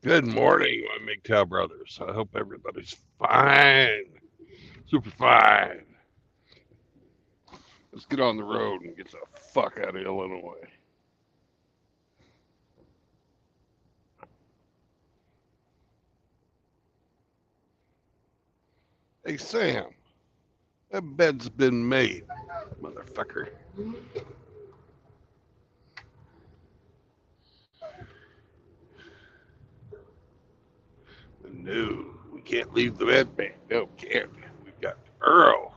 Good morning, my MGTOW brothers. I hope everybody's fine, super fine. Let's get on the road and get the fuck out of Illinois. Hey, Sam, that bed's been made, motherfucker. No, we can't leave the bed made. No, can't. We've got Earl.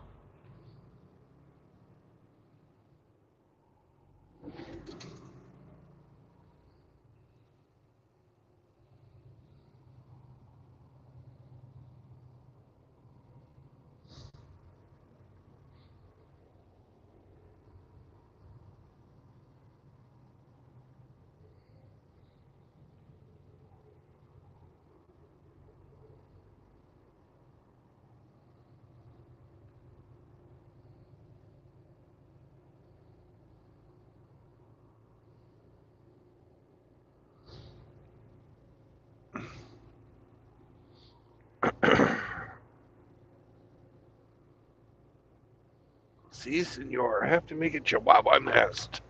See, senor, I have to make a chihuahua nest.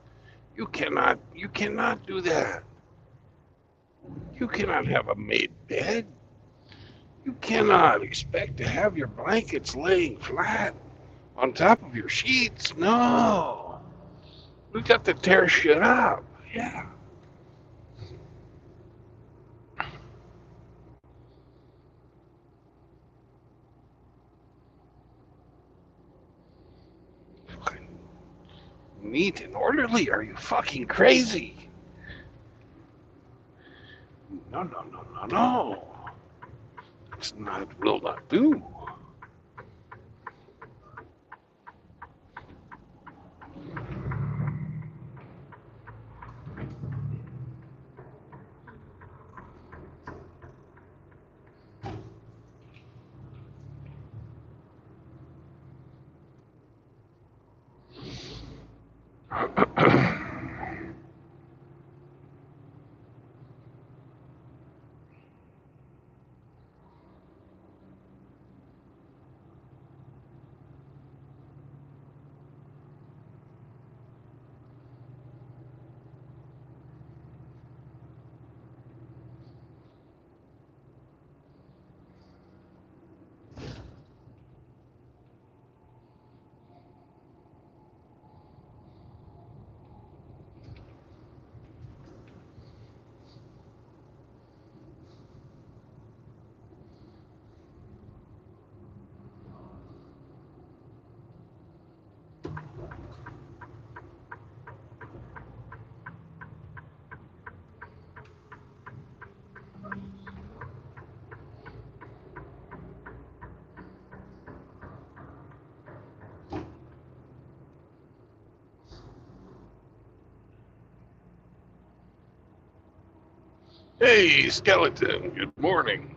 You cannot do that. You cannot have a made bed. You cannot expect to have your blankets laying flat on top of your sheets. No. We got to tear shit up. Yeah. Fucking neat and orderly. Are you fucking crazy? No, no, no, no, no. It's not, will not do. Hey, skeleton. Good morning.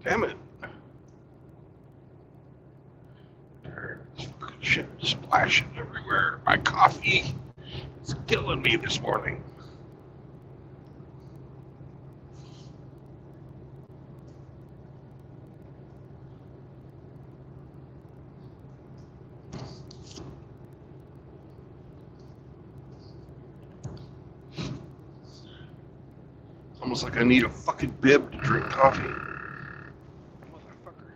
Damn it. There's fucking shit splashing everywhere. My coffee is killing me this morning. It's almost like I need a fucking bib to drink coffee. Motherfucker.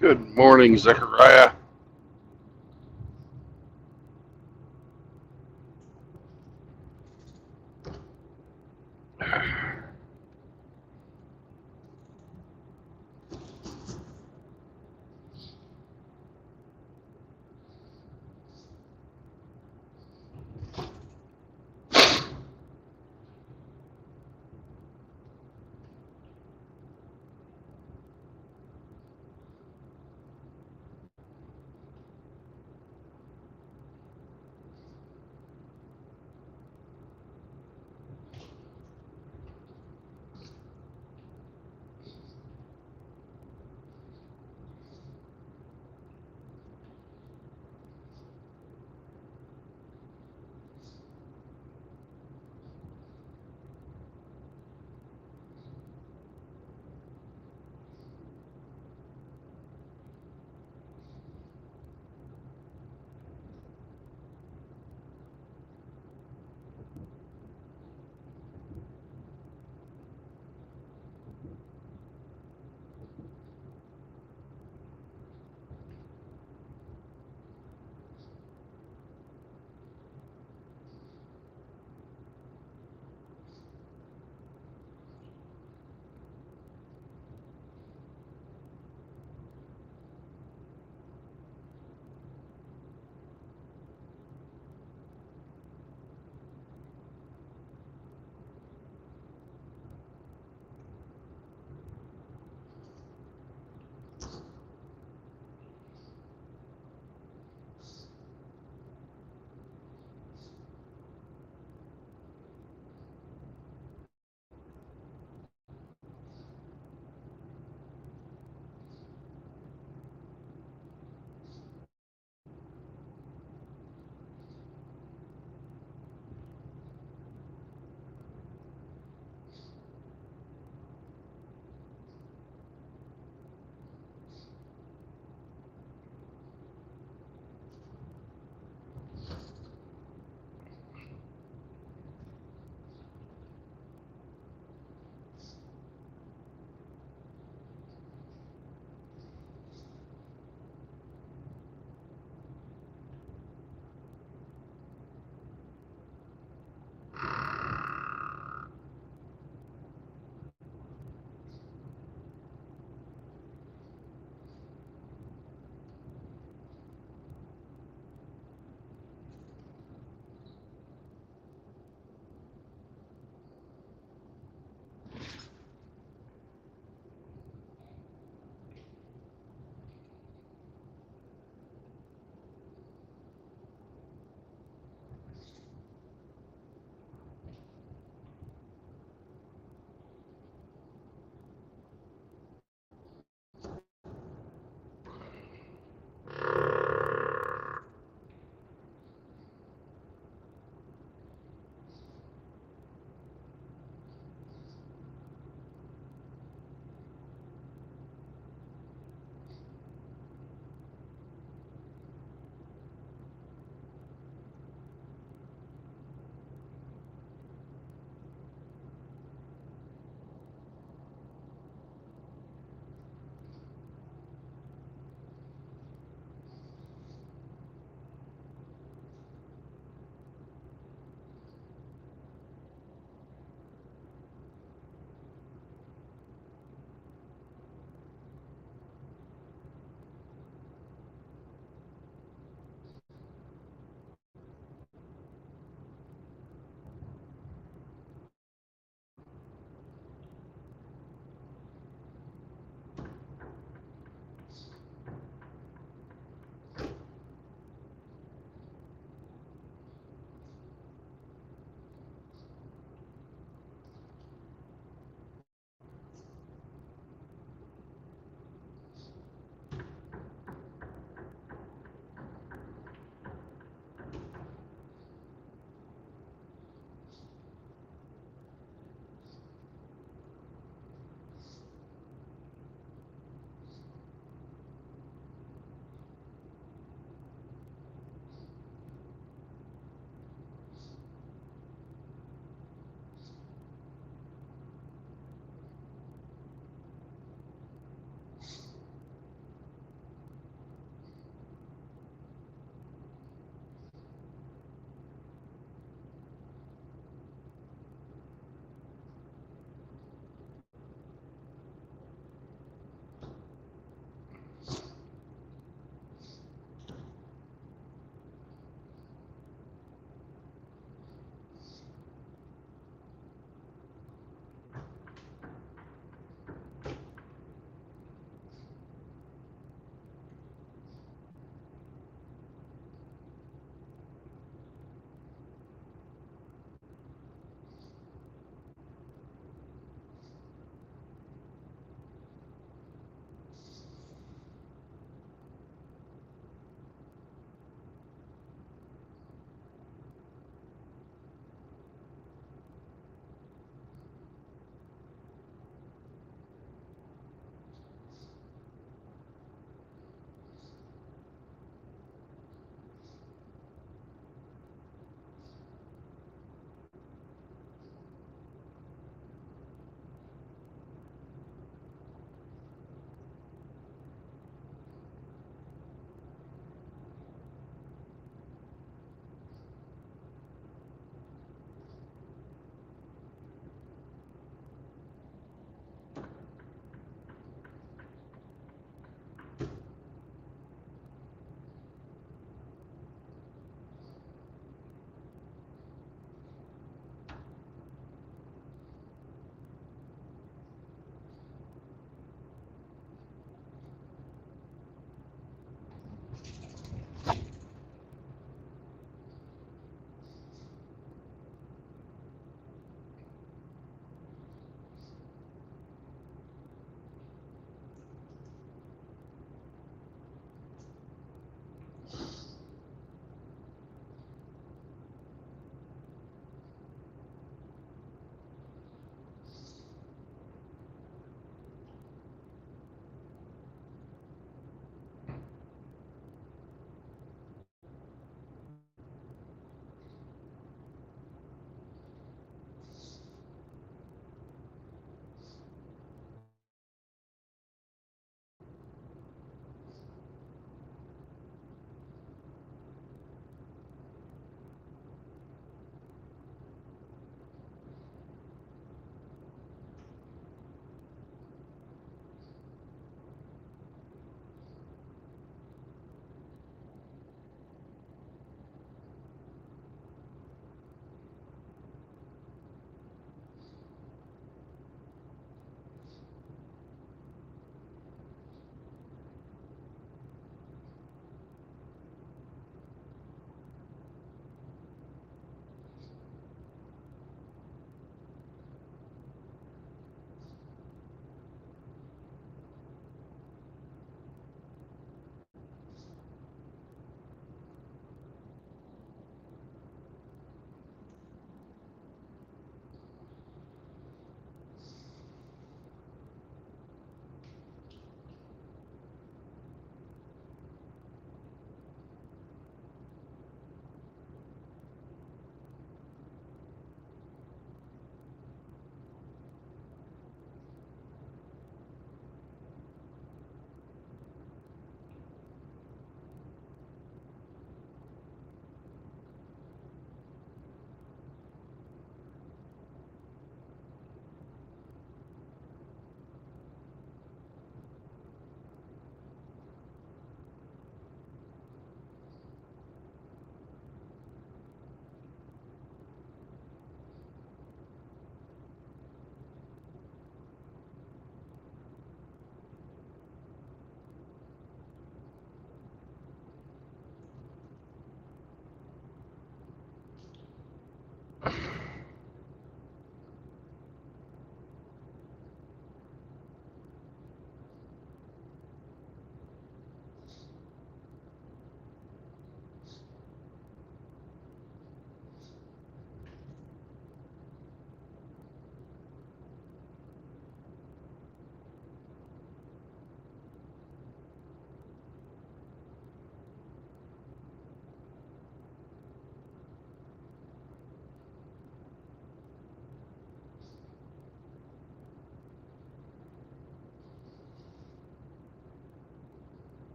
Good morning, Zechariah.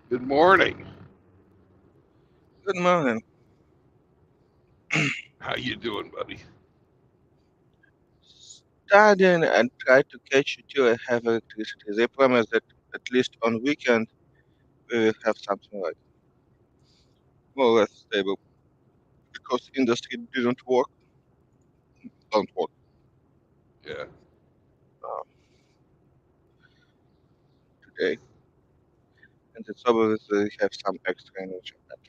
Good morning. Good morning. How you doing, buddy? Studying and try to catch you till I have electricity. They promise that at least on weekend we will have something like more or less stable because industry don't work Yeah. uh, today, and it's obvious they have some extra energy. But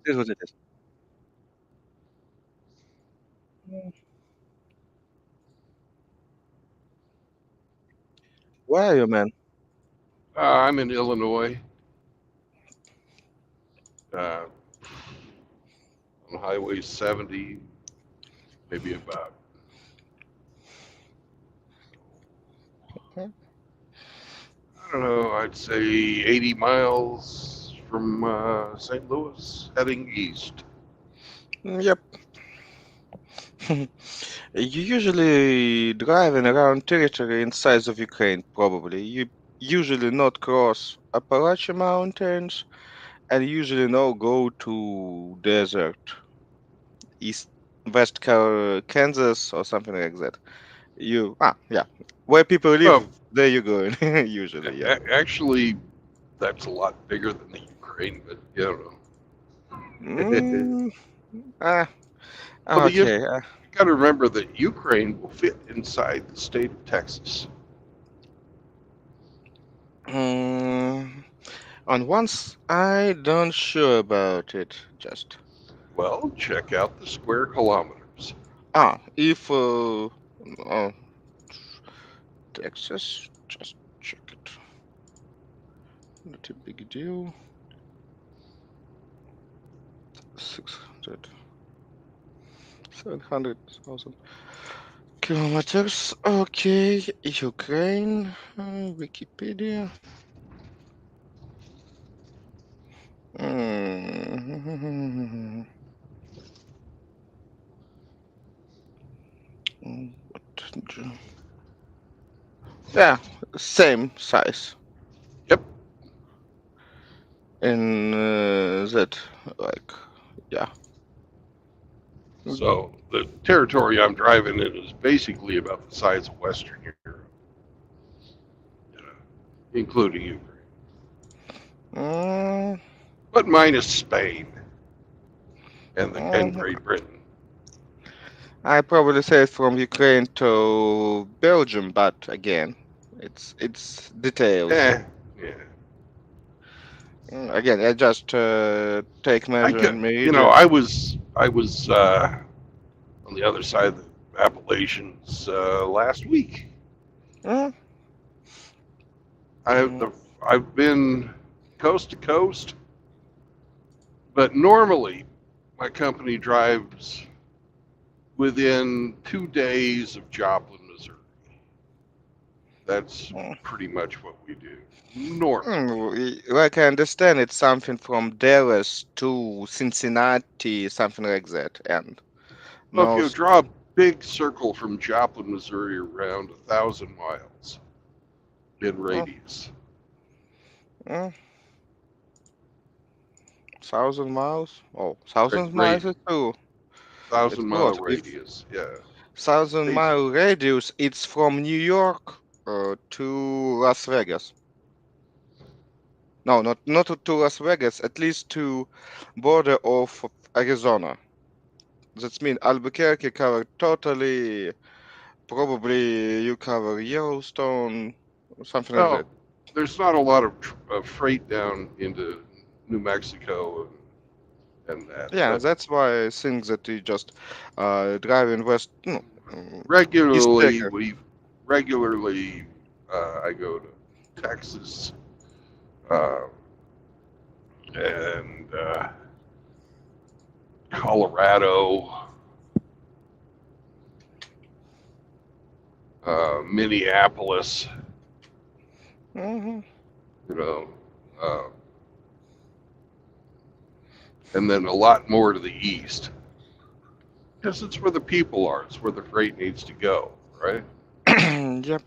it is what it is. Mm. Where are you, man? I'm in Illinois, uh, on Highway 70, maybe about, I don't know, I'd say 80 miles from St. Louis, heading east. Yep. You usually driving around territory in size of Ukraine, probably. You usually not cross Appalachian Mountains and usually no go to desert, east, Kansas or something like that. Yeah. Where people Oh, live, there you go, usually, yeah. actually, that's a lot bigger than the Ukraine, but you don't know. Mm, ah, Well, you okay. got to remember that Ukraine will fit inside the state of Texas. Mm, on once, I don't sure about it, just. Well, check out the square kilometers. If oh, Texas, just check it. Not a big deal. 600, 700,000 kilometers. Okay, Ukraine, Wikipedia. Mm, what? Yeah, same size Yep. in that, like, yeah. So the territory I'm driving in is basically about the size of Western Europe, you know, including Ukraine, Mm, but minus Spain and mm, Great Britain. I probably say it's from Ukraine to Belgium, but again, it's details. Eh, yeah. Again, I just take I measure could, and you know, media. I was on the other side of the Appalachians last week. Mm, I've mm, the, I've been coast to coast, but normally my company drives within 2 days of Joplin, Missouri. That's mm. pretty much what we do normally. Like I understand, it's something from Dallas to Cincinnati, something like that, and Well, if you north. draw a big circle from Joplin, Missouri, around 1,000 miles in Mm, radius, mm, 1,000 miles. Oh, 1,000 miles is too. It's thousand a mile lot. If radius. Yeah, thousand basically. mile radius, it's from New York to Las Vegas. No, not to Las Vegas, at least to border of Arizona. That means Albuquerque covered totally. Probably you cover Yellowstone, something like Well, that. there's not a lot of freight down into New Mexico and that, Yeah, but that's why I think that you just driving west, no, east regularly Texas. we regularly I go to Texas uh, and Colorado, Minneapolis, Hmm. you know, uh, and then a lot more to the east because it's where the people are. It's where the freight needs to go, right? Yep.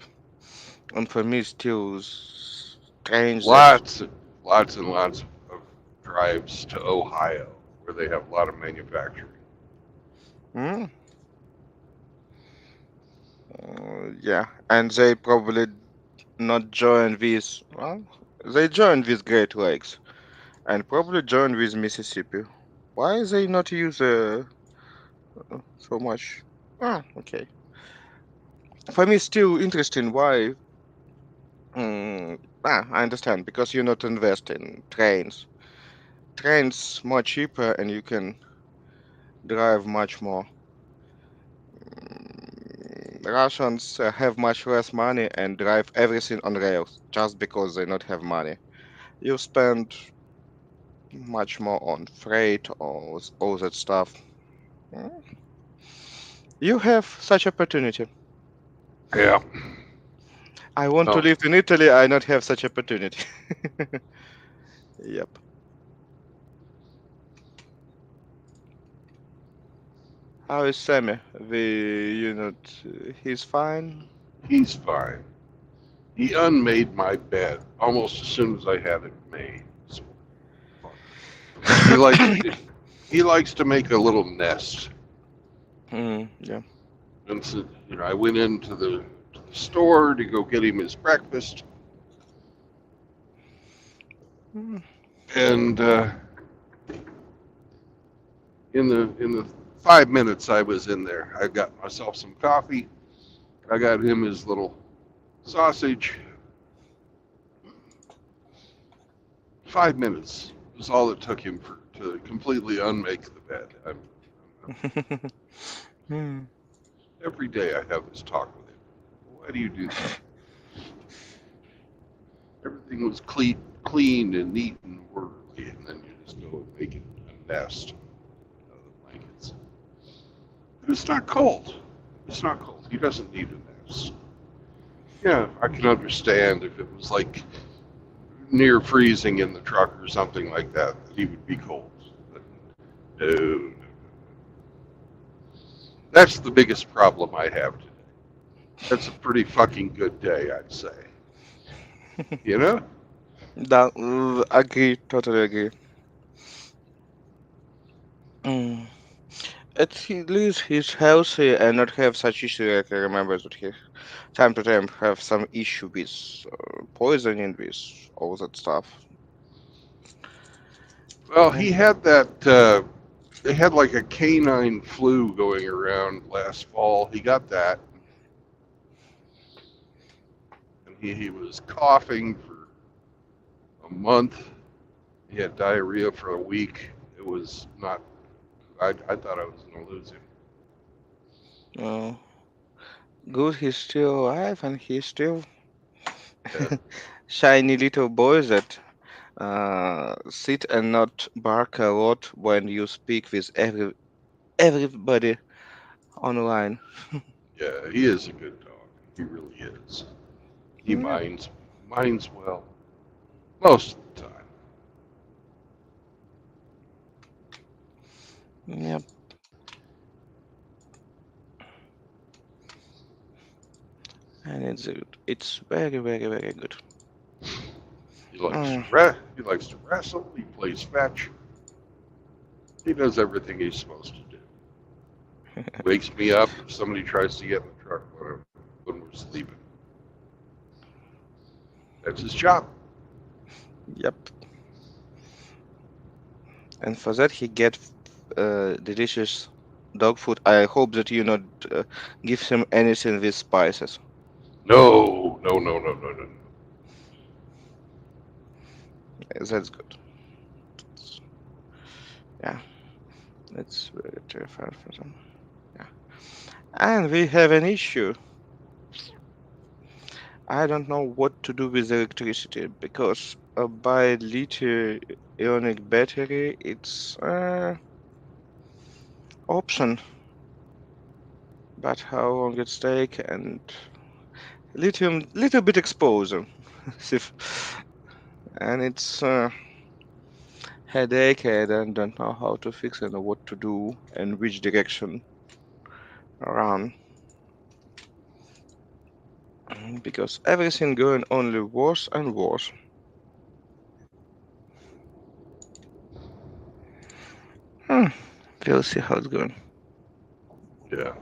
And for me, still strange that. Lots, lots and lots of drives to Ohio where they have a lot of manufacturing. Mm, yeah, and they probably not join with. Well, they join with Great Lakes and probably join with Mississippi. Why they not use so much? Okay. For me, still interesting. Why? I understand because you not invest in trains. Trains more cheaper and you can drive much more. Russians have much less money and drive everything on rails just because they not have money. You spend much more on freight or all that stuff. Mm, You have such opportunity. Yeah. I want to Well, live in Italy. I not have such opportunity. Yep. How is Sammy? He's fine. he's fine. He unmade my bed almost as soon as I had it made. It's funny. He likes to he likes to make a little nest. Yeah. And so, I went into the store to go get him his breakfast, Mm, and in the 5 minutes I was in there, I got myself some coffee. I got him his little sausage. 5 minutes was all it took him to completely unmake the bed. mm, Every day I have this talk with him. Why do you do that? Everything was clean and neat and orderly, and then you just go and make it a nest out of the blankets. And it's not cold. It's not cold. He doesn't need a nest. Yeah, I can understand if it was like near freezing in the truck or something like that, that he would be cold. But no. That's the biggest problem I have today. That's a pretty fucking good day, I'd say. You know? Agree, totally agree. Mm. At least he's healthy and not have such issue. Like I remember that he time to time have some issue with poisoning, with all that stuff. Well, he And had that. They had like a canine flu going around last fall. He got that, and he was coughing for a month. He had diarrhea for a week. It was not. I thought I was going to lose him. uh, good, he's still alive and he's still Yeah, shiny little boy that sit and not bark a lot when you speak with everybody online. yeah, he is a good dog. He really is. He Yep. minds well most of the time. Yep. And it's very very very good. He likes to Mm. he likes to wrestle. He plays fetch. He does everything he's supposed to do. He wakes me up if somebody tries to get in the truck when we're sleeping. That's his job. Yep. And for that he get delicious dog food. I hope that you not give him anything with spices. No, no, no, no, no, no. That's good. Yeah, that's very terrifying for them. Yeah. And we have an issue. I don't know what to do with electricity because by lithium ionic battery, it's option, but how long it's take and lithium little bit exposure, and it's headache. I don't know how to fix it or what to do and which direction around because everything going only worse and worse. Hmm. We'll see how it's going. Yeah.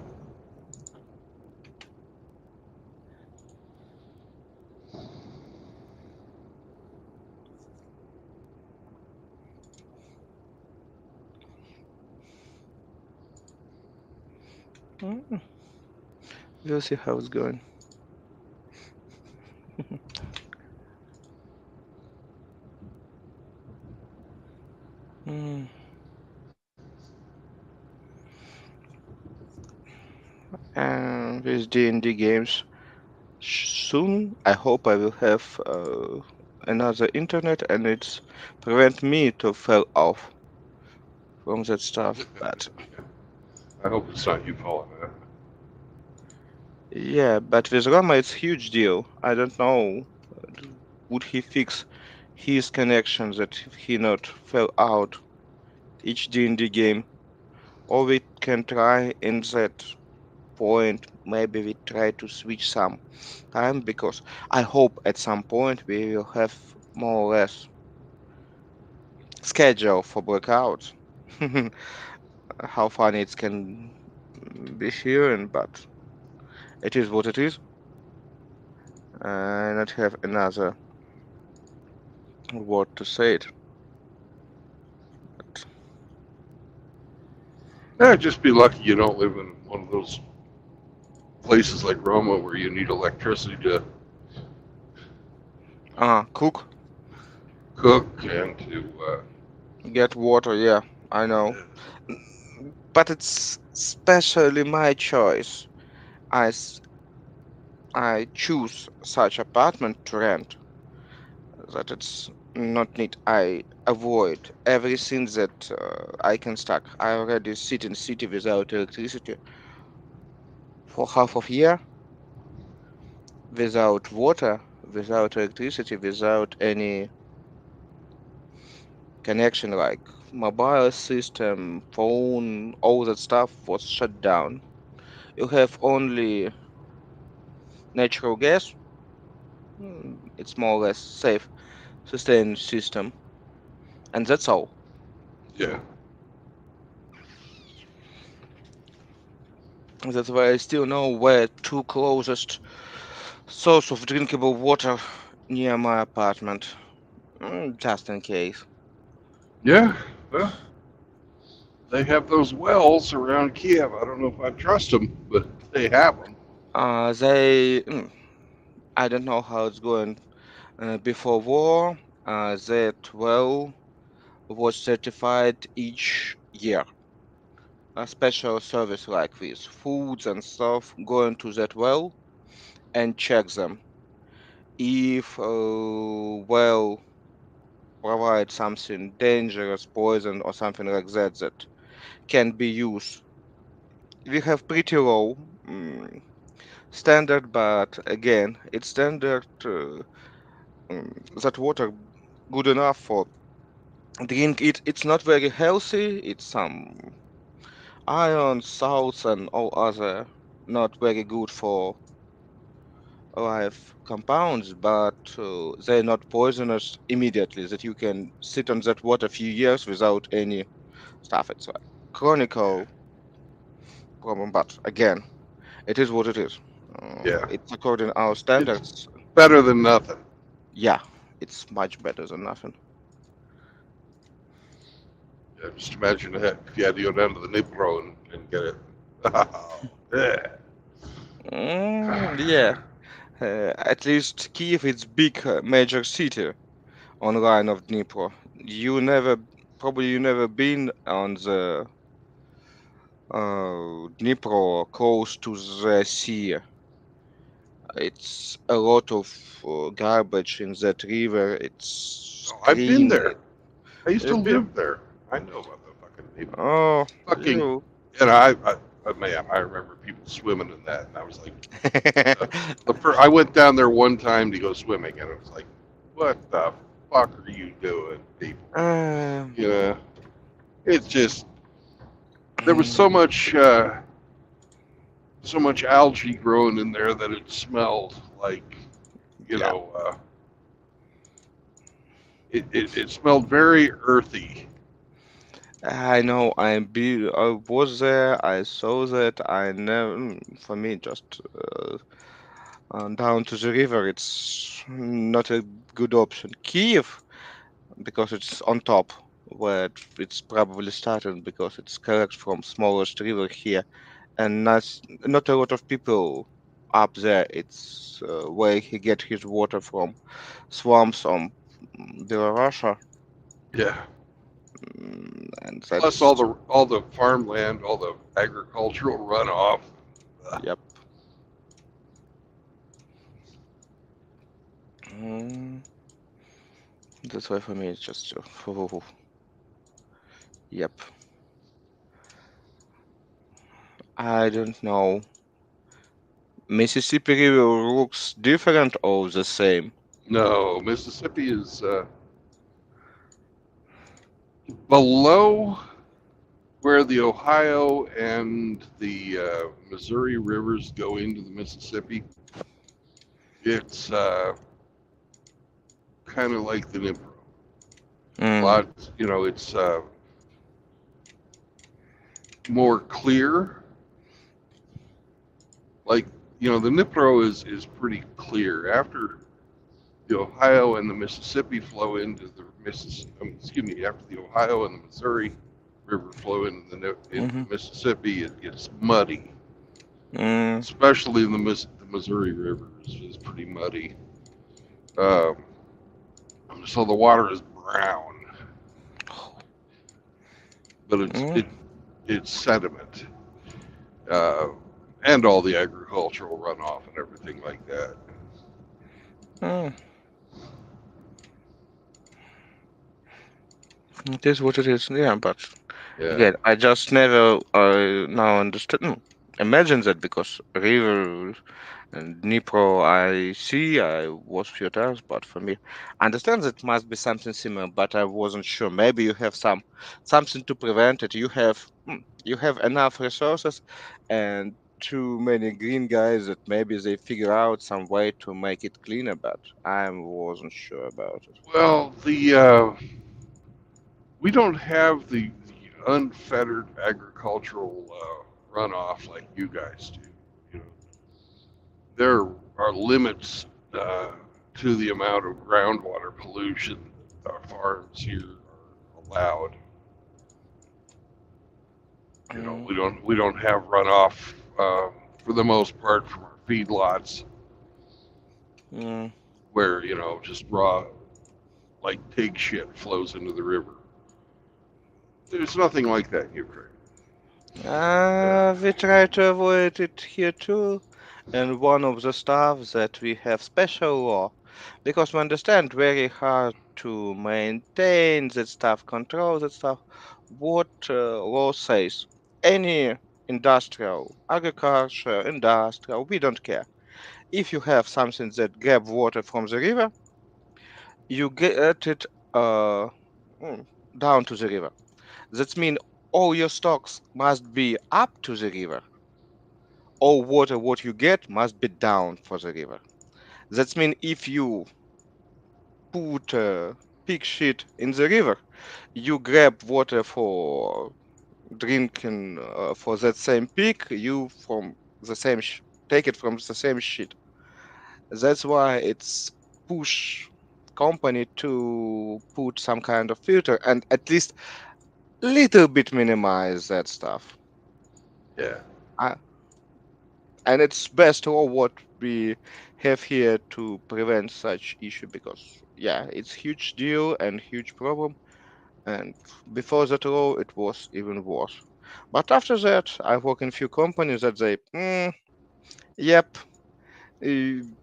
Hmm. We'll see how it's going. Hmm. And with D&D games, soon I hope I will have another internet and it's prevent me to fall off from that stuff. But I hope it's not you falling out. yeah, but with Rama it's huge deal. I don't know. Would he fix his connection that he not fell out each D&D game? Or we can try in that point, maybe we try to switch some time because I hope at some point we will have more or less schedule for breakouts. How funny it can be hearing, but it is what it is. I not have another word to say it. But, Yeah, just be lucky you don't live in one of those places like Roma where you need electricity to cook, cook and to. get water, yeah, I know. But it's especially my choice. As I choose such apartment to rent that it's not need. I avoid everything that I can stack. I already sit in city without electricity for half of year, without water, without electricity, without any connection like mobile system, phone, all that stuff was shut down. You have only natural gas. It's more or less safe, sustained system, and that's all. Yeah. That's why I still know where two closest source of drinkable water near my apartment. Just in case. Yeah. Well, they have those wells around Kiev. I don't know if I trust them, but they have them. I don't know how it's going. Before war, that well was certified each year. A special service like this, foods and stuff, going to that well and check them. If well provide something dangerous, poison or something like that that can be used. We have pretty low standard, but again, it's standard that water good enough for drink. It's not very healthy. It's some iron, salts, and all other not very good for life compounds, but they're not poisonous immediately. That you can sit on that water a few years without any stuff. It's a chronicle problem, but again, it is what it is. Yeah. It's according to our It's standards. better than nothing. Yeah, it's much better than nothing. Yeah, just imagine that if you had to go down to the Nipro and get it. Yeah, at least Kiev is big major city on line of Dnipro. You never, probably you never been on the Dnipro close to the sea. It's a lot of garbage in that river. It's Oh, I've been clean. there. I used to You've been, live there. I know about the fucking Nipro. oh, Fucking, you. you know, man, I remember people swimming in that, and I was like, I went down there one time to go swimming, and it was like, what the fuck are you doing, people? Um, You know, it's just there was mm, so much algae growing in there that it smelled like, you yeah, know, it smelled very earthy. I know. I was there. I saw that. I never. For me, just down to the river. It's not a good option. Kiev, because it's on top, where it's probably started, because it's correct from smallest river here, and not a lot of people up there. It's where he get his water from, swamps on Belarusia, Yeah. and Plus that's all the farmland, all the agricultural runoff. Yep. Mm, that's why for me it's just. Yep. I don't know. Mississippi River looks different or the same? No, Mississippi is below where the Ohio and the Missouri rivers go into the Mississippi. It's kind of like the Nipro. A Mm, lot, it's more clear. Like, the Nipro is pretty clear. After the Ohio and the Mississippi flow into the excuse me, after the Ohio and the Missouri River flow into mm-hmm. the Mississippi, it gets muddy. Mm, Especially the Missouri River is pretty muddy. Um, so the water is brown, but mm, it's sediment, uh, and all the agricultural runoff and everything like that. mm. It is what it is. Yeah, but Yeah. again, I just never now understood. Imagine that because river and Dnipro, I see, I was few times, but for me, I understand that must be something similar, but I wasn't sure. Maybe you have something to prevent it. You have enough resources and too many green guys that maybe they figure out some way to make it cleaner, but I wasn't sure about it. Well, the we don't have the unfettered agricultural runoff like you guys do. You know, there are limits to the amount of groundwater pollution our farms here are allowed. Mm, We don't have runoff for the most part from our feedlots mm. where just raw like pig shit flows into the river. There's nothing like that in Ukraine. Uh, We try to avoid it here too, and one of the stuff that we have special law, because we understand very hard to maintain that stuff, control that stuff. What law says? Any industrial, agriculture, industrial, we don't care. If you have something that grab water from the river, you get it uh, mm, down to the river. That means all your stocks must be up to the river. All water what you get must be down for the river. That means if you put pig shit in the river, you grab water for drinking for that same pig, you from the same take it from the same shit. That's why it's push company to put some kind of filter and at least little bit minimize that stuff. yeah, I, and it's best all what we have here to prevent such issue because yeah, it's huge deal and huge problem. And before that law, it was even worse. But after that, I work in few companies that they, yep,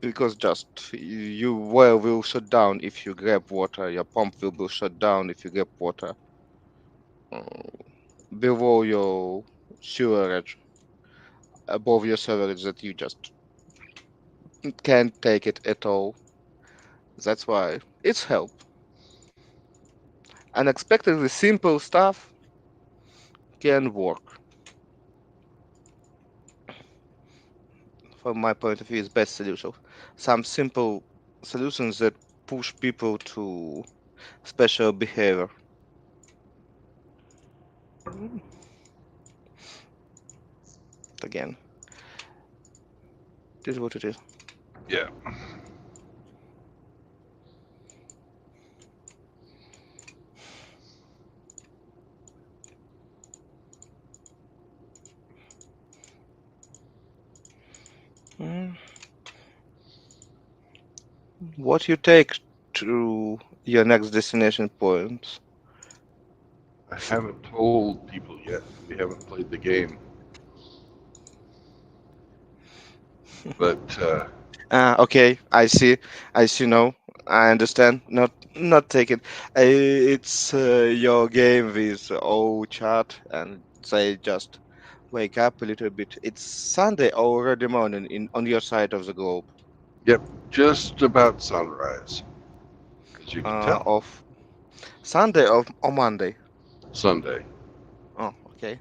because just you well will shut down if you grab water. Your pump will be shut down if you grab water uh, below your sewerage, above your sewerage that you just can't take it at all. That's why it's help. Unexpectedly simple stuff can work. From my point of view, is best solution. Some simple solutions that push people to special behavior. Mm, Again, this is what it is. yeah. Mm, What you take to your next destination point? I haven't told people yet. We haven't played the game. But Okay, I see now. I understand. Not take it. It's your game with all chat and they just wake up a little bit. It's Sunday already morning in on your side of the globe. yep, just about sunrise, as you can tell. Of Sunday of or Monday. Sunday. Oh, okay.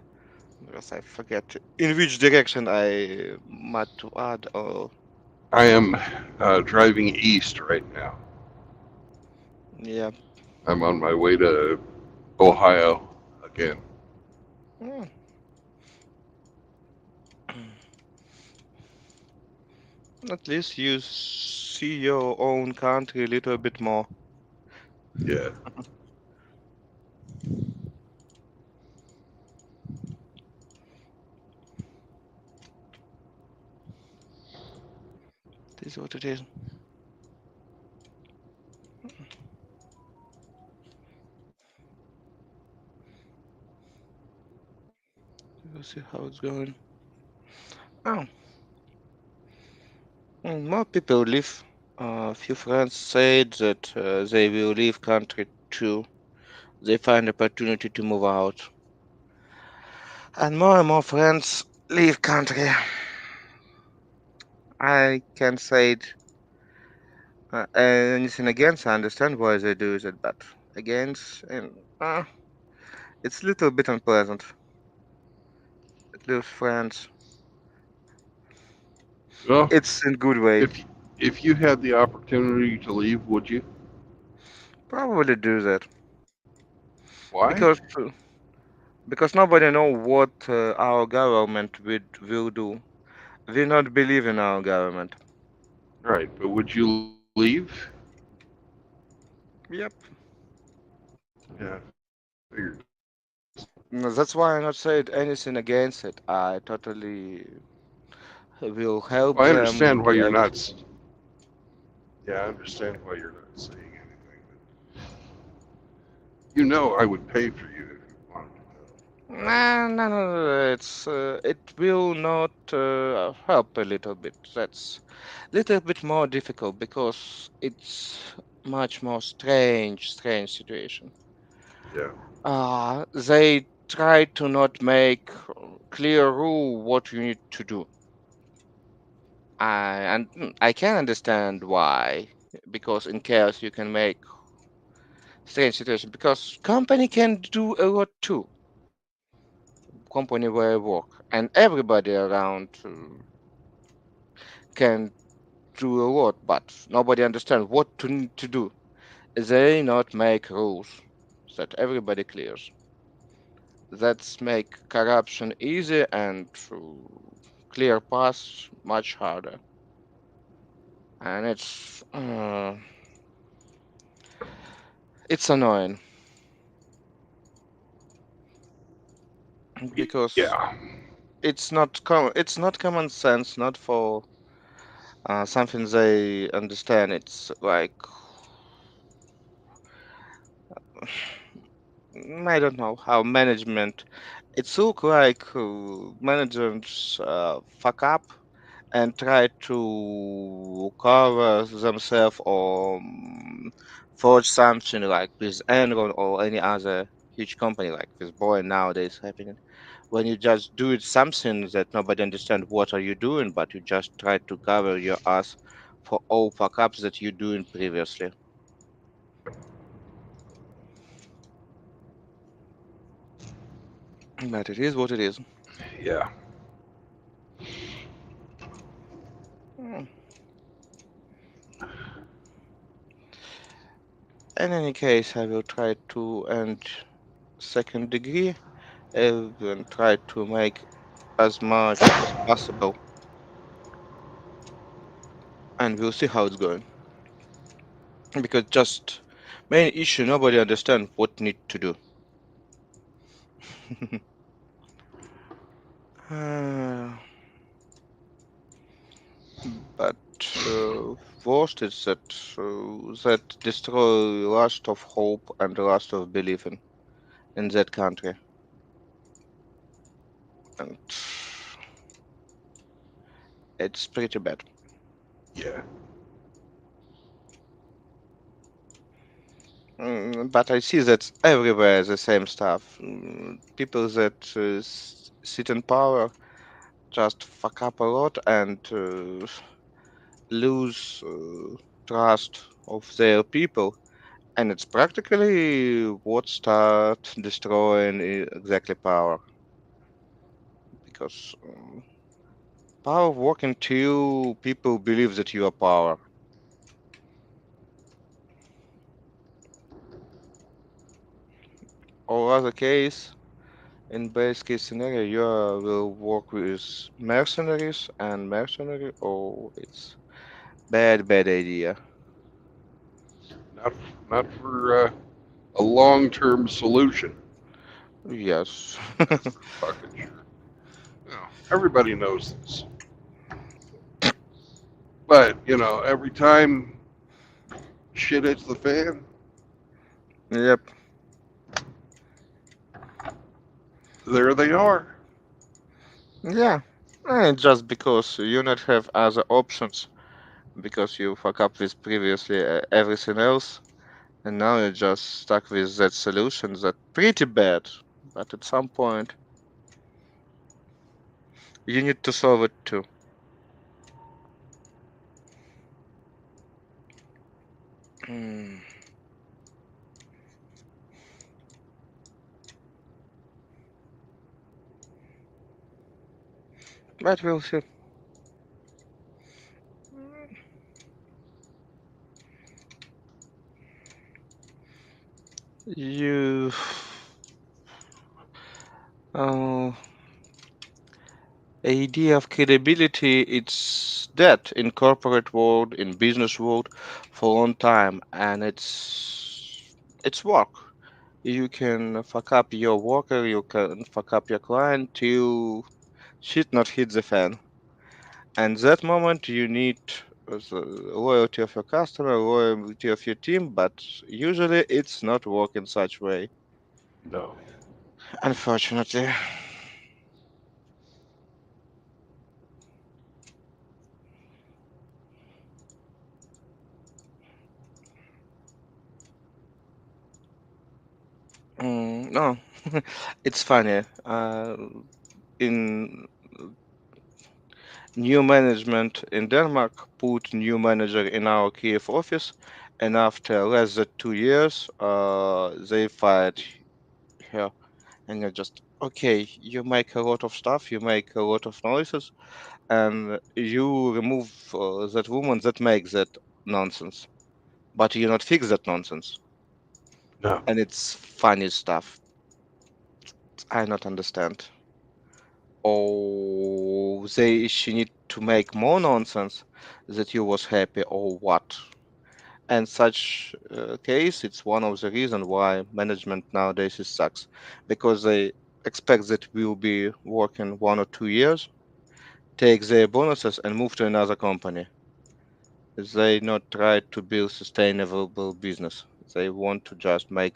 Because I forget in which direction I might to add. Oh, I am driving east right now. yeah. I'm on my way to Ohio again. Mm. At least you see your own country a little bit more. Yeah. This is what it is. We'll see how it's going. Oh, more people leave. A few friends said that they will leave country too. They find opportunity to move out, and more friends leave country. I can say it, anything against. I understand why they do that, but against, and it's a little bit unpleasant. Lose friends. Well, It's in good way. if if you had the opportunity to leave, would you? Probably do that Why? because nobody know what our government will do. We not believe in our government. Right, but would you leave? Yep. Yeah, figured. No, that's why I not said anything against it. I totally will Well, help I them understand and why do you're not. everything. Yeah, I understand why you're not saying anything. But you know, I would pay for you if you wanted to go. Right? Nah, no. It will not help a little bit. That's little bit more difficult because it's much more strange situation. Yeah. They try to not make clear rule what you need to do. I can understand why, because in chaos you can make strange situation. Because company can do a lot too. Company where I work, and everybody around can do a lot, but nobody understands what to need to do. They not make rules that everybody clears. That's make corruption easy and clear paths much harder. And it's annoying because Yeah. it's not common sense, not for something they understand. It's like I don't know how management. It look like managers fuck up and try to cover themselves or forge something like with Enron or any other huge company like this boy nowadays happening. When you just do it something that nobody understand what are you doing, but you just try to cover your ass for all fuck ups that you doing previously. But it is what it is. Yeah. Mm. In any case, I will try to end second degree and try to make as much as possible, and we'll see how it's going. Because just main issue, nobody understand what need to do. Uh, but worst is that destroy last of hope and last of belief in that country. And It's pretty bad. Yeah. But I see that everywhere the same stuff. People that sit in power just fuck up a lot and lose trust of their people, and it's practically what start destroying exactly power, because power working till people believe that you are power. Or other case, in best case scenario, you will work with mercenaries, and mercenary, oh, it's bad idea. Not not for a long-term solution. Yes. That's for fucking sure. You know, everybody knows this. But, every time shit hits the fan, Yep. there they are. Yeah. Just because you not have other options, because you fuck up with previously everything else, and now you're just stuck with that solution that pretty bad. But at some point, you need to solve it too. Hmm. But we'll see. You. Uh, idea of credibility, it's that in corporate world, in business world, for a long time, and it's work. You can fuck up your worker, you can fuck up your client till shit not hit the fan. And that moment you need the loyalty of your customer, loyalty of your team, but usually it's not working such way. No. Unfortunately. No, it's funny. In new management in Denmark put new manager in our Kiev office, and after less than 2 years, they fired her. And you're just okay. You make a lot of stuff, you make a lot of noises, and you remove that woman that makes that nonsense, but you not fix that nonsense. No. And it's funny stuff. I not understand. Or she need to make more nonsense that you was happy, or what? And such case, it's one of the reason why management nowadays is sucks, because they expect that we'll be working 1 or 2 years, take their bonuses and move to another company. They not try to build sustainable business. They want to just make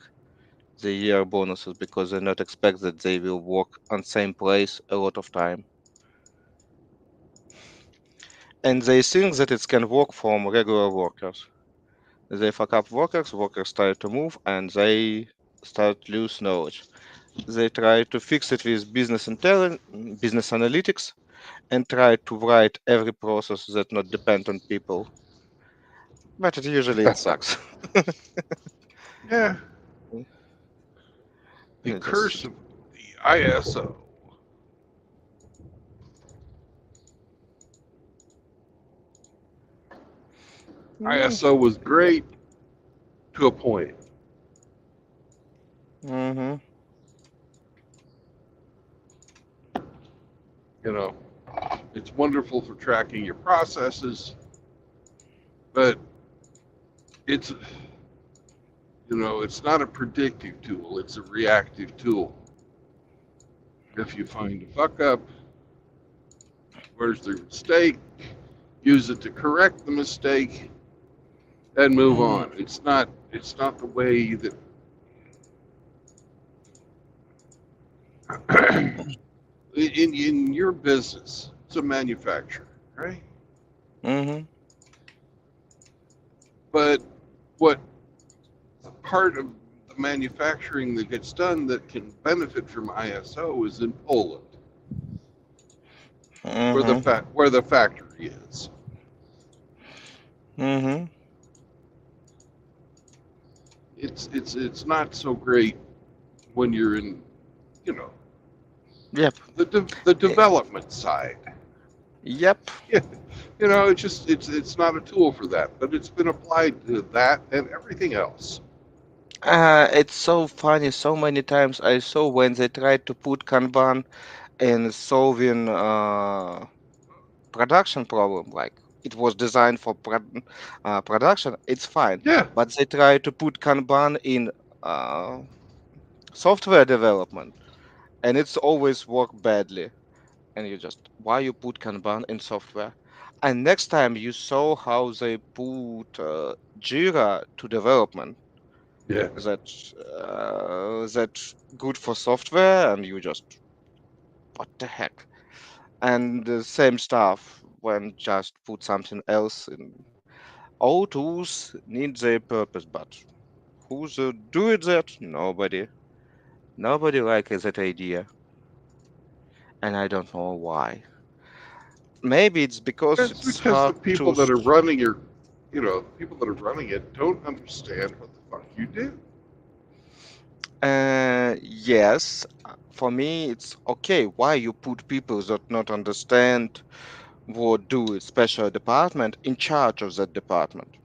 the year bonuses because they not expect that they will work on same place a lot of time. And they think that it can work from regular workers. They fuck up workers, workers start to move, and they start lose knowledge. They try to fix it with business analytics, and try to write every process that not depend on people. But usually it sucks. Yeah. The It just curse of the ISO. mm, ISO was great to a point. mm-hmm. You know, it's wonderful for tracking your processes, but it's it's not a predictive tool. It's a reactive tool. If you find a fuck up, where's the mistake? Use it to correct the mistake and move Mm, on. It's not the way that in your business. It's a manufacturer. right? Mm-hmm. But what the part of the manufacturing that gets done that can benefit from ISO is in Poland, Mm-hmm. where the factory is. Mm-hmm. It's not so great when you're in, you know, Yep. the Eh, development side. Yep. Yeah, you know, it's not a tool for that, but it's been applied to that and everything else. It's so funny. So many times I saw when they tried to put Kanban in solving production problem, like it was designed for production, it's fine. Yeah, But they try to put Kanban in uh, software development, and it's always work badly. And you just, why you put Kanban in software? And next time you saw how they put Jira to development, yeah. that that good for software, and you just, what the heck? And the same stuff when just put something else in. All tools need their purpose, but who's doing that? Nobody. Nobody likes that idea, and I don't know why. Maybe it's because It's it's because the hard people to. that are running your, you know, the people that are running it don't understand what the fuck you do. Yes, for me it's okay. Why you put people that not understand what do a special department in charge of that department?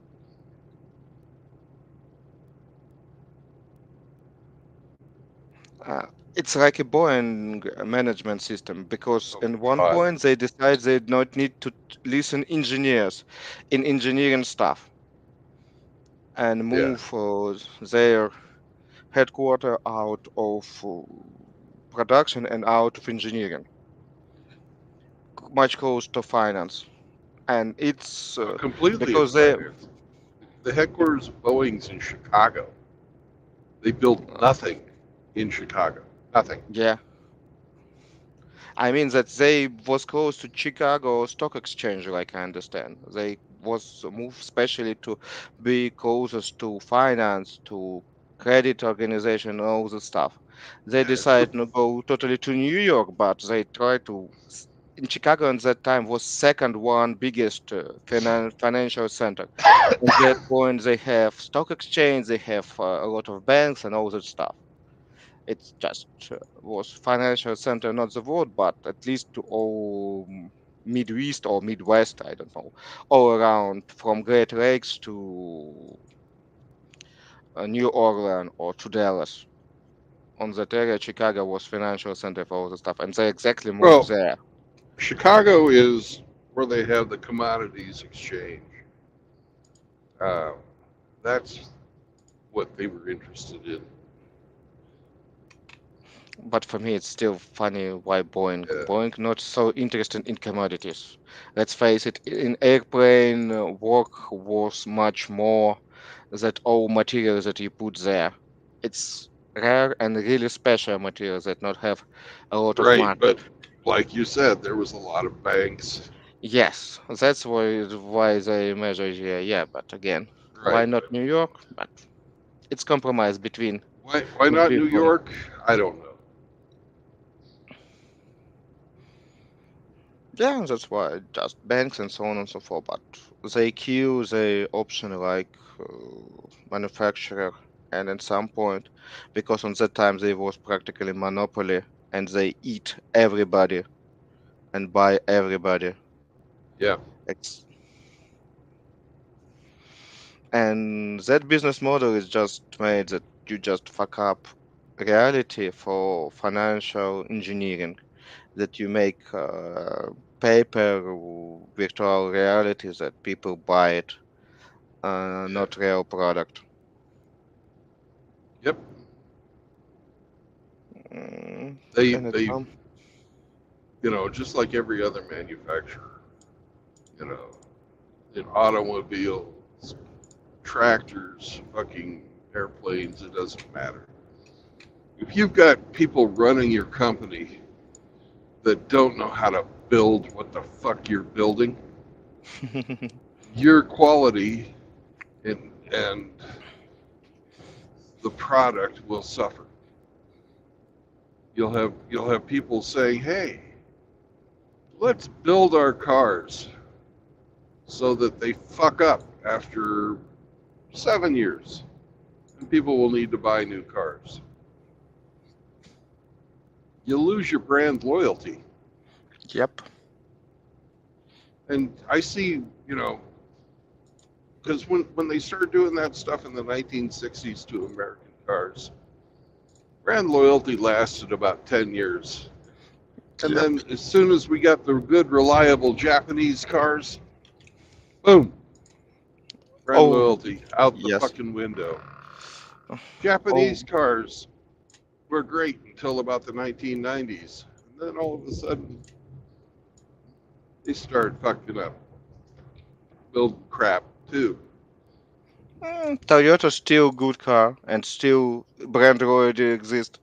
Uh, it's like a Boeing management system because Oh in one God. point they decide they not need to listen engineers in engineering stuff and Yeah. move their headquarter out of production and out of engineering, much close to finance. And it's Completely in because they, finance. The headquarters of Boeing's in Chicago. They build nothing in Chicago. Nothing. yeah, I mean that they was close to Chicago Stock Exchange, like I understand. They was moved specially to be closest to finance, to credit organization, all the stuff. They Yeah, it's decided to go totally to New York, but they tried to. In Chicago at that time was second one biggest financial center. At that point, they have stock exchange, they have a lot of banks and all that stuff. It's just was financial center, not the word, but at least to all Midwest or Midwest, I don't know, all around from Great Lakes to New Orleans or to Dallas. On that area, Chicago was financial center for all the stuff, and they exactly moved well, there. Chicago is where they have the commodities exchange. Uh, that's what they were interested in. But for me, it's still funny why Boeing. Yeah, Boeing not so interested in commodities. Let's face it, in airplane work was much more that all materials that you put there. It's rare and really special materials that not have a lot of right. market. But like you said, there was a lot of banks. Yes, that's why they measure here. Yeah, but again, why Right. not But New York? But it's compromise between why two not New people. York? I don't know. Yeah, that's why just banks and so on and so forth. But they queue the option like manufacturer, and at some point, because on that time they was practically monopoly, and they eat everybody and buy everybody. Yeah. It's, and that business model is just made that you just fuck up reality for financial engineering. That you make paper virtual realities that people buy it, Yeah. not real product. Yep. They And it's they you know, just like every other manufacturer, you know, in automobiles, tractors, fucking airplanes, it doesn't matter. If you've got people running your company that don't know how to build what the fuck you're building, your quality and the product will suffer. You'll have people saying, "Hey, let's build our cars so that they fuck up after 7 years, and people will need to buy new cars." You lose your brand loyalty. Yep. And I see, because when they started doing that stuff in the 1960s to American cars, brand loyalty lasted about 10 years. And Yep. then as soon as we got the good, reliable Japanese cars, boom, brand Oh, loyalty out the yes. fucking window. Oh, Japanese cars were great until about the 1990s. And then all of a sudden, they started fucking up, building crap too. Toyota's still good car and still brand loyalty exists,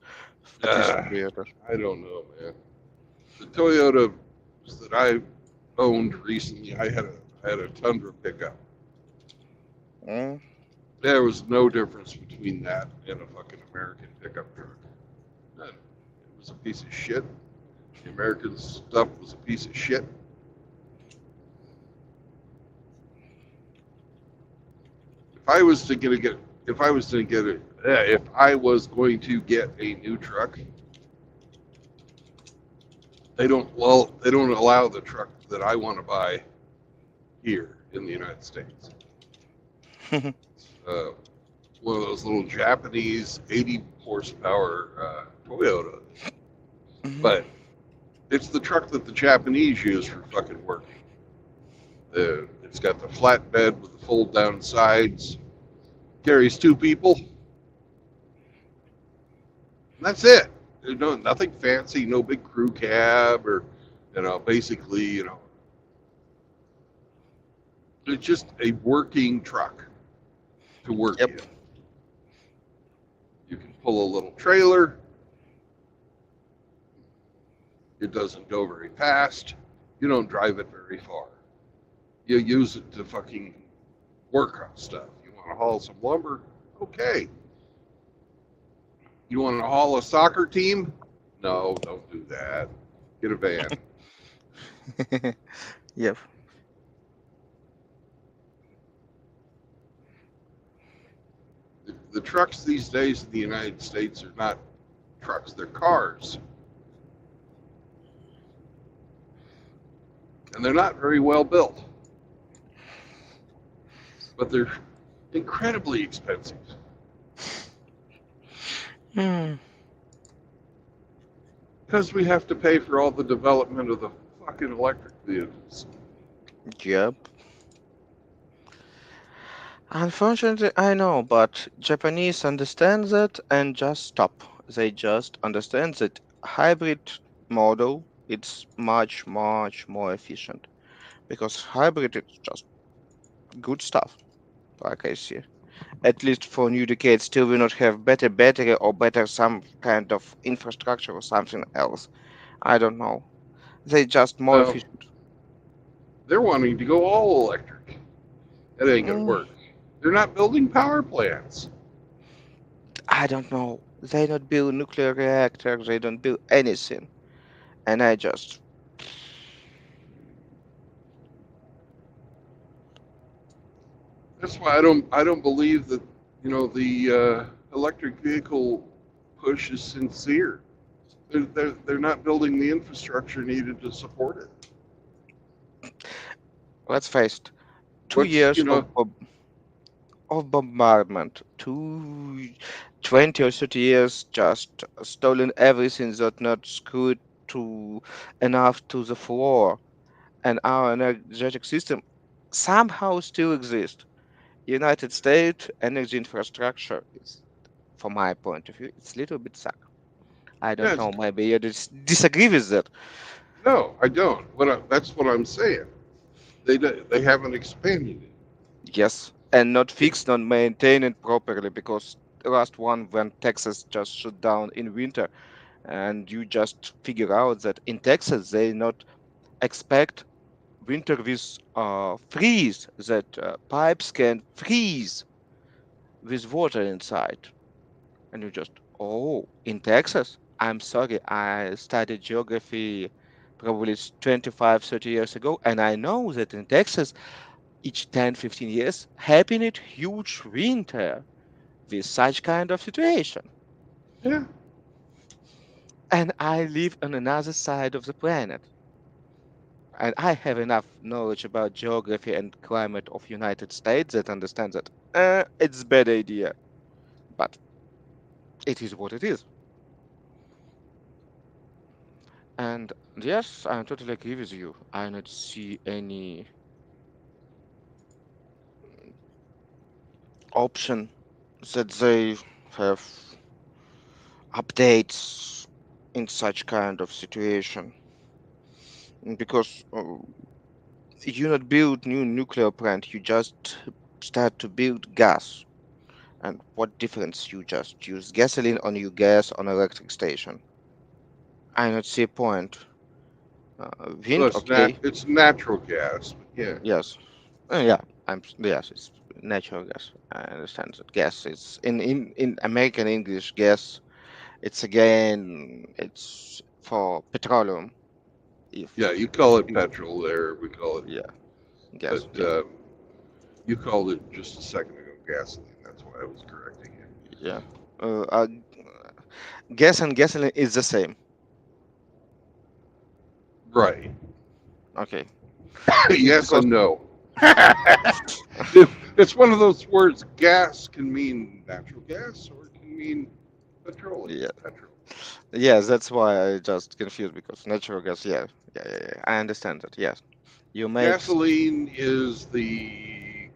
at least for Uh, Toyota. I don't know, man. The Toyota that I owned recently, I had a Tundra pickup. Mm, There was no difference between that and a fucking American pickup truck. None. It was a piece of shit. The American stuff was a piece of shit. If I was to get, if I was to get it, if I was going to get a new truck, they don't allow the truck that I want to buy here in the United States. Uh, One of those little Japanese 80 horsepower Toyota, Mhm. but it's the truck that the Japanese use for fucking working. It's got the flatbed with the fold down sides, carries two people. And that's it. There's nothing fancy, no big crew cab or, basically, it's just a working truck to work Yep. in. You can pull a little trailer. It doesn't go very fast. You don't drive it very far. You use it to fucking work on stuff. You want to haul some lumber? Okay. You want to haul a soccer team? No, don't do that. Get a van. Yep. The trucks these days in the United States are not trucks, they're cars. And they're not very well built, but they're incredibly expensive Hmm. because we have to pay for all the development of the fucking electric vehicles. Yep. Unfortunately, I know, but Japanese understand that and just stop. They just understand that hybrid model it's much, much more efficient because hybrid is just good stuff, like I see. At least for new decades, still will not have better battery or better some kind of infrastructure or something else. I don't know. They just more Well, efficient. they're wanting to go all electric. That ain't going to Mm, work. They're not building power plants. I don't know. They don't build nuclear reactors. They don't build anything. And I just That's why I don't believe that the electric vehicle push is sincere. They're not building the infrastructure needed to support it. let's face it. Two What's years of bombardment, 20 or 30 years just stolen everything that not screwed to enough to the floor, and our energetic system somehow still exists. United States energy infrastructure is, from my point of view, it's a little bit suck. I yeah? don't know. Maybe you disagree with that. No, I don't. That's what I'm saying. They haven't expanded it. Yes, and not fixed, not maintained properly because the last one when Texas just shut down in winter, and you just figure out that in Texas they not expect winter with freeze, that pipes can freeze with water inside. And you just, oh, in Texas? I'm sorry, I studied geography probably 25, 30 years ago, and I know that in Texas, each 10, 15 years, happen a huge winter with such kind of situation. Yeah. And I live on another side of the planet. And I have enough knowledge about geography and climate of United States that understands that it's bad idea, but it is what it is. And yes, I totally agree with you. I not see any option that they have updates in such kind of situation because you not build new nuclear plant, you just start to build gas. And what difference? You just use gasoline on your gas on electric station. I not see a point. Well, Wind, okay, it's natural gas, but yeah. yes, yeah, yes, it's natural gas. I understand that gas is in American English. Gas, it's again, it's for petroleum. If Yeah, you call it you, petrol there. We call it, yeah, gas, but okay, you called it just a second ago gasoline. That's why I was correcting you. yeah. Uh, uh, gas and gasoline is the same. Right. Okay, Yes because and no. It's one of those words. Gas can mean natural gas or it can mean petroleum. yeah, Petrol. yes, that's why I just confused because natural gas. Yeah, yeah. I understand that. Yes, you make. Gasoline is the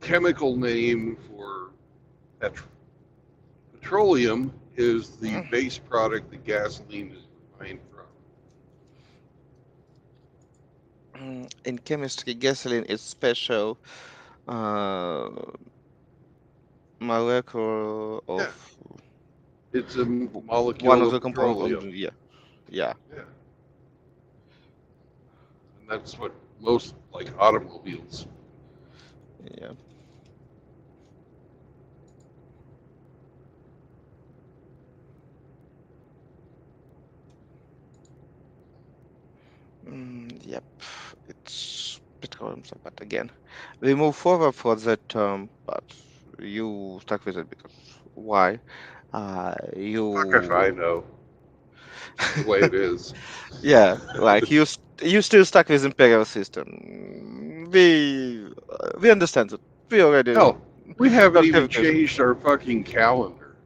chemical name for petrol. Petroleum is the base product that gasoline is refined from. In chemistry, gasoline is special uh, molecule of Yeah, it's a one molecule of of the components on petroleum. the, yeah, yeah, Yeah, and that's what most like automobiles. yeah. Yep, it's petroleum. But again, we move forward for that term, but you stuck with it because why? Fuck if I You, know. It's just the way it is. yeah, like you still stuck with imperial system. We understand it. We already Hell, we haven't got even clarification. changed our fucking calendar.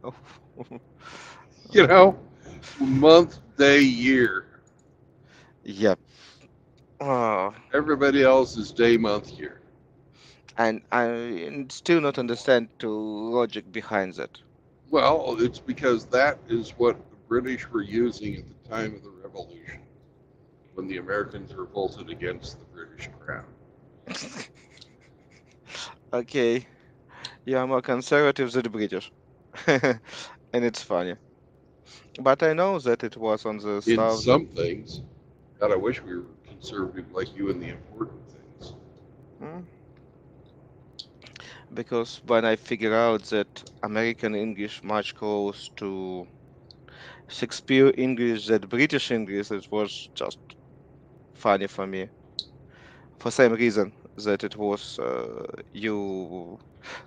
Oh, You know, month, day, year. yep. Uh, Everybody else is day, month, year. and I still not understand the logic behind that. Well, it's because that is what the British were using at the time of the Revolution, when the Americans revolted against the British crown. Okay, you are more conservative than the British, and it's funny. But I know that it was on the In stuff that some things, God, I wish we were conservative like you in the important things. mm, because when I figure out that American English much close to Shakespeare English that British English, it was just funny for me. For same reason that it was you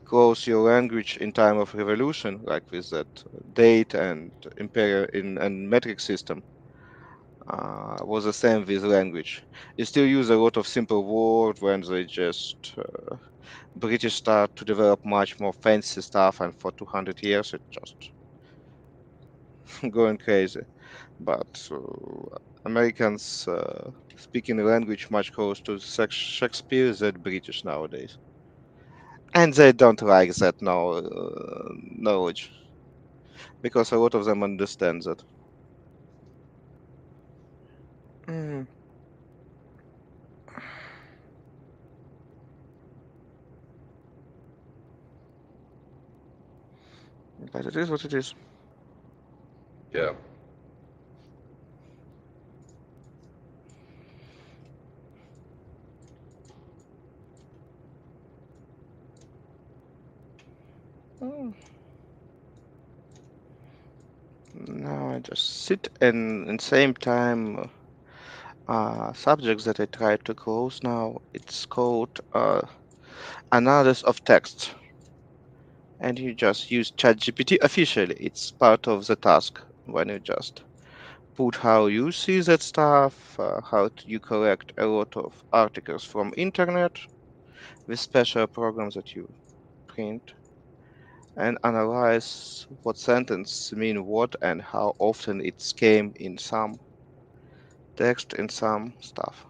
close your language in time of revolution, like with that date and imperial in and metric system. Was the same with language. You still use a lot of simple words when they just British start to develop much more fancy stuff, and for 200 years it just going crazy. But Americans speaking a language much close to Shakespeare than British nowadays, and they don't like that now knowledge because a lot of them understand that. Mm, but it is what it is. Yeah. Mm, Now I just sit and same time subjects that I try to close now. It's called analysis of text, and you just use ChatGPT officially. It's part of the task when you just put how you see that stuff, you collect a lot of articles from internet with special programs that you print and analyze what sentence mean what and how often it came in some text in some stuff.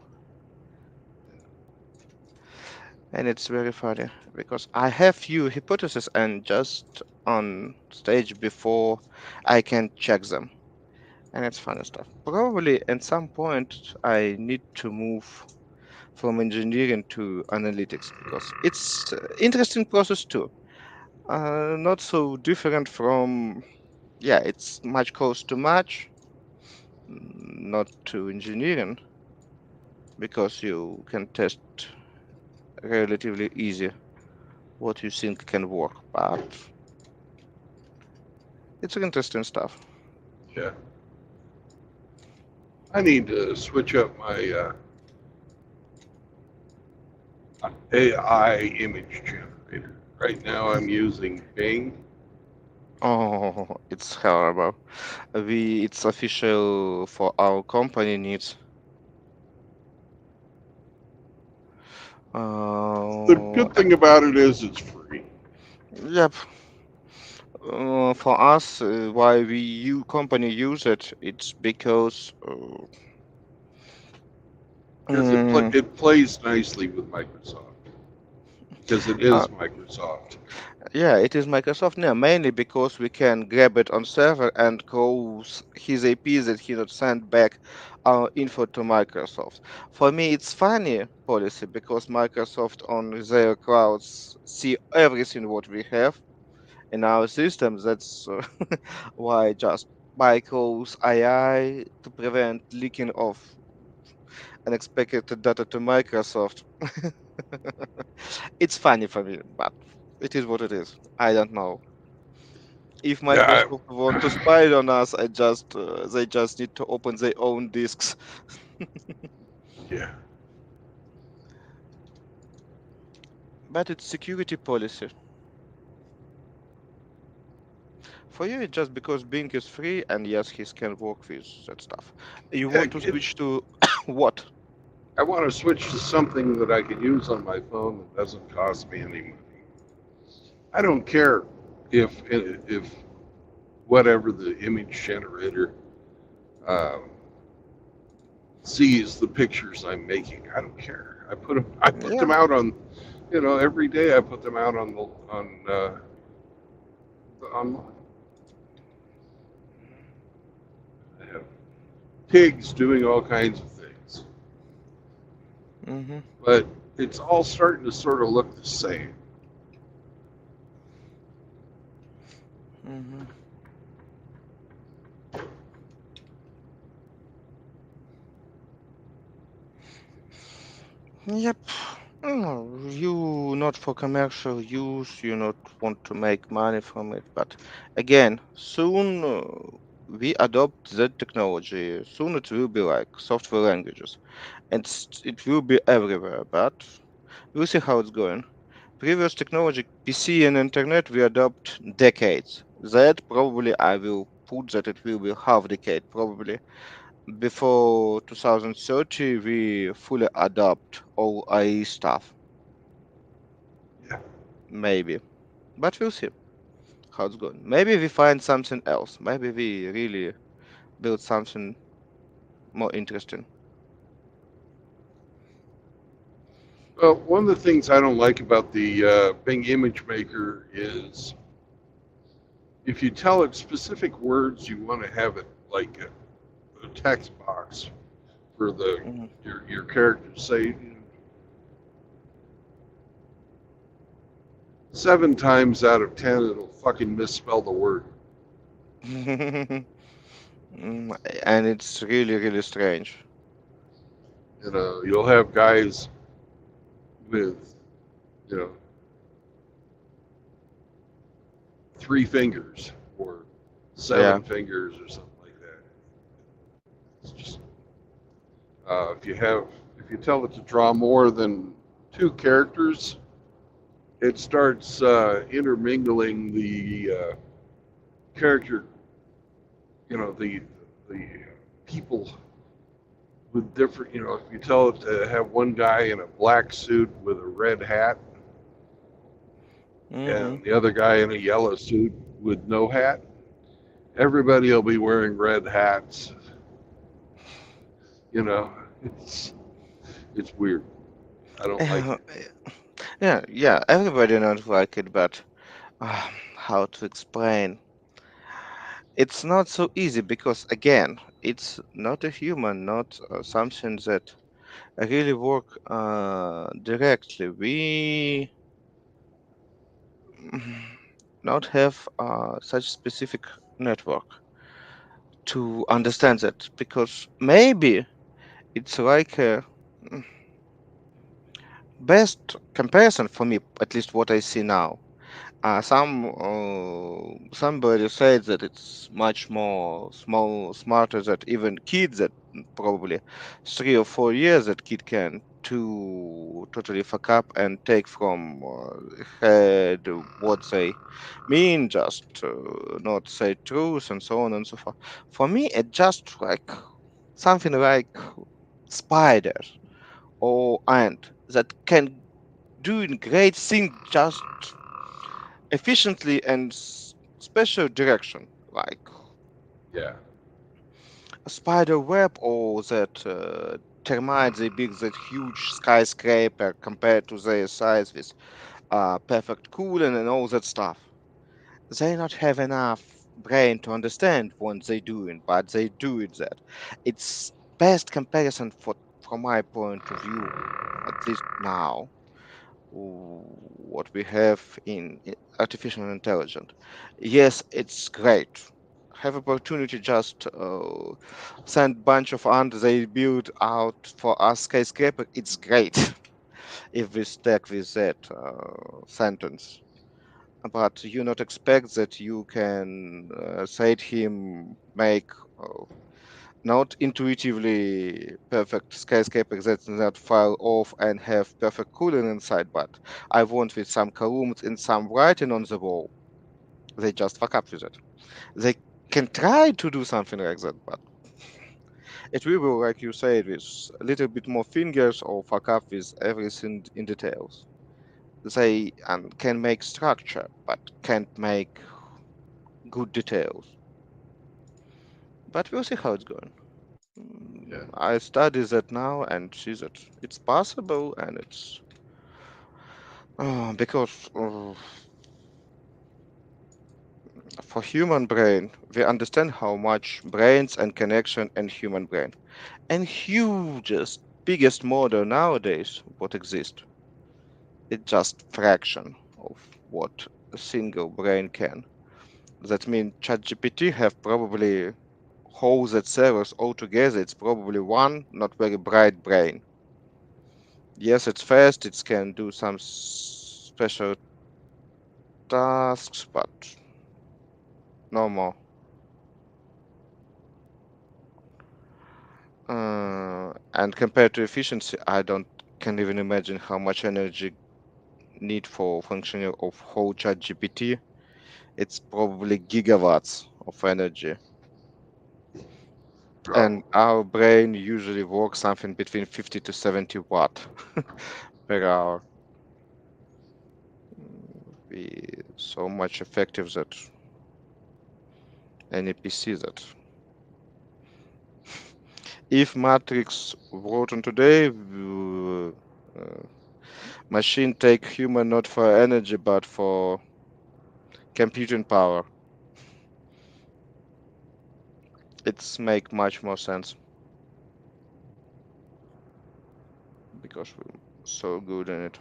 And it's very funny because I have few hypotheses and just on stage before I can check them. And it's funny stuff. Probably at some point I need to move from engineering to analytics because it's interesting process too. Not so different from, yeah, it's much close to much, not to engineering because you can test relatively easy what you think can work, but it's interesting stuff. Yeah. I need to switch up my AI image generator. Right now I'm using Bing. Oh, it's horrible. It's official for our company needs. The Uh, good thing about it is it's free. yep. For us, why company use it, it's because Because mm, it plays nicely with Microsoft. Because it uh, is Microsoft. yeah, it is Microsoft now, mainly because we can grab it on server and close his AP that he not send back our info to Microsoft. For me, it's funny policy because Microsoft on their clouds see everything what we have in our systems. That's why just buy close AI to prevent leaking of unexpected data to Microsoft. It's funny for me, but it is what it is. I don't know. If Yeah, Microsoft want to spy on us, they just need to open their own disks. yeah. But it's security policy. For you, it's just because Bing is free, and yes, he can work with that stuff. You Yeah, want to switch to what? I want to switch to something that I can use on my phone that doesn't cost me any money. I don't care if whatever the image generator um, sees the pictures I'm making. I don't care. I put Yeah. them out on, every day. I put them out online. I have pigs doing all kinds of things, Mm-hmm. but it's all starting to sort of look the same. Mm-hmm. Yep. No, you not for commercial use, you not want to make money from it. But again, soon we adopt that technology. Soon it will be like software languages, and it will be everywhere. But we'll see how it's going. Previous technology, PC and internet, we adopt decades. That probably I will put that it will be half decade probably before 2030 we fully adopt all AI stuff. Yeah. Maybe. But we'll see how it's going. Maybe we find something else. Maybe we really build something more interesting. Well, one of the things I don't like about the Bing image maker is if you tell it specific words, you want to have it like a text box for Mhm. your characters. Say 7 times out of 10, it'll fucking misspell the word. And it's really, really strange. You'll have guys with, you know, 3 fingers or Yeah. 7 fingers or something like that. It's just if you tell it to draw more than 2 characters, it starts intermingling the character, the people with different. If you tell it to have one guy in a black suit with a red hat Mm-hmm. and the other guy in a yellow suit with no hat, everybody will be wearing red hats. You know, it's it's weird. I don't like Yeah, it. yeah. Everybody knows like it, but how to explain? It's not so easy because again, it's not a human, not something that really work directly. We not have such specific network to understand that because maybe it's like a best comparison for me, at least what I see now. Somebody said that it's much more smarter that even kids that probably 3 or 4 years that kid can to totally fuck up and take from head what they mean, just not say truth and so on and so forth. For me, it just like something like spiders or ant that can doing great thing just efficiently and special direction, like Yeah, a spider web or that termite they build that huge skyscraper compared to their size with perfect cooling and all that stuff. They not have enough brain to understand what they doing, but they do it that. It's best comparison from my point of view, at least now what we have in artificial intelligence. Yes, it's great. Have opportunity just send bunch of ants they build out for us skyscraper. It's great if we stack with that sentence. But you not expect that you can say to him make not intuitively perfect skyscaper that's not far off and have perfect cooling inside, but I want with some columns and some writing on the wall. They just fuck up with it. They can try to do something like that, but it will, like you said, with a little bit more fingers or fuck up with everything in details. They can make structure, but can't make good details. But we'll see how it's going. yeah, I study that now and see that it's possible and it's because for human brain we understand how much brains and connection and human brain and hugest biggest model nowadays what exists it's just fraction of what a single brain can. That means ChatGPT have probably whole that servers altogether it's probably one not very bright brain. Yes, it's fast, it can do some special tasks, but no more. And compared to efficiency, I don't can even imagine how much energy need for functioning of whole chat GPT. It's probably gigawatts of energy. And probably. our brain usually works something between 50 to 70 watt per hour. Be so much effective that any PC that if Matrix wrote on today, machine take human not for energy but for computing power. It's make much more sense because we're so good in it.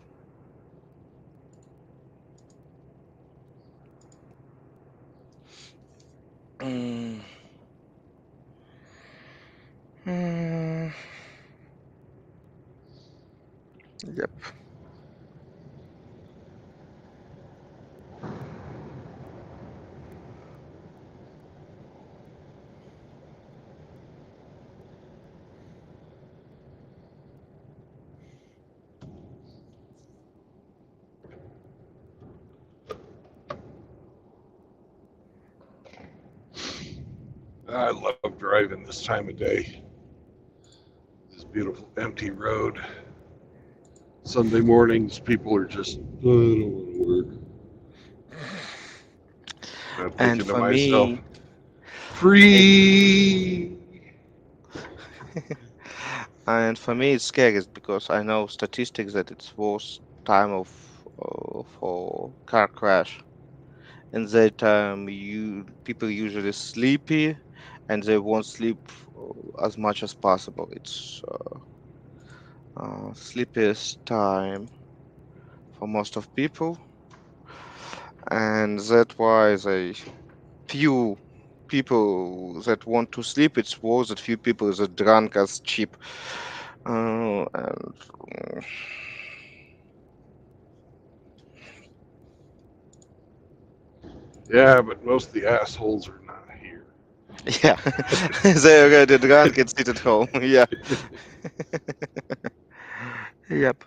Mm, mm, yep. I love driving this time of day. This beautiful empty road. Sunday mornings, people are just, oh, I don't want to work. And I'm And thinking to for myself, me, it free. and for me it's scary because I know statistics that it's worst time of for car crash. In that time, you people usually sleepy, and they won't sleep as much as possible. It's sleepiest time for most of people, and that's why they few people that want to sleep. It's worse that few people that drunk as cheap. And Yeah, but most of the assholes are not here. yeah, they already drunk and sit at home. Yeah, yep,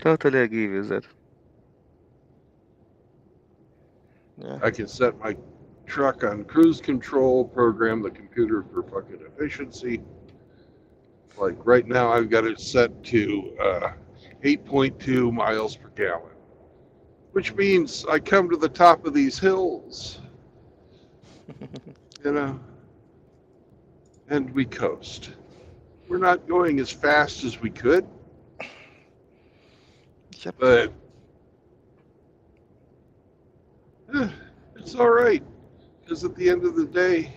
totally agree with that. Yeah. I can set my truck on cruise control, program the computer for fucking efficiency. Like right now, I've got it set to 8.2 miles per gallon, which means I come to the top of these hills, you know, and we coast. We're not going as fast as we could, Yep. but eh, it's all right. Because at the end of the day,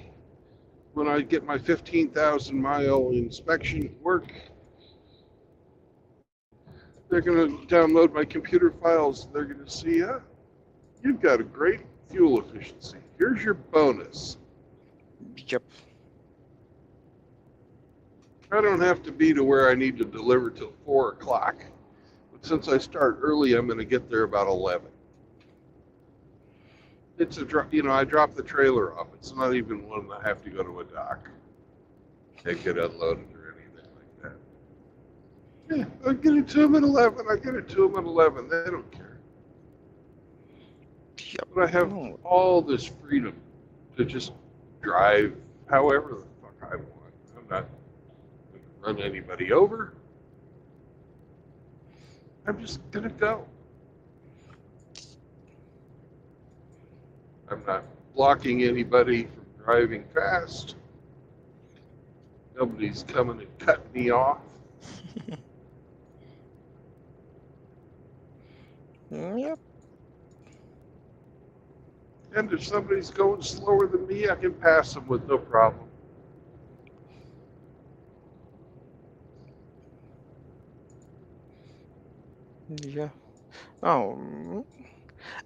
when I get my 15,000 mile inspection at work, they're going to download my computer files. They're going to see, you've got a great fuel efficiency. Here's your bonus. Yep. I don't have to be to where I need to deliver till 4 o'clock. But since I start early, I'm going to get there about 11. It's a drop, I drop the trailer off. It's not even one I have to go to a dock and get unloaded or anything like that. Yeah, I get it to them at 11. I get it to them at 11. They don't care. Yep. But I have No. all this freedom to just drive however the fuck I want. I'm not going to run anybody over. I'm just going to go. I'm not blocking anybody from driving fast. Nobody's coming and cutting me off. Yep. And if somebody's going slower than me, I can pass them with no problem. Yeah. Oh,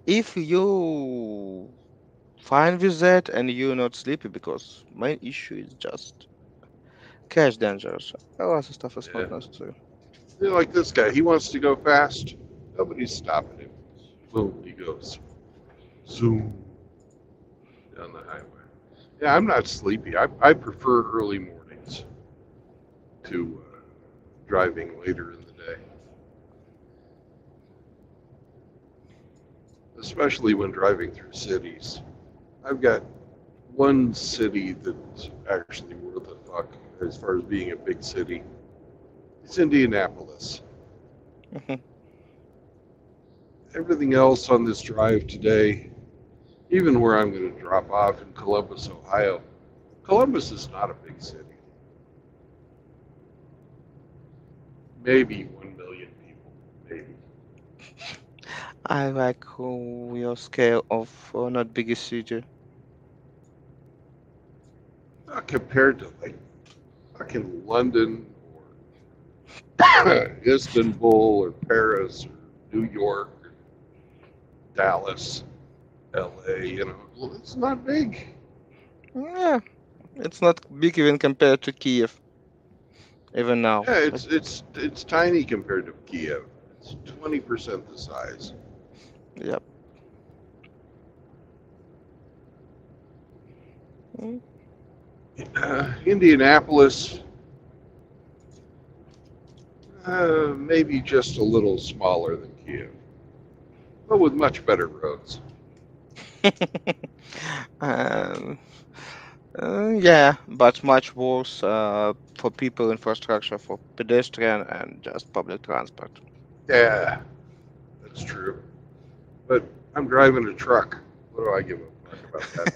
if you fine with that and you're not sleepy, because my issue is just cash dangers. A lot of stuff is Yeah. not necessary. Like this guy, he wants to go fast. Nobody's stopping him. Boom, he goes. Zoom down the highway. Yeah, I'm not sleepy. I prefer early mornings to driving later in the day, especially when driving through cities. I've got one city that's actually worth a fuck as far as being a big city. It's Indianapolis. Mhm. Everything else on this drive today, even where I'm going to drop off in Columbus, Ohio, Columbus is not a big city. Maybe 1 million people, maybe. I like your scale of not biggest city. Not compared to like fucking London or Istanbul or Paris or New York or Dallas, LA, well, it's not big. Yeah, it's not big even compared to Kiev, even now. Yeah, Like, it's tiny compared to Kiev. It's 20% the size. yep. Mm, Indianapolis, maybe just a little smaller than Kiev, but with much better roads. um, Yeah, but much worse for people, infrastructure, for pedestrian, and just public transport. Yeah, that's true. But I'm driving a truck. What do I give a fuck about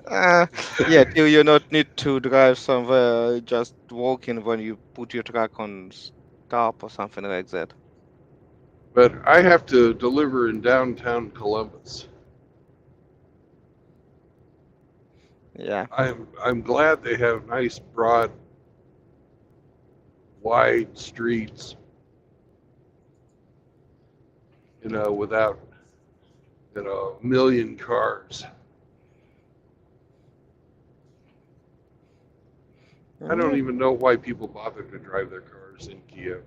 uh, yeah, till you not need to drive somewhere, just walking when you put your truck on stop or something like that. But I have to deliver in downtown Columbus. Yeah. I'm glad they have nice, broad, wide streets, without a million cars. I don't Yeah. even know why people bother to drive their cars in Kiev.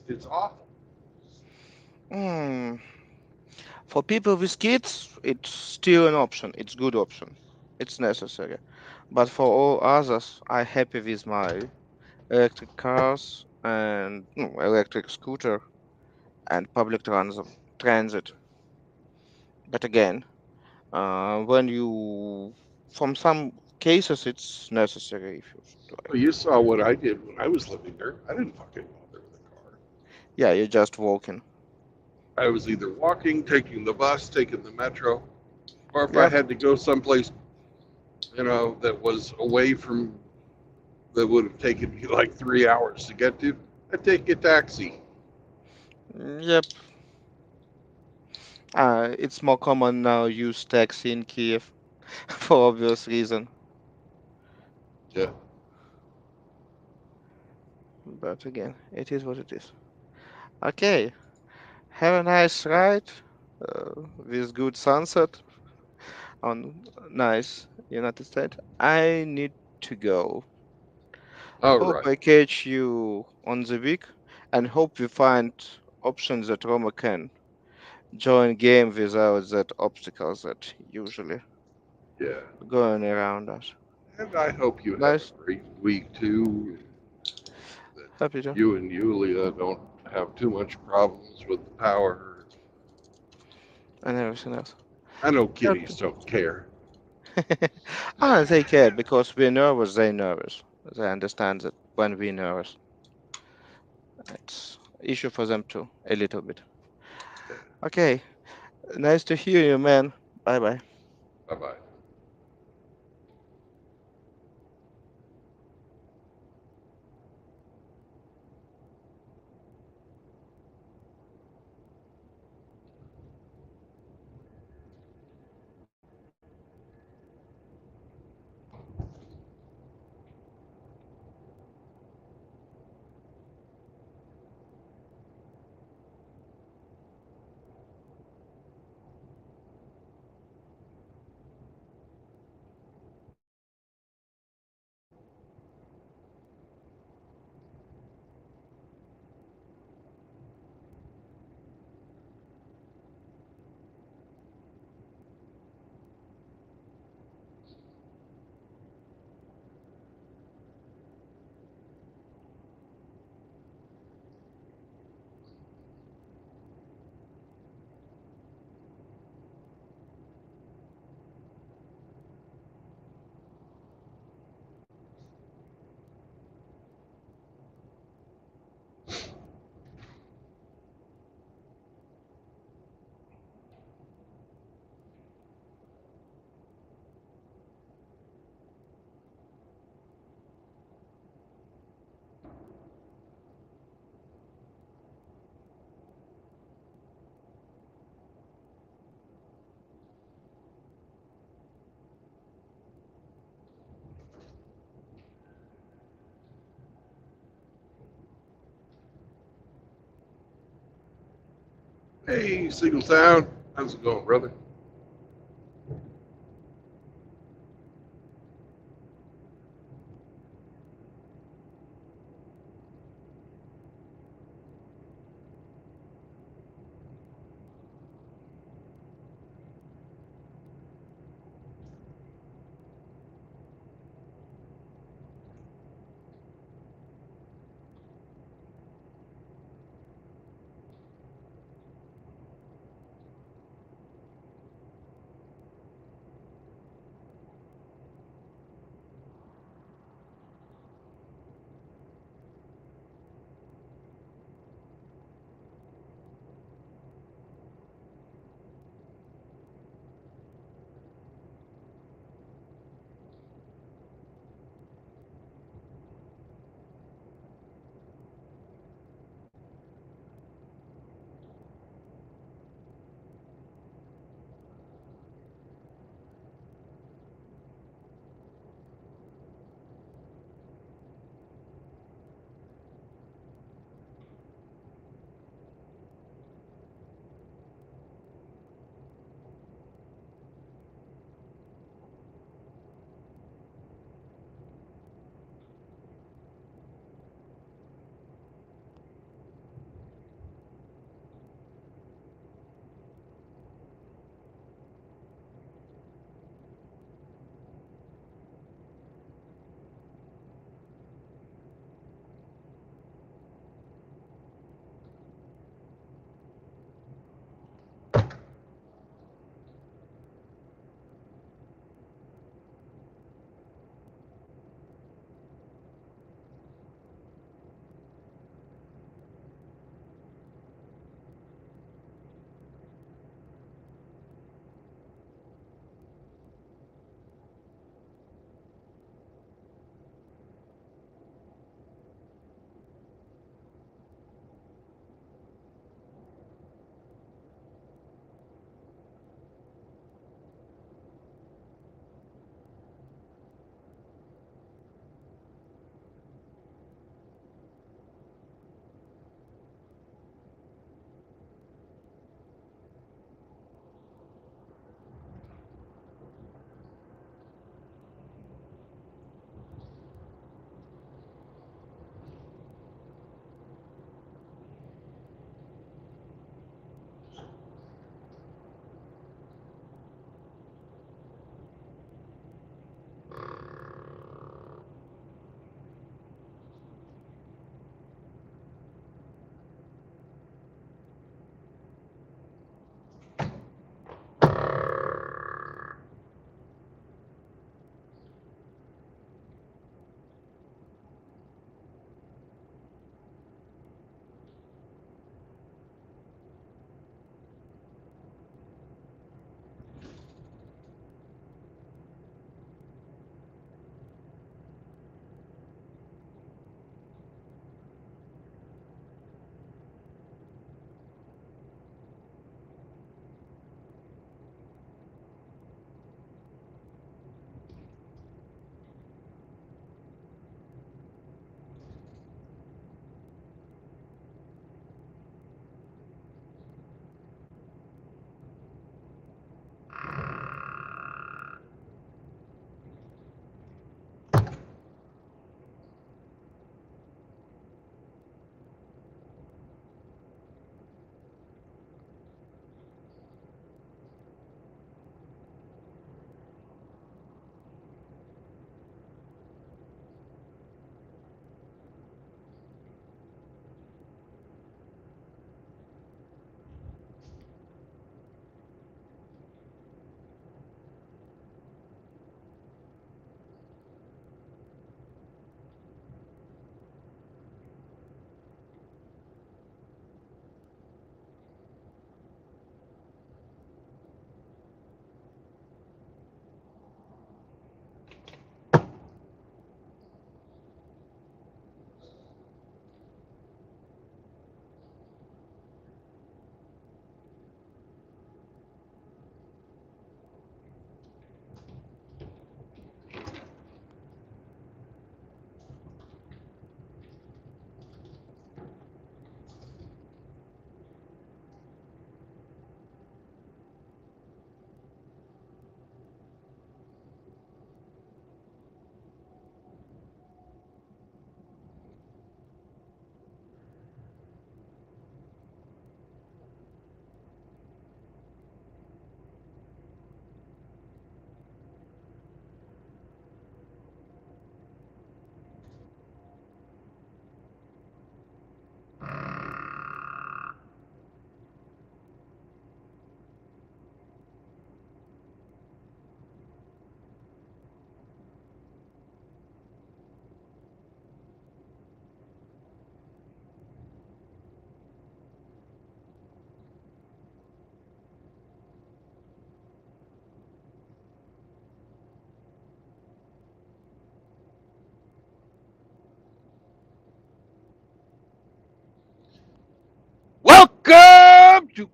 It's awful. Mm. For people with kids, it's still an option. It's good option. It's necessary. But for all others, I'm happy with my electric cars and electric scooter and public transit. But again, when you, from some cases, it's necessary if you Well, drive. you saw what I did when I was living there. I didn't fucking bother with a car. Yeah, you're just walking. I was either walking, taking the bus, taking the metro, or if I Yep. had to go someplace, that was away from that would have taken me like 3 hours to get to, I'd take a taxi. Yep. It's more common now use taxi in Kiev for obvious reason. Yeah. But again, it is what it is. Okay. Have a nice ride with good sunset on nice United States. I need to go. All Hope right. I catch you on the week and hope we find options that Roma can join game without that obstacles that usually Yeah. going around us. And I hope you have Nice. a great week too. That Happy to. you and Yulia don't have too much problems with the power. And everything else. I know Happy. kitties don't care. Ah, they care because we're nervous, they nervous. They understand that when we nervous, it's issue for them too, a little bit. Yeah. Okay, nice to hear you, man. Bye bye. Bye bye. Hey, Signal Town. How's it going, brother?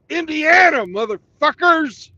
to Indiana, motherfuckers!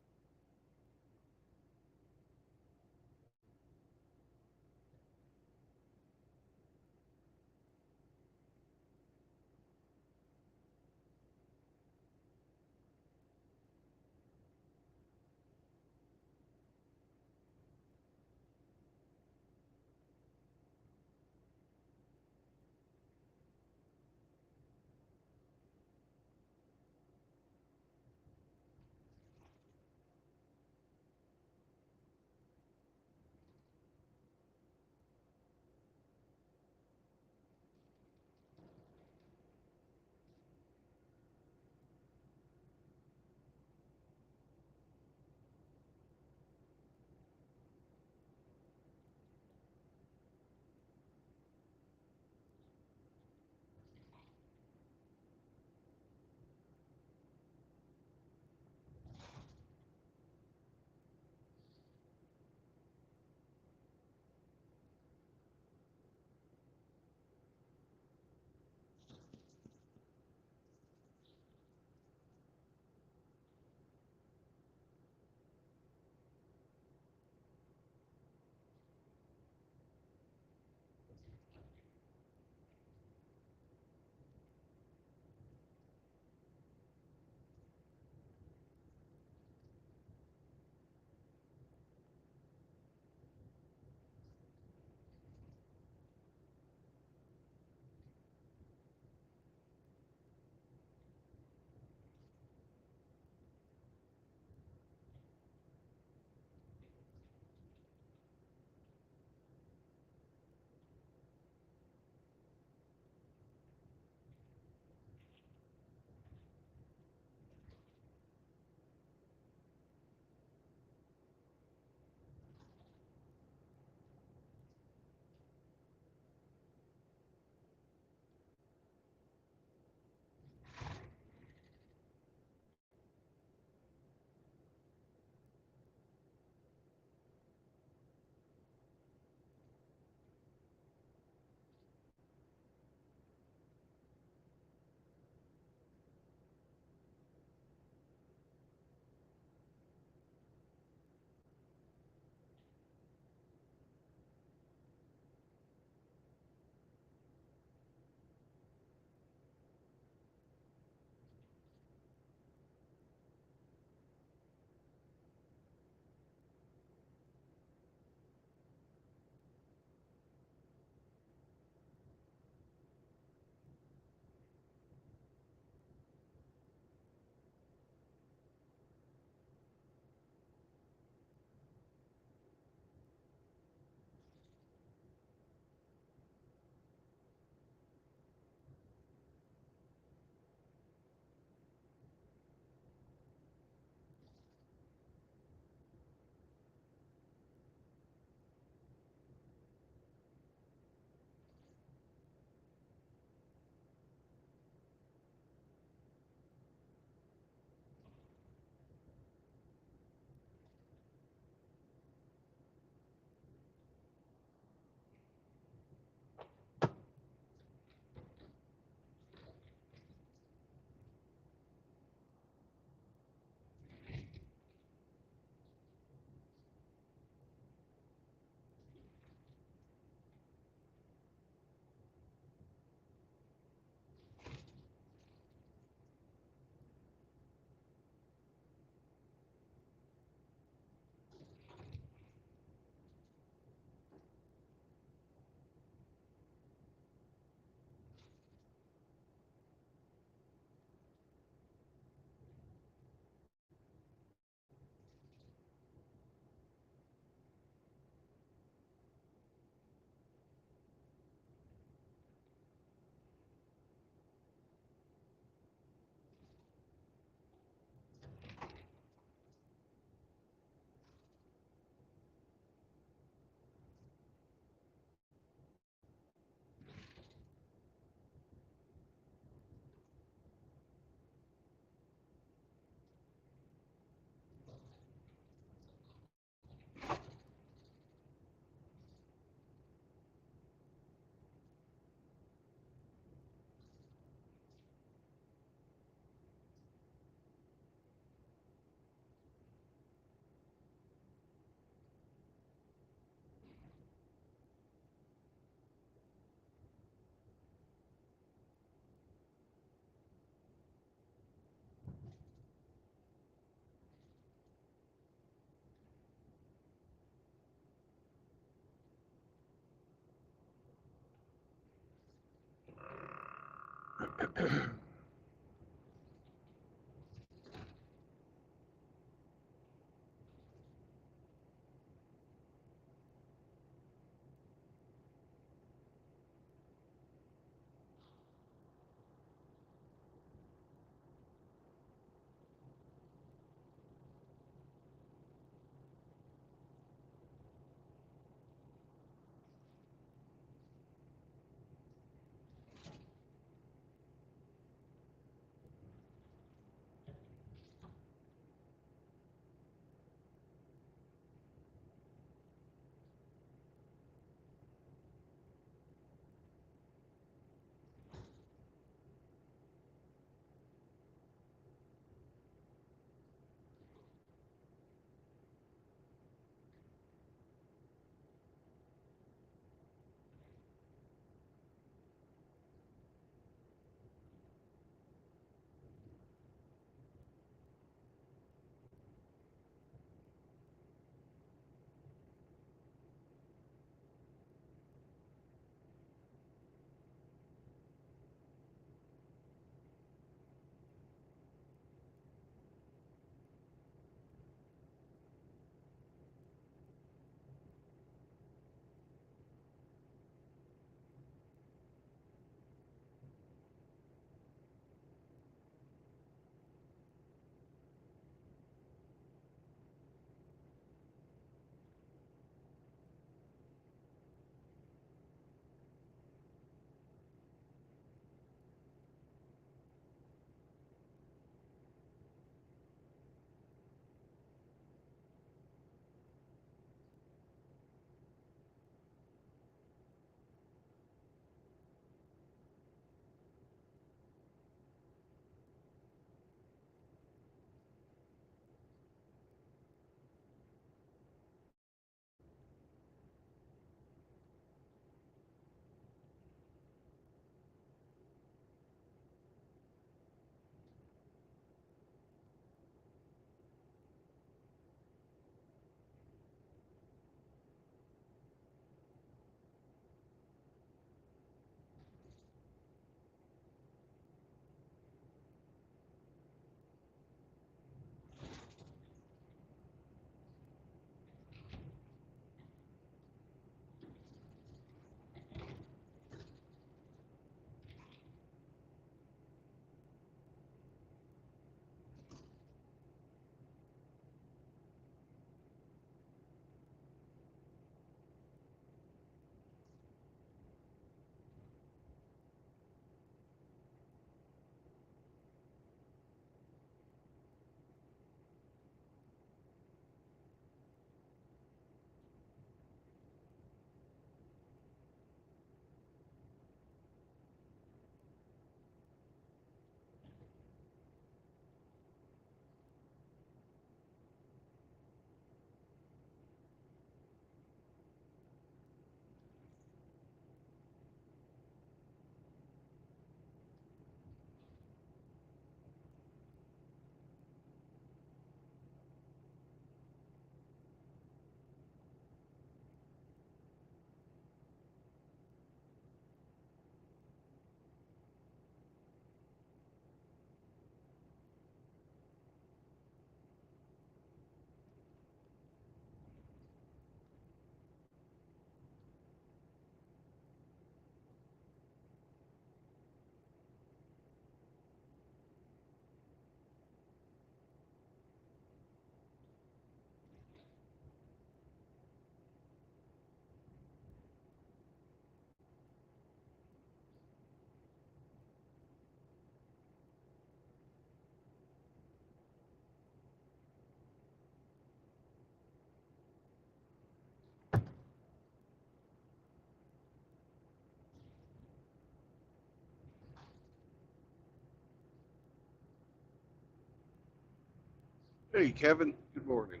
Hey, Kevin. Good morning.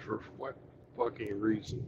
For what fucking reason?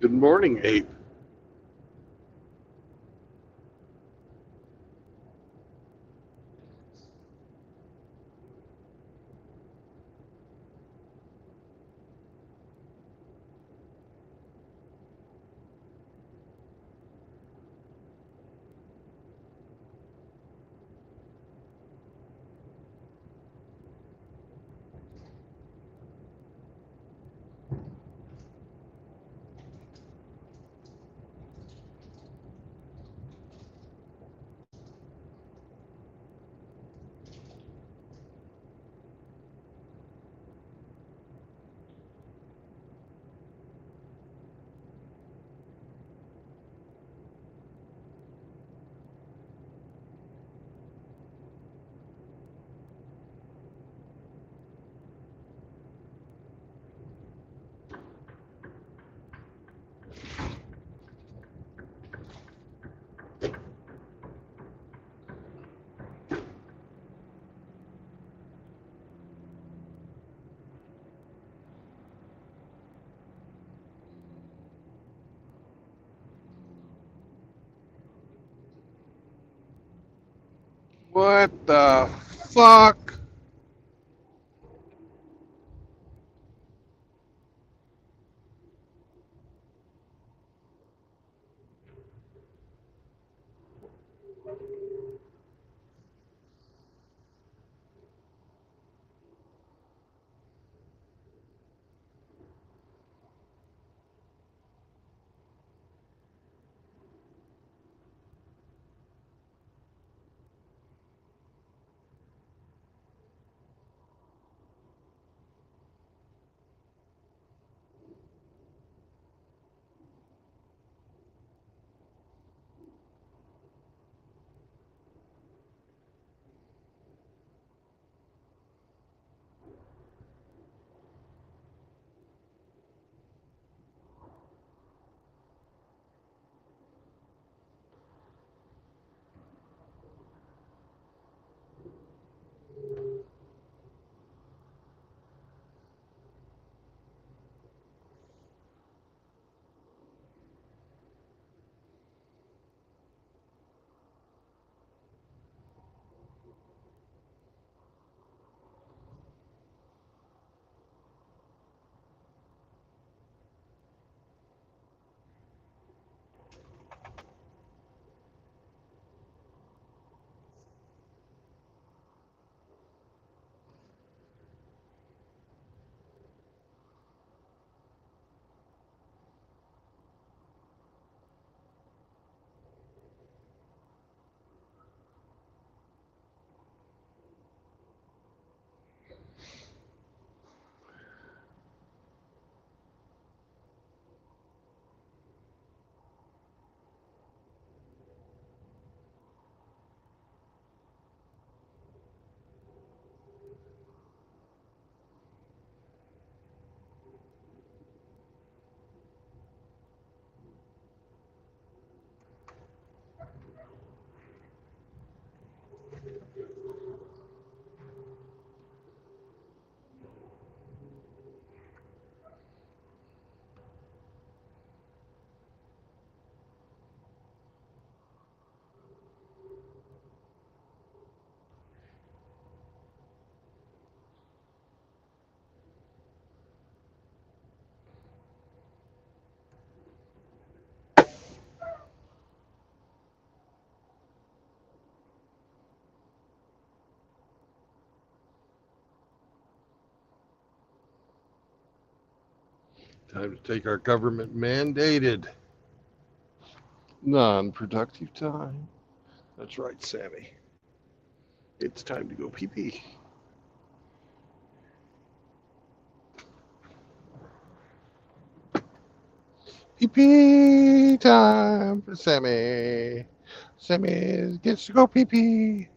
Good morning, Abe. What the fuck? Time to take our government mandated non-productive time. That's right, Sammy. It's time to go pee-pee. Pee-pee time for Sammy. Sammy gets to go pee-pee.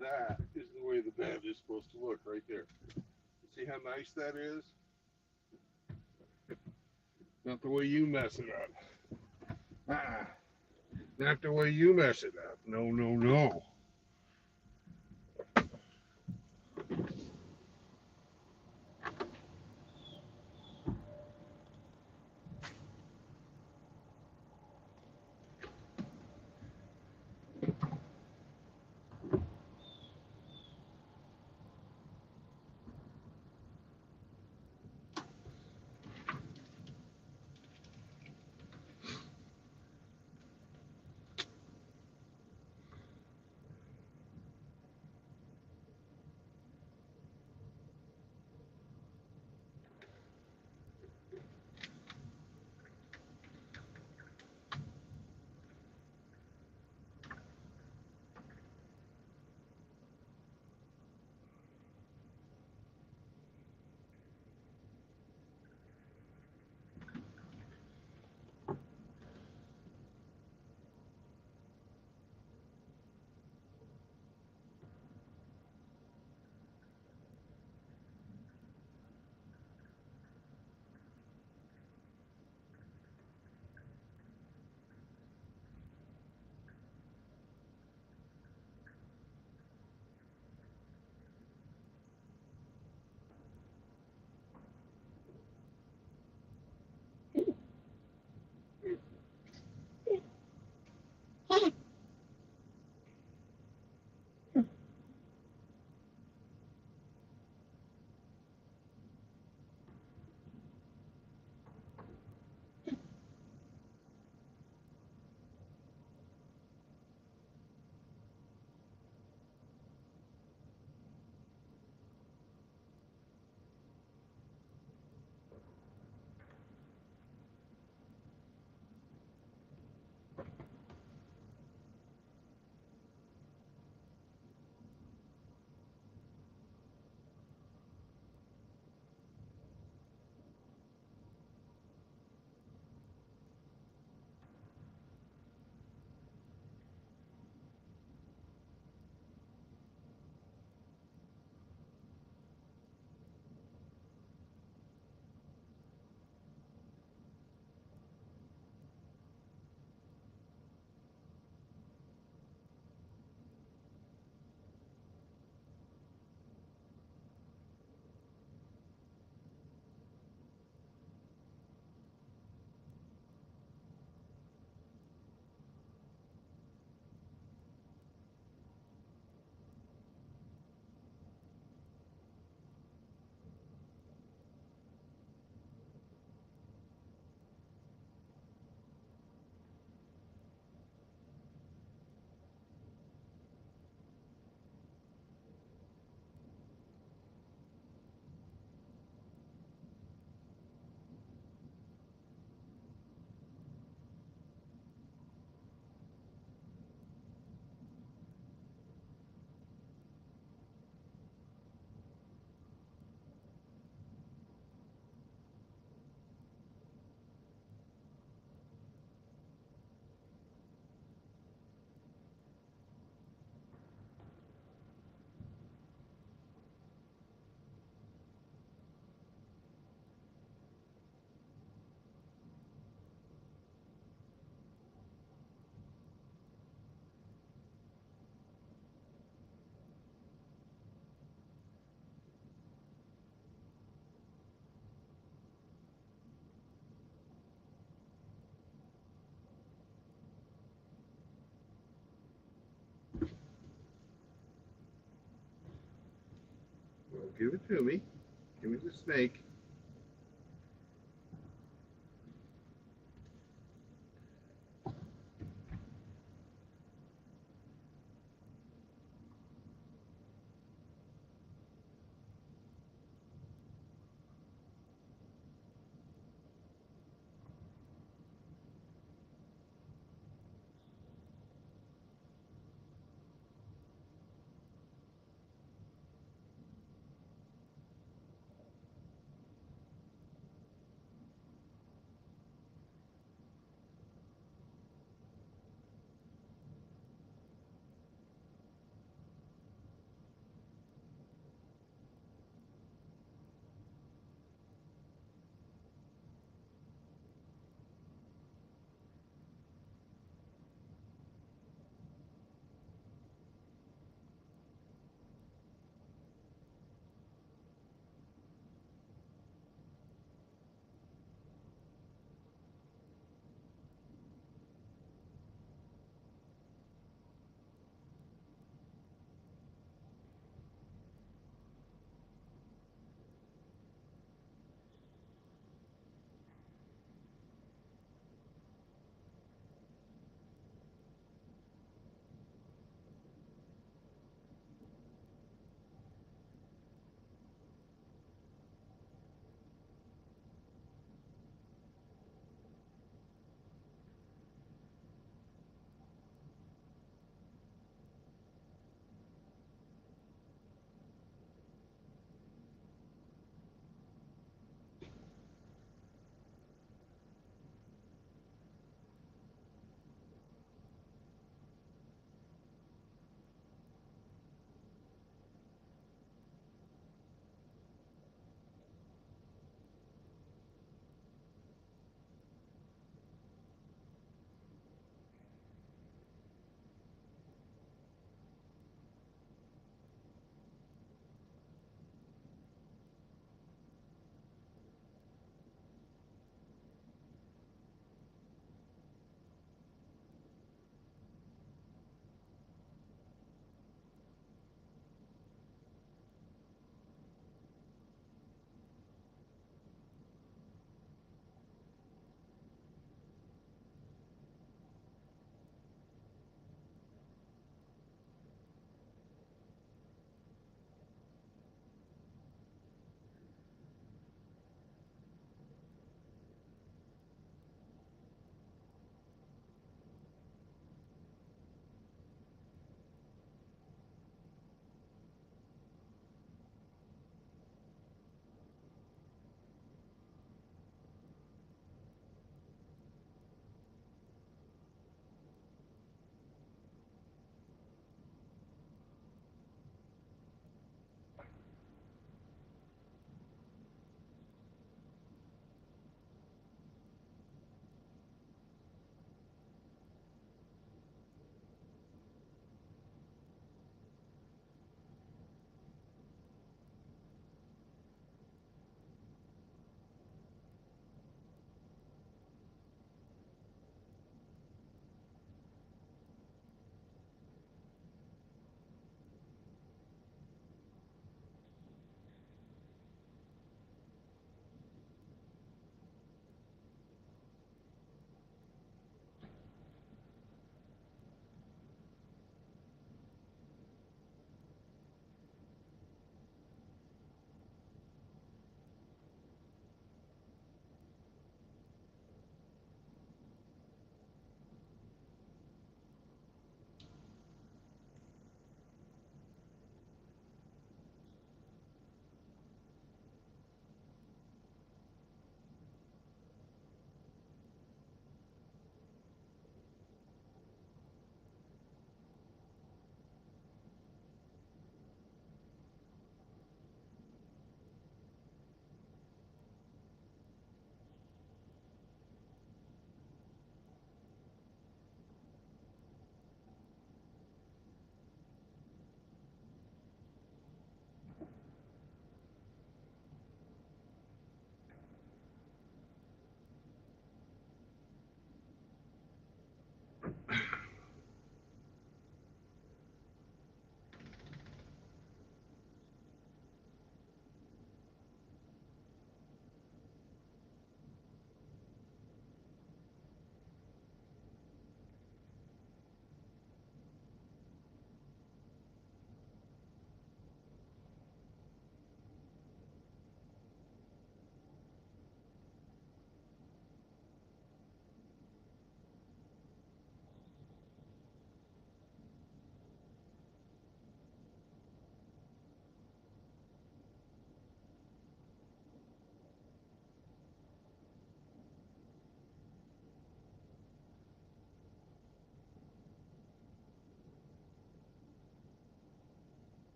That is the way the bed is supposed to look right there. See how nice that is? Not the way you mess it up. Ah, not the way you mess it up. No, no, no. Well, give it to me. Give me the snake.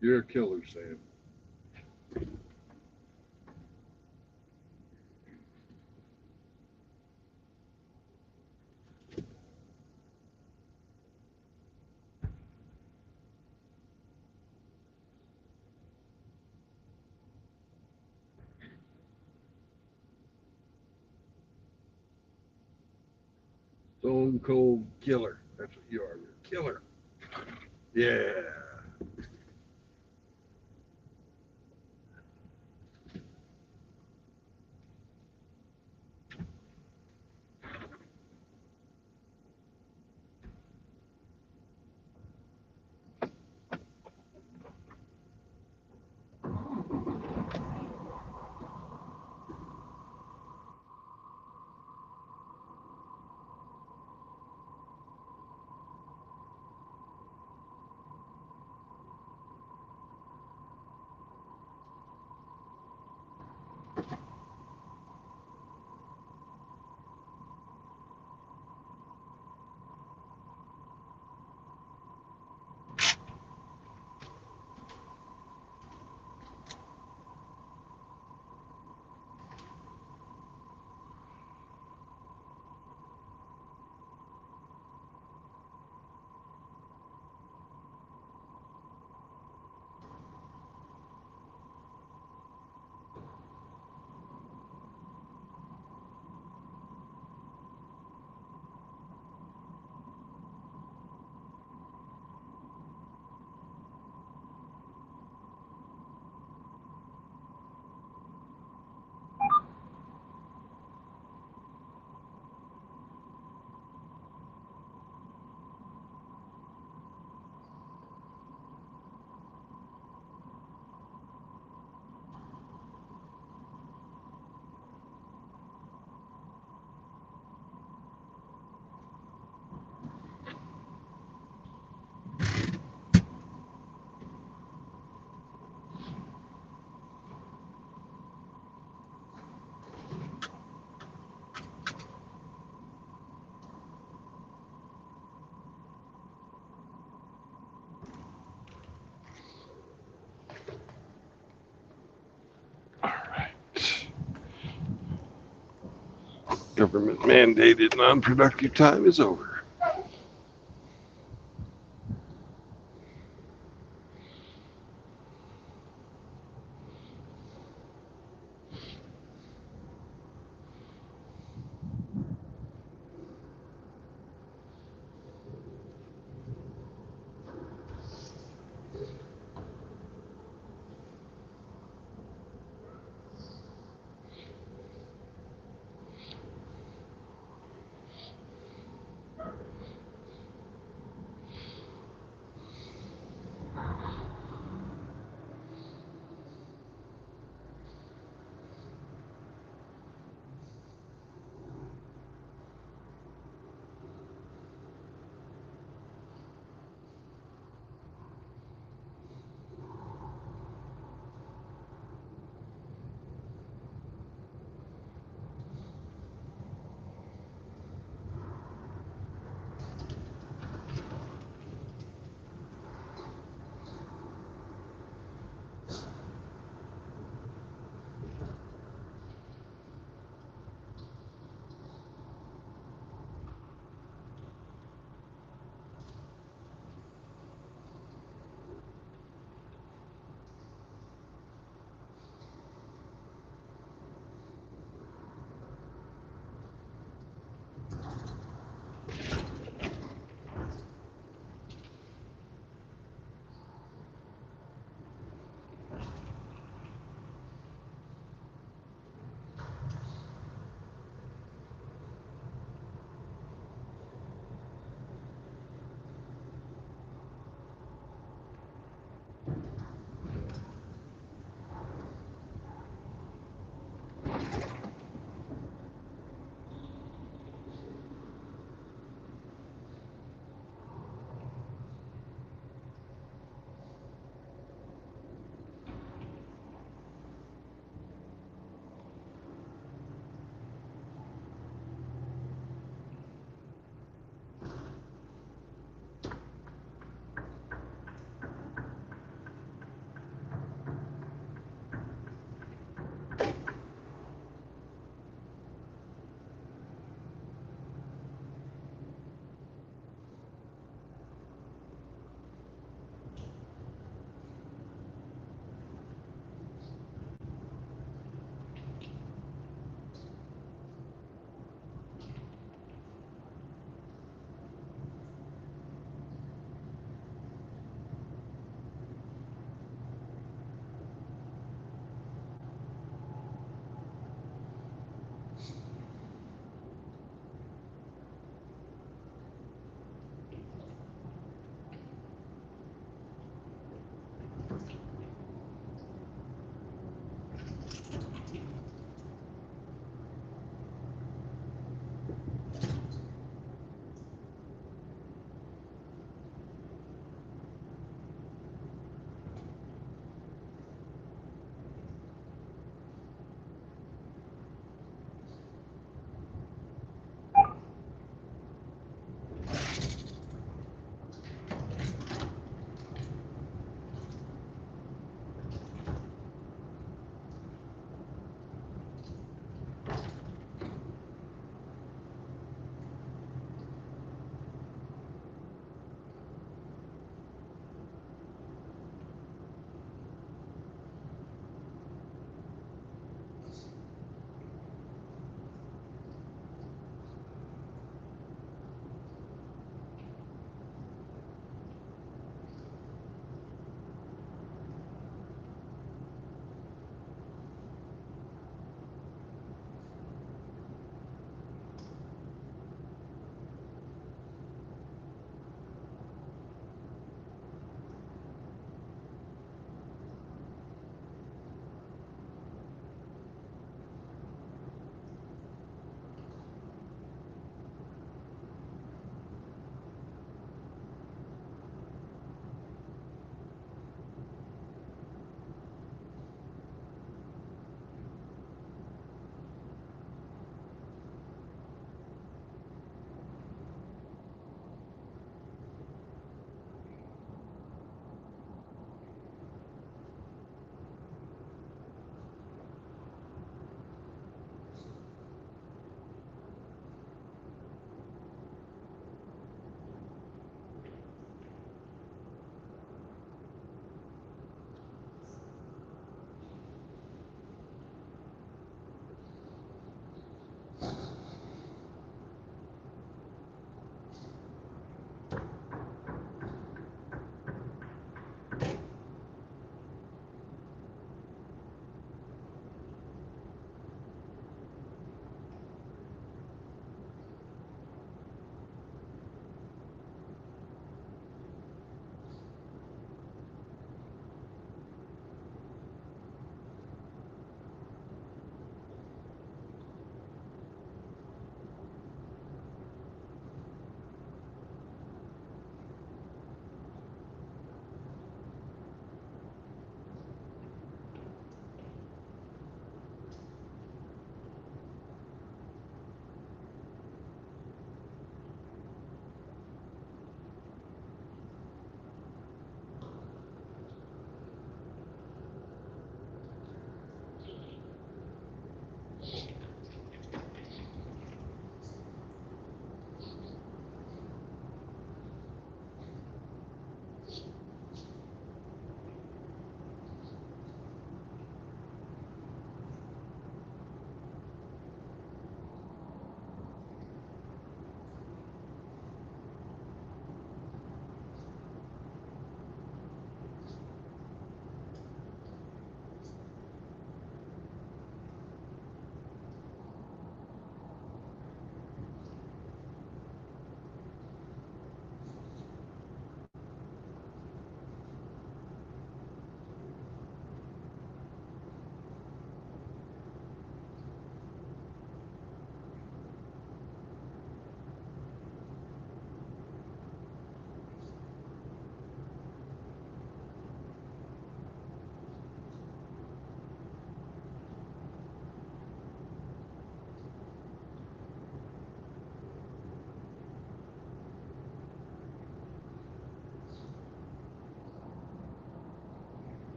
You're a killer, Sam. Stone cold killer. That's what you are. You're a killer. Yeah. All right. Government mandated non-productive time is over.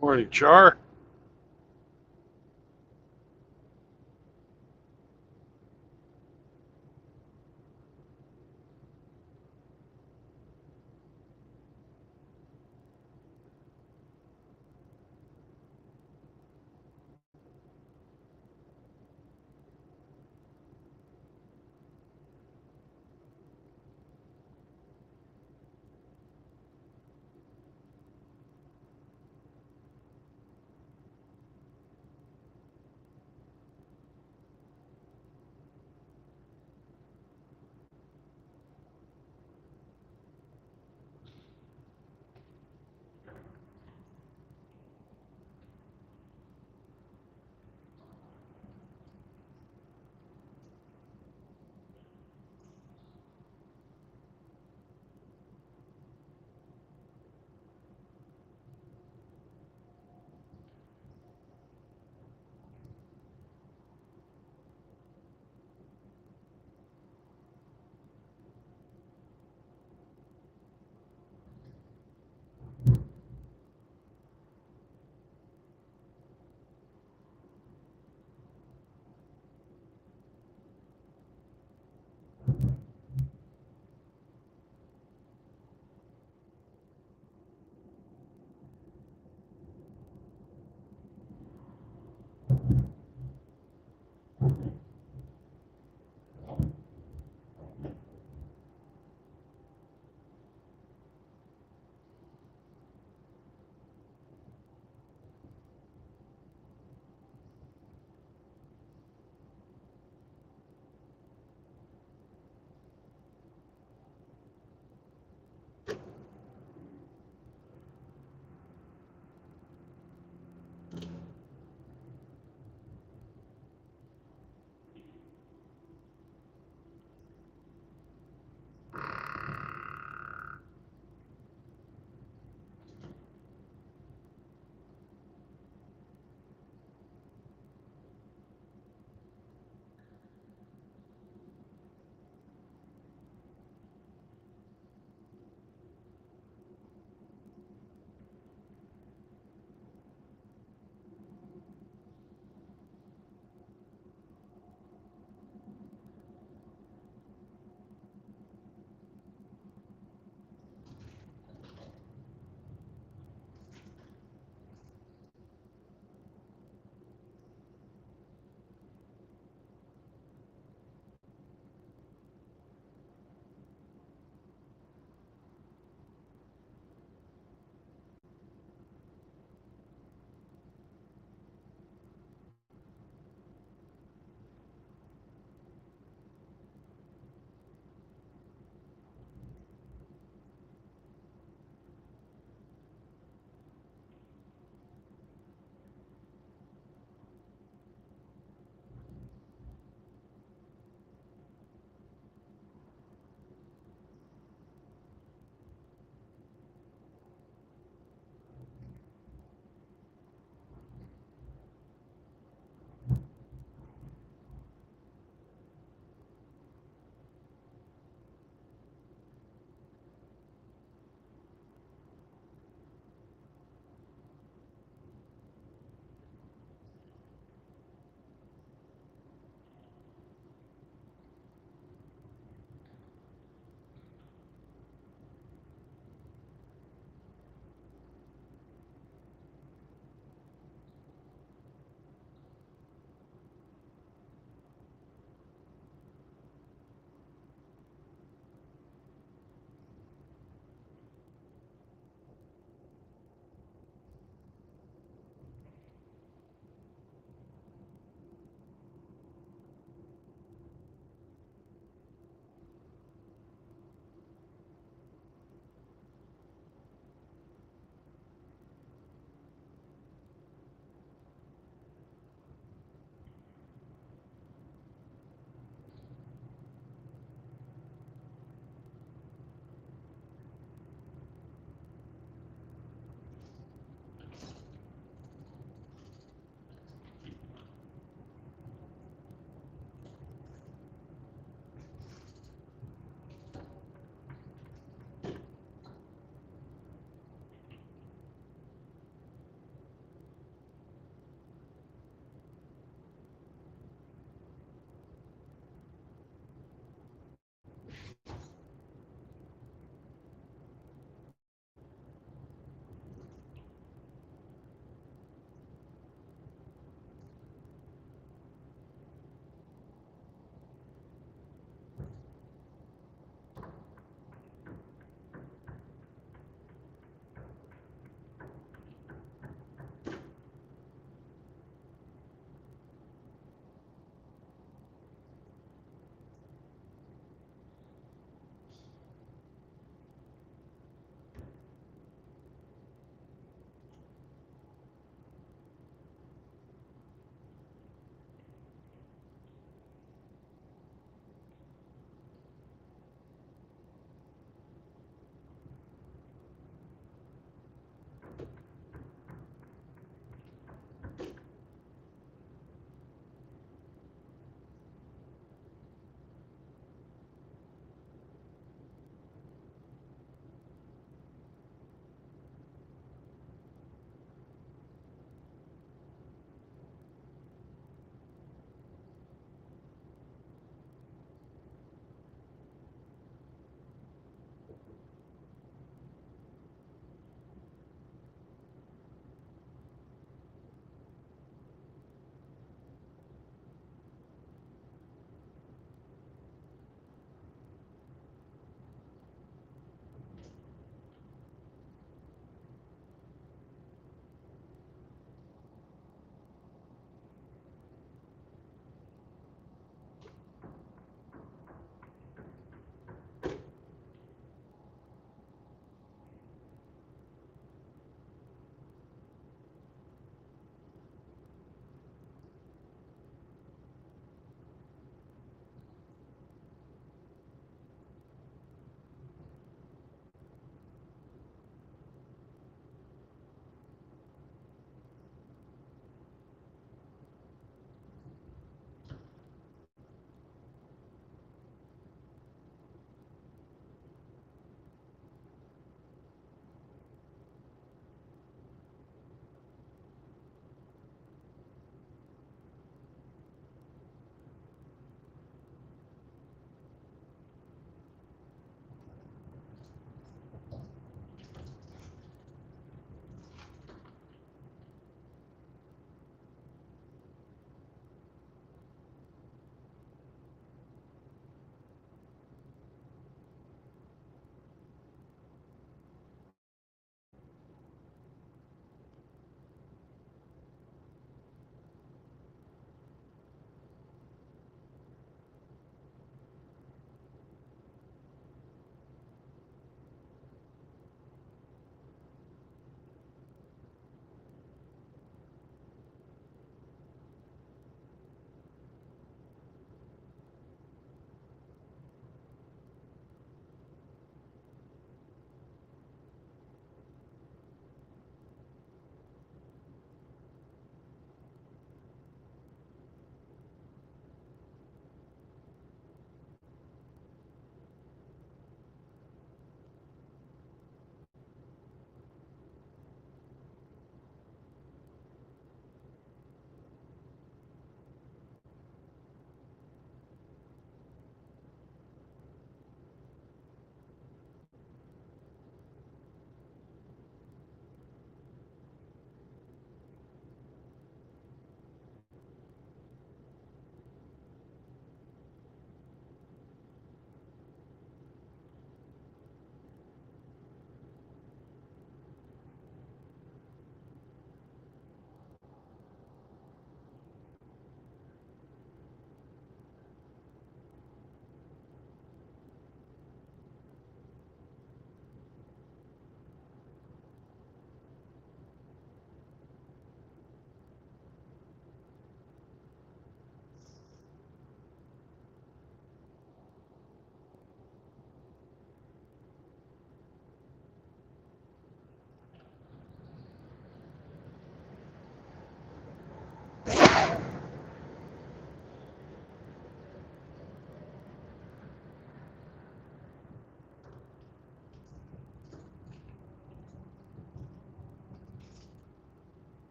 Morning, Char.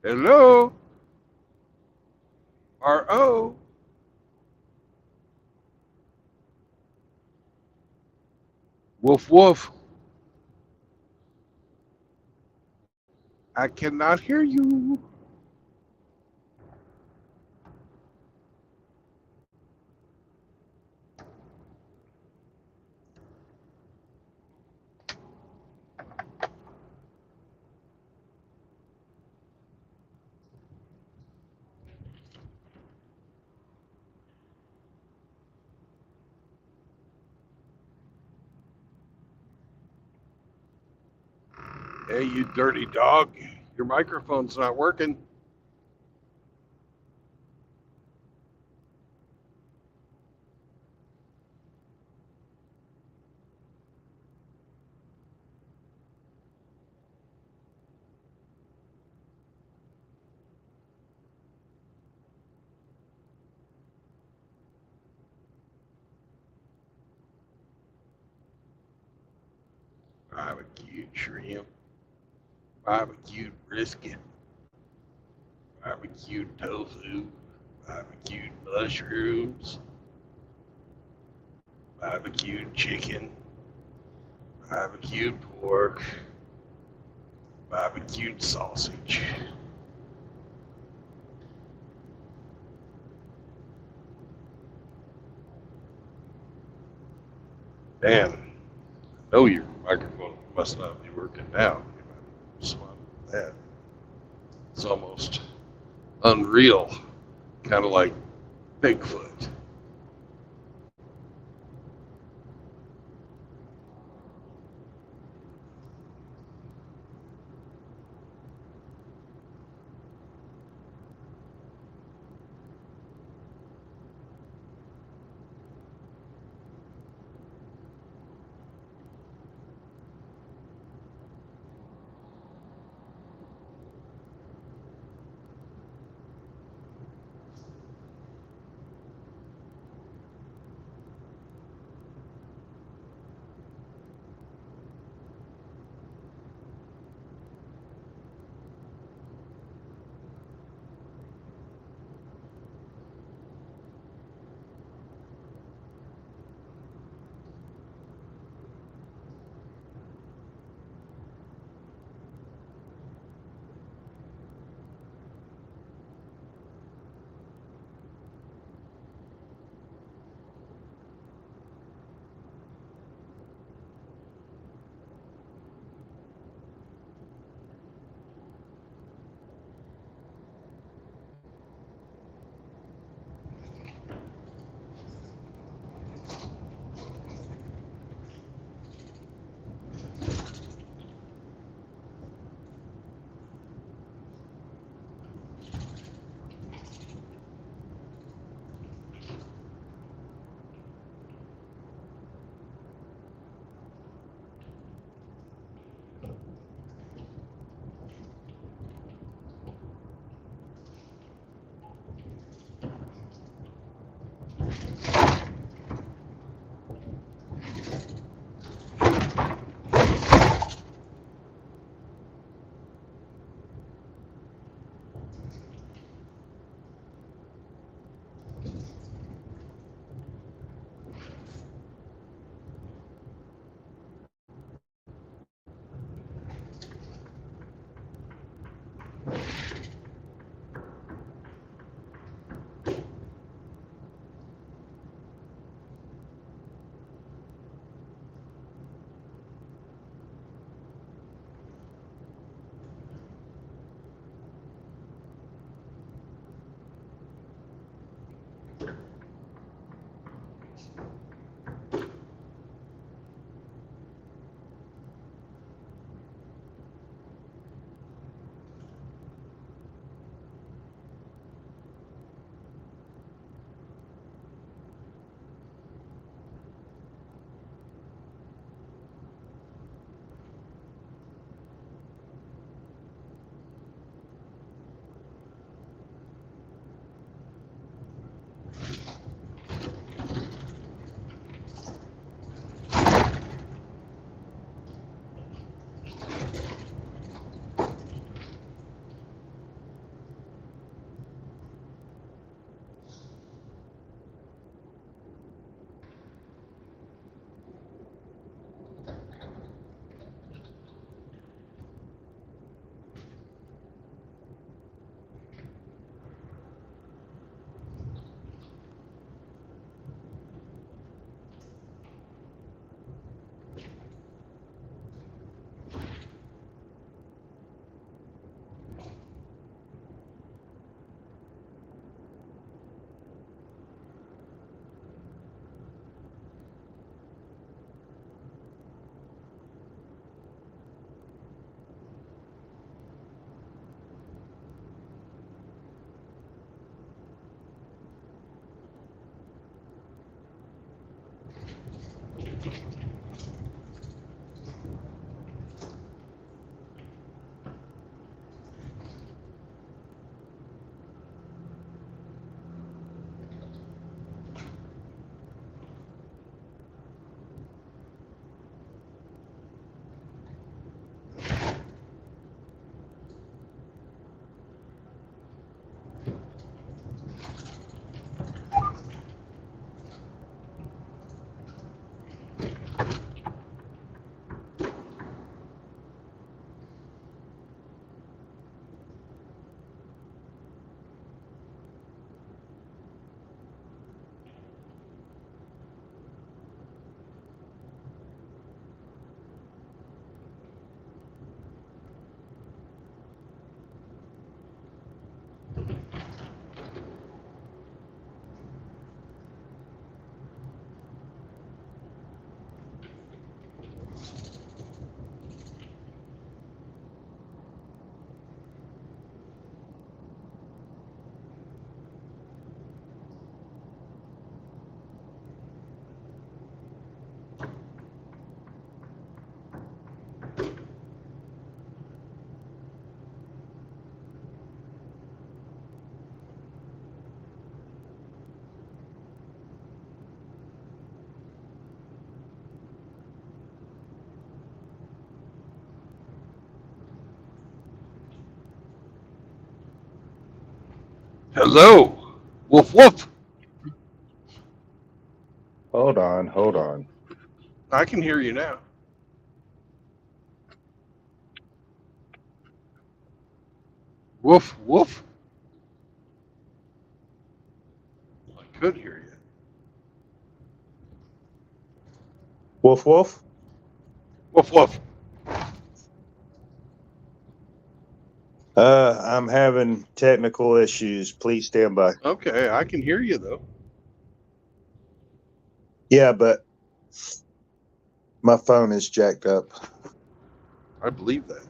Hello? R.O.? Woof woof. I cannot hear you. Hey, you dirty dog. Your microphone's not working. Barbecued shrimp, barbecued brisket, barbecued tofu, barbecued mushrooms, barbecued chicken, barbecued pork, barbecued sausage. Damn, I know your microphone must not be working now. Respond to that. It's almost unreal, kind of like Bigfoot. Hello. Woof woof. Hold on, hold on. I can hear you now. Woof woof. I could hear you. Woof woof. Woof woof. I'm having technical issues. Please stand by. Okay, I can hear you though. Yeah, but my phone is jacked up. I believe that.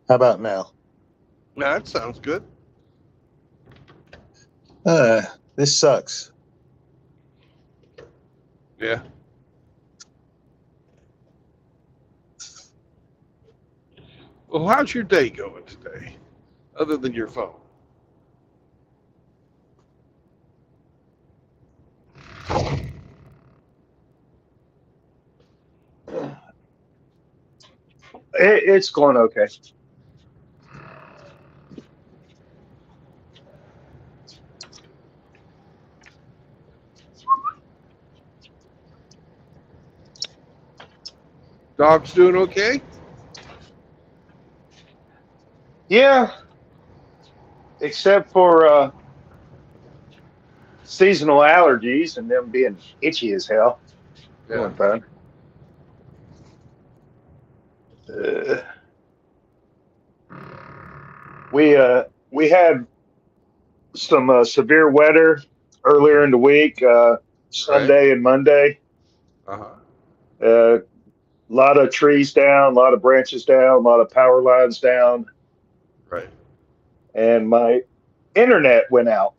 How about now? Yeah, that sounds good. This sucks. Yeah. Well, how's your day going today, other than your phone? It's going okay. Dog's doing okay? Yeah, except for seasonal allergies and them being itchy as hell. Yeah. Doing fine. Uh, we had some severe weather earlier in the week, Right. Sunday and Monday. Uh huh. A lot of trees down, a lot of branches down, a lot of power lines down, Right. and my internet went out.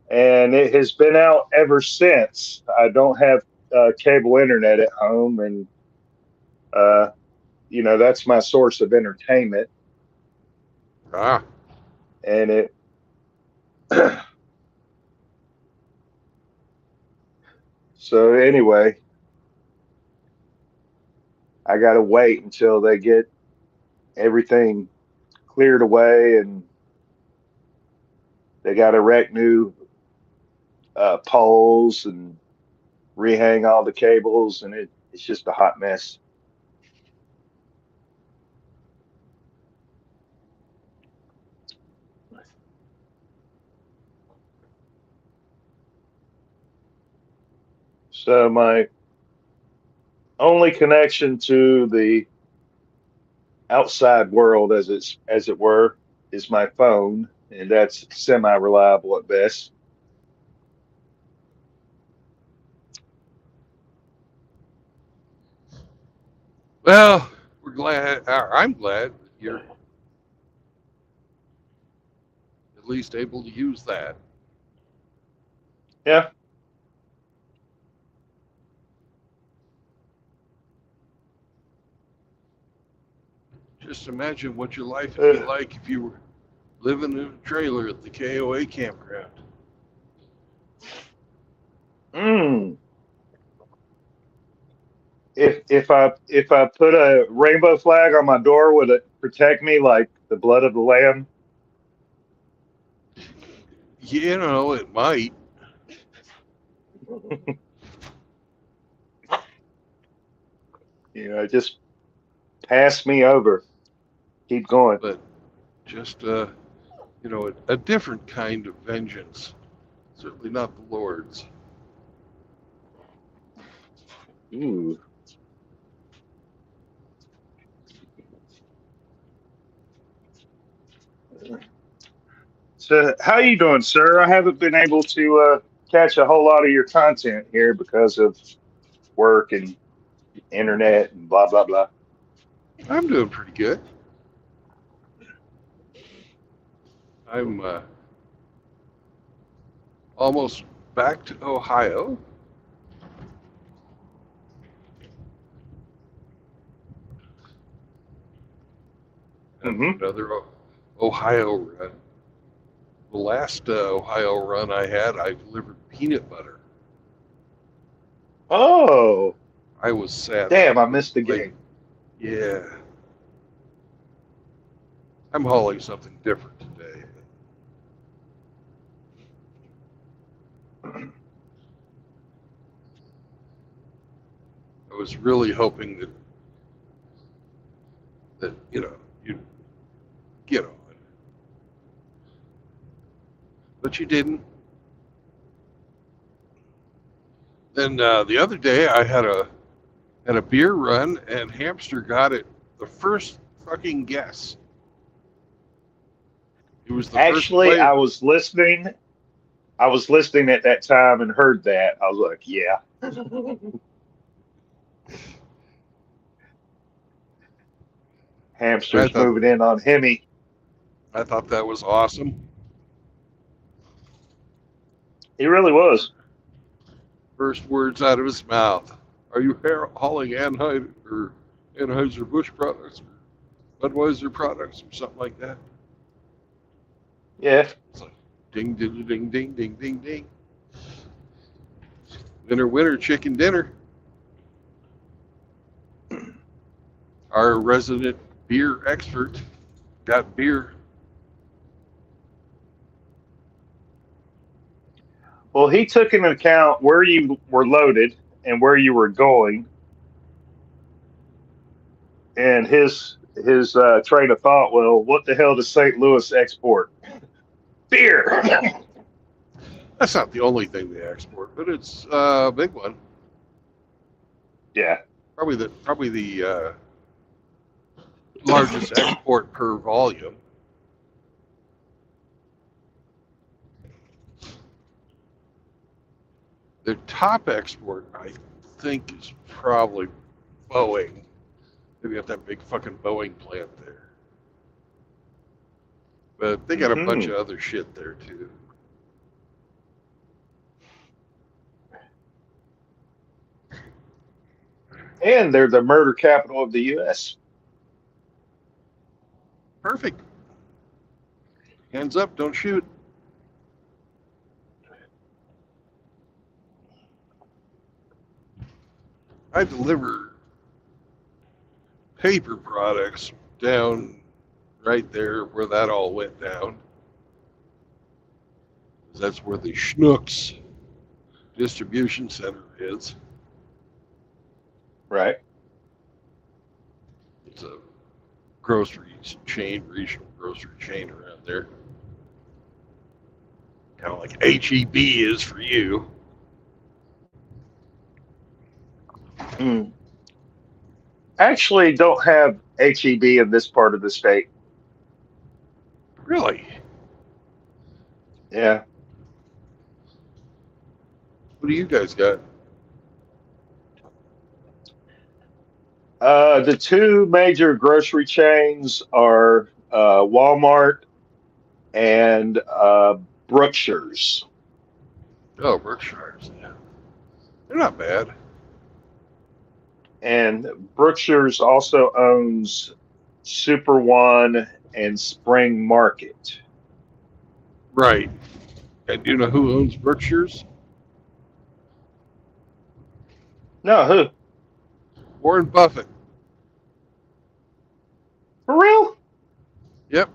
And it has been out ever since. I don't have cable internet at home, and uh, that's my source of entertainment. Ah. And it so anyway, I got to wait until they get everything cleared away, and they got to erect new poles and rehang all the cables, and it's just a hot mess. So my only connection to the outside world, as it were, is my phone, and that's semi reliable at best. Well, we're glad. I'm glad that you're at least able to use that. Yeah. Just imagine what your life would be Uh, like if you were living in a trailer at the KOA campground. mm, if I put a rainbow flag on my door, would it protect me like the blood of the lamb? You know, it might, Just pass me over. Keep going. but just You know, a different kind of vengeance. Certainly not the Lord's. Ooh. So, how you doing, sir? I haven't been able to catch a whole lot of your content here because of work and internet and blah blah blah. I'm doing pretty good. I'm almost back to Ohio. After Hmm. another Ohio run. The last Ohio run I had, I delivered peanut butter. Oh, I was sad that I damn! I couldn't missed the play. game. Yeah, I'm hauling something different today. I was really hoping that you'd get on, but you didn't. Then the other day I had a beer run, and Hamster got it the first fucking guess. It was the first Actually, I flavor. was listening. I was listening at that time and heard that. I was like, yeah. I Hamster's thought moving in on Hemi. I thought that was awesome. He really was. First words out of his mouth. Are you hauling Anheuser-Busch products or Budweiser products or something like that? Yeah. It's like ding, ding, ding, ding, ding, ding, ding. Winner, winner, chicken dinner. Our resident beer expert got beer. Well, he took into account where you were loaded and where you were going, and his train of thought. Well, what the hell does St. Louis export? Beer. That's not the only thing they export, but it's a big one. Yeah. Probably the largest export per volume. The top export, I think, is probably Boeing. They've got that big fucking Boeing plant there. But they got a bunch Hmm. of other shit there too. And they're the murder capital of the U.S. Perfect. Hands up, don't shoot. I deliver paper products down right there where that all went down. That's where the Schnucks distribution center is. Right. It's a grocery chain, regional grocery chain around there. Kind of like HEB is for you. Mm. Actually, don't have HEB in this part of the state. Really? Yeah. What do you guys got? The two major grocery chains are Walmart and Brookshire's. Oh, Berkshire's. Yeah. They're not bad. And Brookshire's also owns Super One and Spring Market. Right. And do you know who owns Berkshire's? No, who? Warren Buffett. For real? Yep.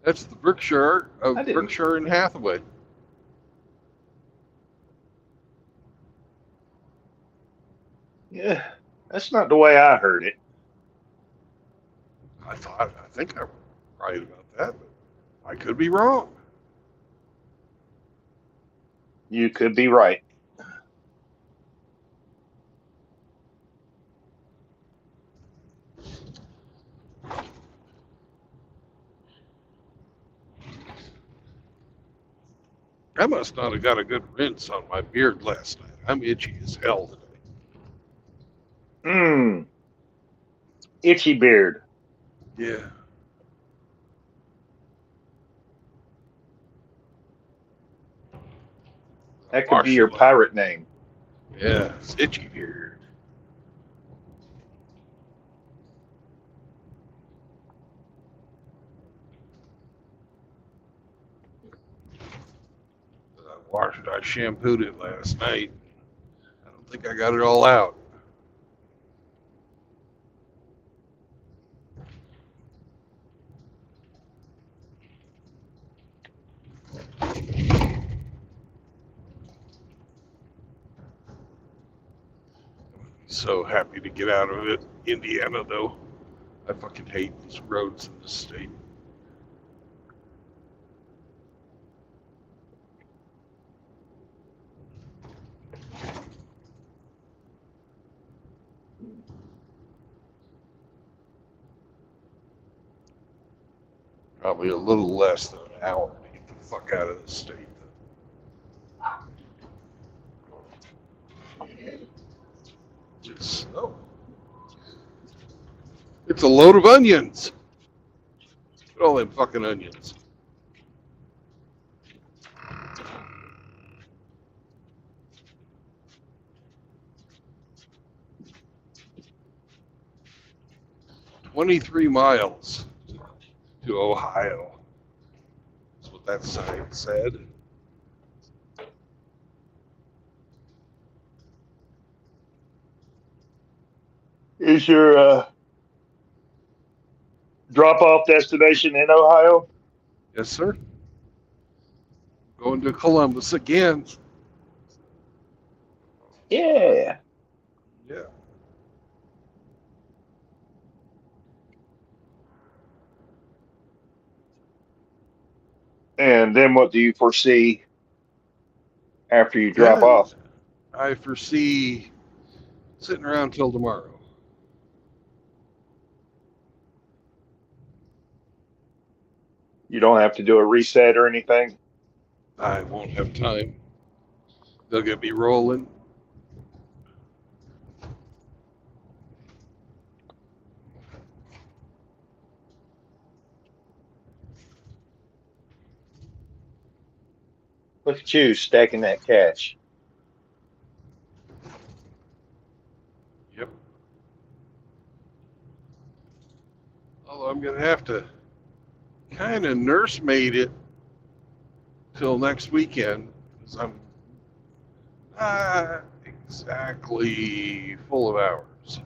That's the Berkshire I of didn't. Berkshire and Hathaway. Yeah, that's not the way I heard it. I think I'm right about that, but I could be wrong. You could be right. I must not have got a good rinse on my beard last night. I'm itchy as hell today. Mmm, itchy beard. Yeah. That could be Wash your it like, pirate name. yeah, it's itchy beard. I shampooed it last night. I don't think I got it all out. So happy to get out of it. Indiana, though. I fucking hate these roads in this state. Probably a little less than an hour to get the fuck out of the state. Just, oh, it's a load of onions. Look at all them fucking onions. "23 miles to Ohio." That's what that sign said. Is your drop off destination in Ohio? Yes, sir. Going to Columbus again. Yeah. Yeah. And then what do you foresee after you drop Yeah. off? I foresee sitting around till tomorrow. You don't have to do a reset or anything? I won't have time. They'll get me rolling. Look at you stacking that cash. Yep. Although I'm going to have to kind of nursemaid it till next weekend because I'm not exactly full of hours.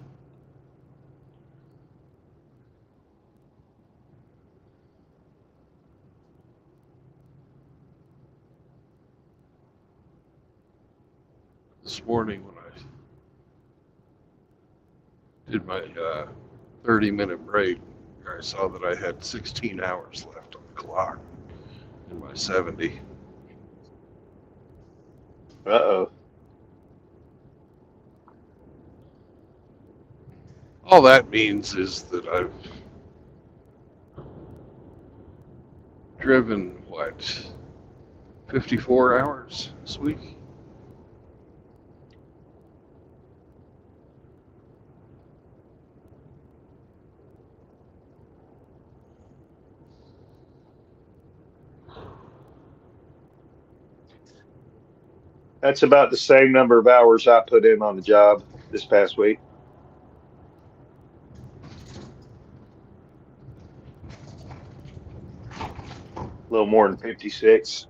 This morning when I did my 30-minute break, I saw that I had 16 hours left on the clock in my 70. Uh-oh. All that means is that I've driven, what, 54 hours this week? That's about the same number of hours I put in on the job this past week. A little more than 56.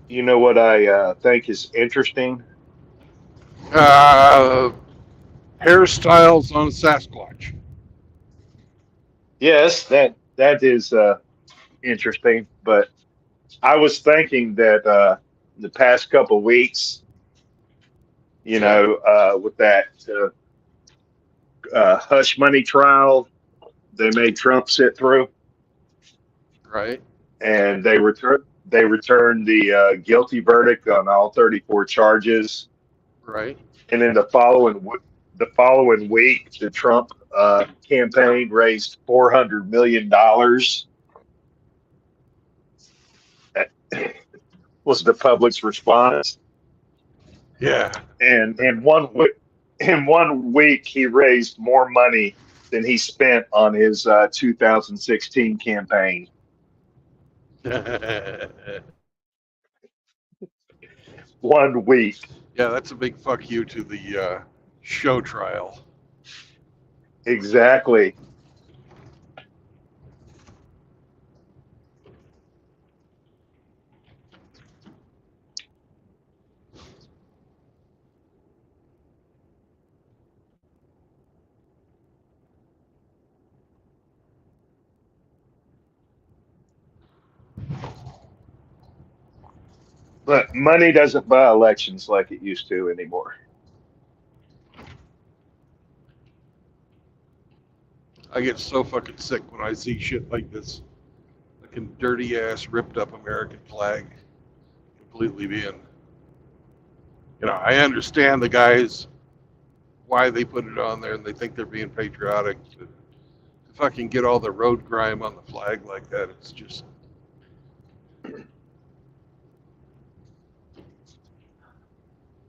You know what I think is interesting? Uh, hairstyles on Sasquatch. Yes, that is interesting. But I was thinking that the past couple weeks, Yeah. with that hush money trial they made Trump sit through, Right. and they returned the guilty verdict on all 34 charges, Right. and then the following week, the Trump campaign raised $400 million. That was the public's response, Yeah. and in 1 week he raised more money than he spent on his 2016 campaign. Yeah, 1 week. that's a big fuck you to the show trial. Exactly. But money doesn't buy elections like it used to anymore. I get so fucking sick when I see shit like this. Fucking dirty ass, ripped up American flag completely being. I understand the guys why they put it on there and they think they're being patriotic. But to fucking get all the road grime on the flag like that, it's just.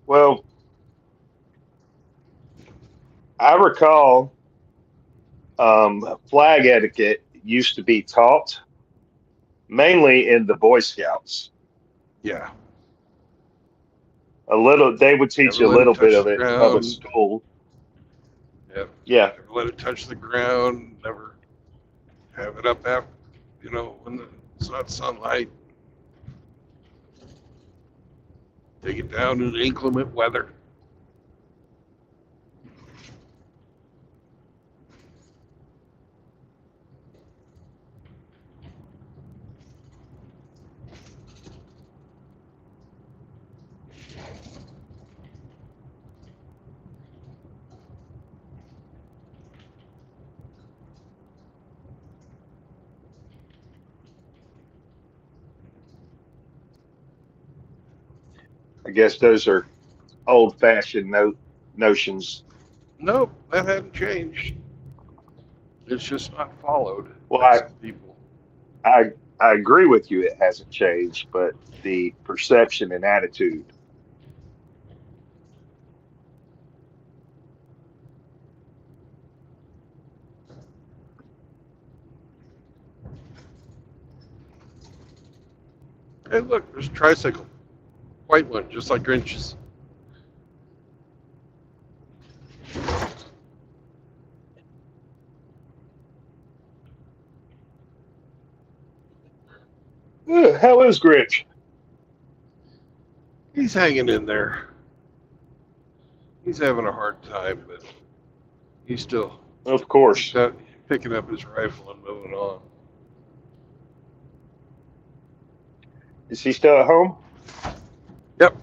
Well, I recall flag etiquette used to be taught mainly in the Boy Scouts. Yeah. They would teach Never you a let it little bit touch of the it in public ground. school. Yeah. Yeah, Never let it touch the ground. Never have it up after, when it's not sunlight. Take it down in inclement weather. I guess those are old-fashioned notions. Nope, that hadn't changed. It's just not followed Well, by some people. I I agree with you. It hasn't changed, but the perception and attitude. Hey, look, there's a tricycle. White one, just like Grinch's. How is Grinch? He's hanging in there. He's having a hard time, but he's still Of course. picking up his rifle and moving on. Is he still at home? Yep.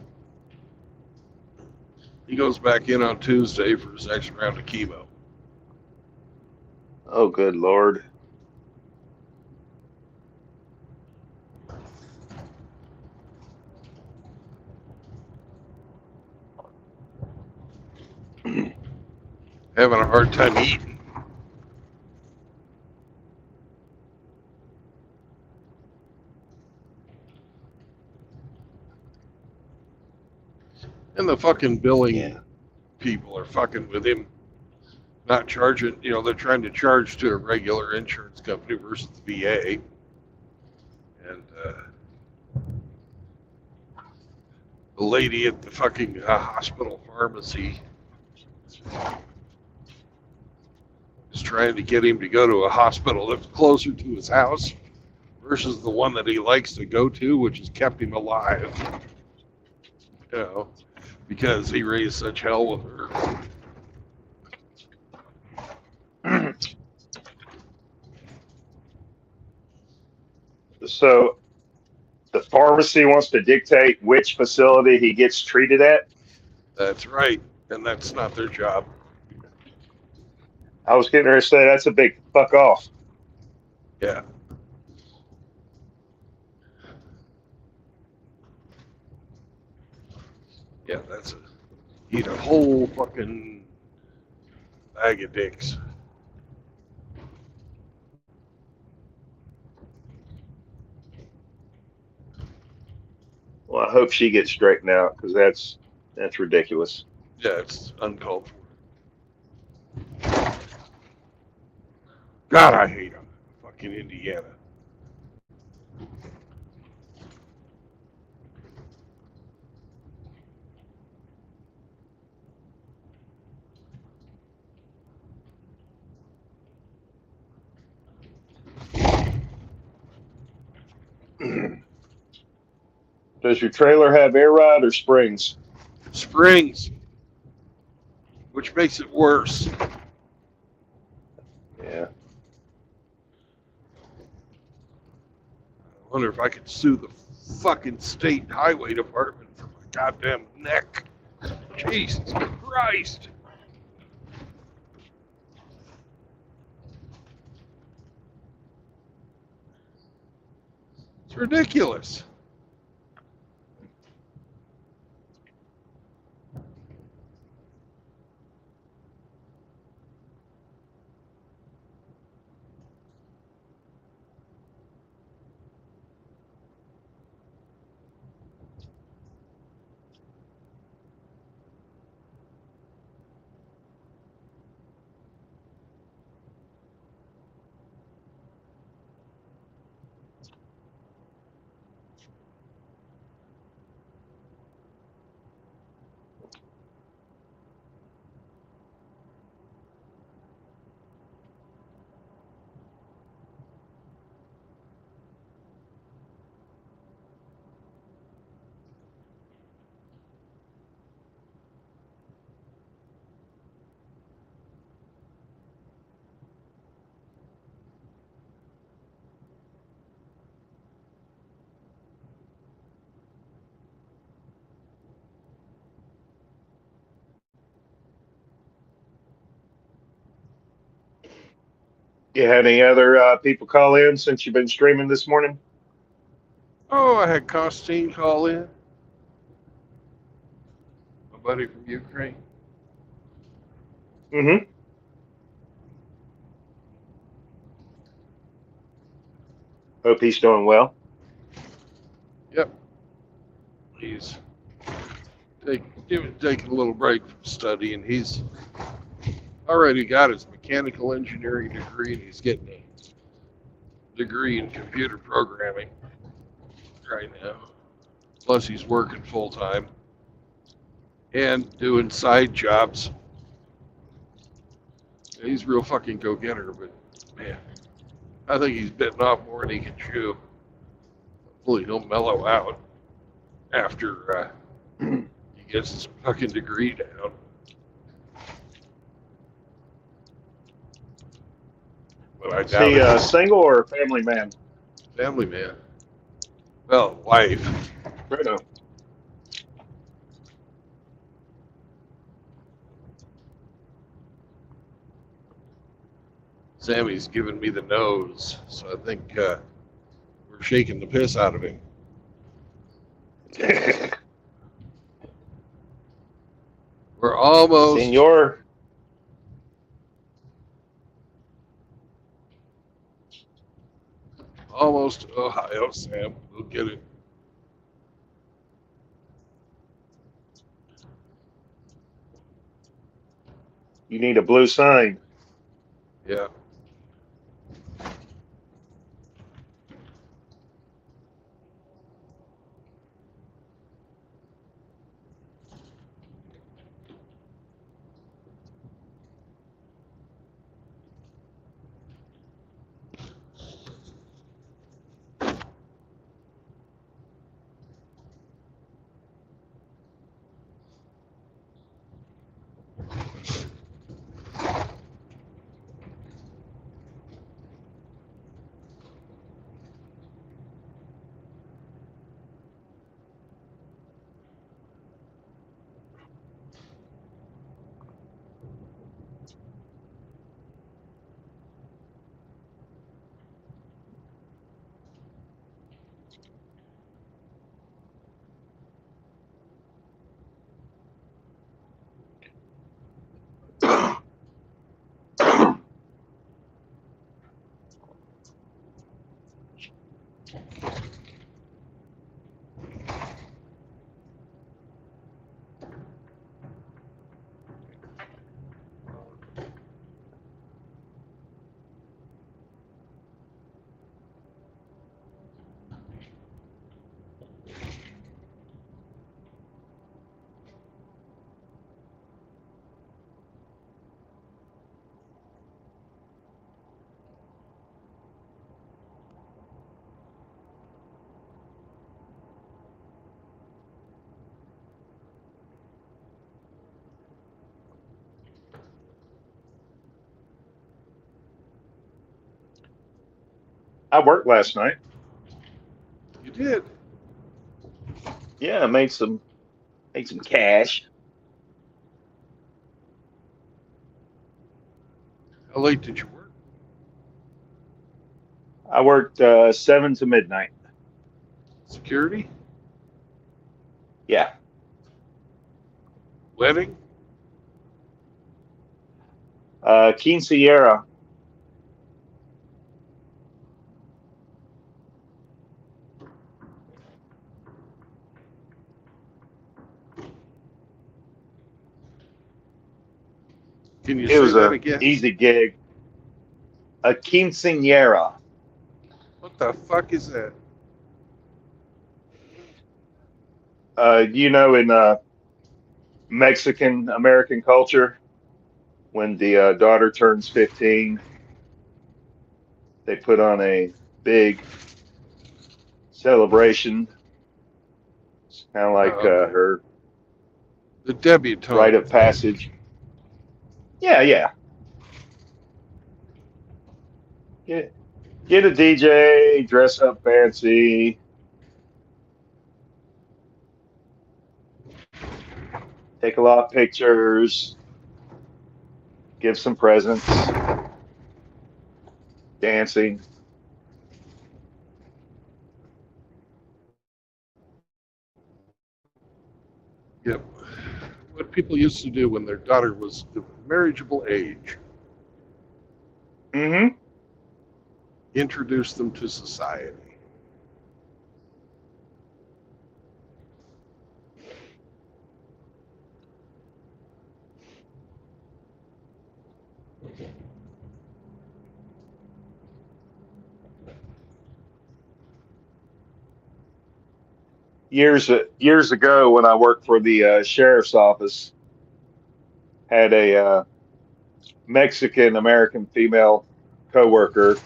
He goes back in on Tuesday for his next round of chemo. Oh, good Lord. Having a hard time eating. And the fucking billing Yeah. people are fucking with him. not charging. They're trying to charge to a regular insurance company versus the VA, and the lady at the fucking hospital pharmacy is trying to get him to go to a hospital that's closer to his house versus the one that he likes to go to, which has kept him alive. Because he raised such hell with her. So the pharmacy wants to dictate which facility he gets treated at. That's right, and that's not their job. I was getting ready to say that's a big fuck off. Yeah. Yeah, eat a whole fucking bag of dicks. Well, I hope she gets straightened out because that's ridiculous. Yeah, it's uncalled for. God, I hate them. Fucking Indiana. Does your trailer have air ride or springs? Springs, which makes it worse. Yeah. I wonder if I could sue the fucking state highway department for my goddamn neck. Jesus Christ. It's ridiculous. You had any other people call in since you've been streaming this morning? Oh, I had Costine call in. My buddy from Ukraine. Mm-hmm. Hope he's doing well. Yep. He's taking a little break from studying. He's already got his mechanical engineering degree, and he's getting a degree in computer programming right now. Plus, he's working full time and doing side jobs. He's a real fucking go-getter, but man, I think he's bitten off more than he can chew. Hopefully, he'll mellow out after he gets his fucking degree down. But I Is doubt he it. a single or a family man? Family man. Well, wife. Right on. Sammy's giving me the nose, so I think we're shaking the piss out of him. We're almost Senor. Almost Ohio, Sam. We'll get it. You need a blue sign. Yeah. I worked last night. You did. Yeah, I made some cash. How late did you work? I worked 7 to midnight. Security? Yeah. Wedding? Quinceañera. Can you It say was that a again? easy gig. A quinceañera. What the fuck is that? In Mexican American culture, when the daughter turns 15, they put on a big celebration. It's kind of like Okay. her The rite debutante of thing. passage. Yeah, yeah. Get get a DJ, dress up fancy, take a lot of pictures, give some presents, dancing. Yep. What people used to do when their daughter was of marriageable age, Hmm. introduce them to society. Years ago, when I worked for the sheriff's office, had a Mexican American female coworker,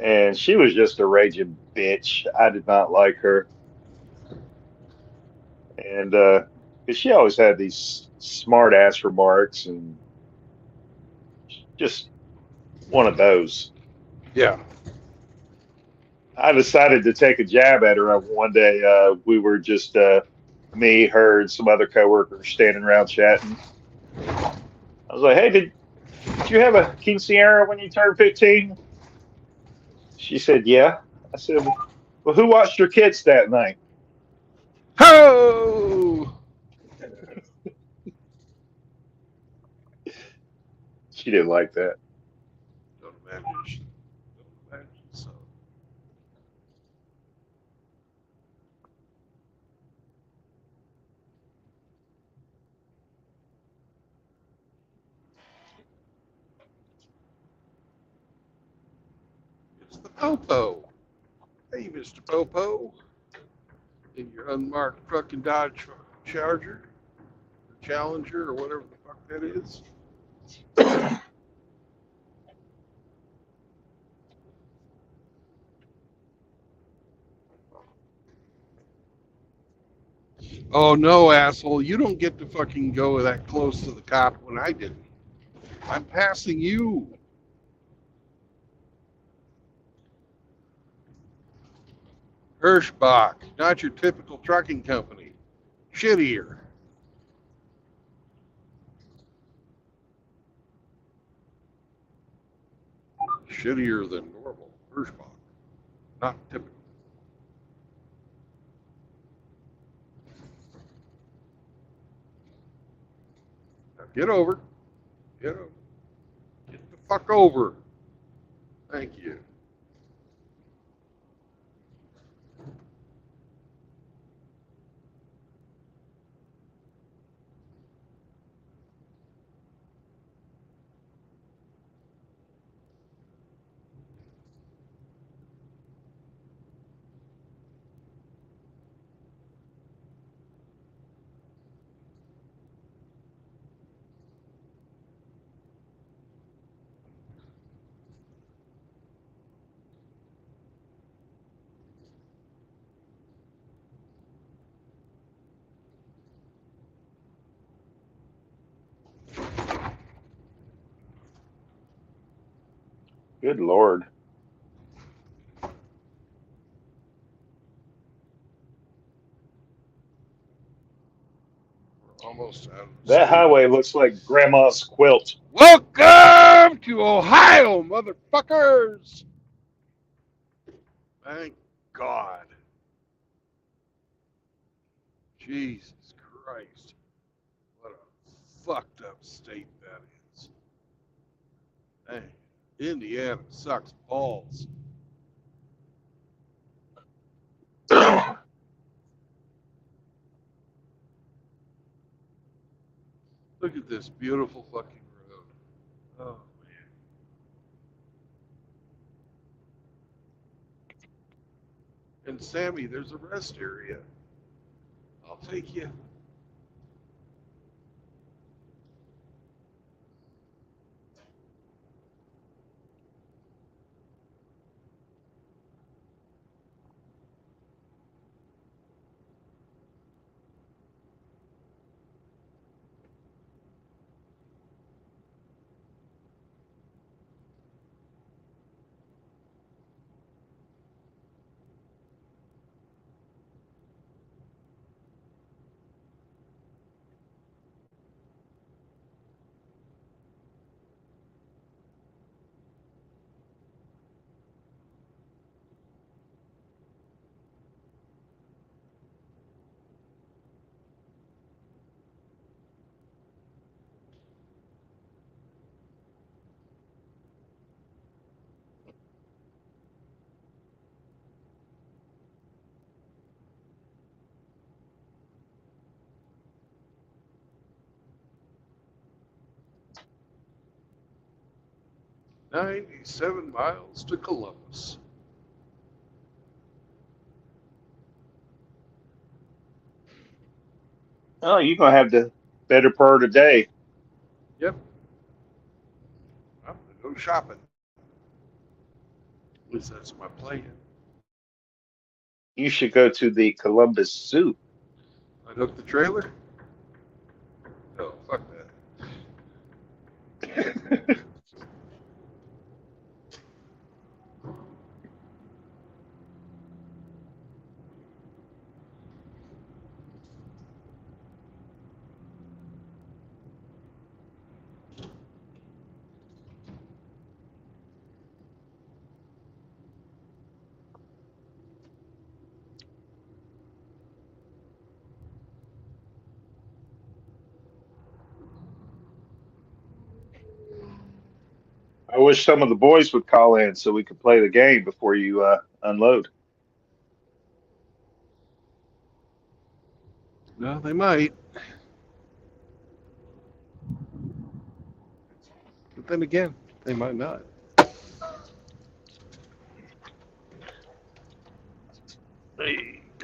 and she was just a raging bitch. I did not like her, and 'cause she always had these smart ass remarks, and just one of those. Yeah. I decided to take a jab at her one day. We were just me, her, and some other coworkers standing around chatting. I was like, "Hey, did you have a quinceañera when you turned 15?" She said, "Yeah." I said, "Well, who watched your kids that night?" Ho! She didn't like that. Don't imagine. Don't imagine so. the Popo. Hey, Mr. Popo. In your unmarked fucking Dodge Charger, or Challenger, or whatever the fuck that is. Oh no, asshole! You don't get to fucking go that close to the cop when I didn't. I'm passing you. Hirschbach, not your typical trucking company. Shittier. Shittier than normal. Hirschbach, not typical. Now get over. Get over. Get the fuck over. Thank you. Good Lord. We're almost out of the That state. highway looks like Grandma's quilt. Welcome to Ohio, motherfuckers! Thank God. Jesus Christ. What a fucked up state that is. Dang. Indiana sucks balls. Look at this beautiful fucking road. Oh, man. And Sammy, there's a rest area. I'll take you. "97 miles to Columbus." Oh, you're gonna have the better part of the day. Yep, I'm gonna go shopping. At least that's my plan. You should go to the Columbus Zoo. Unhook the trailer? No, fuck I wish some of the boys would call in so we could play the game before you unload. that. No, they might. But then again, they might not.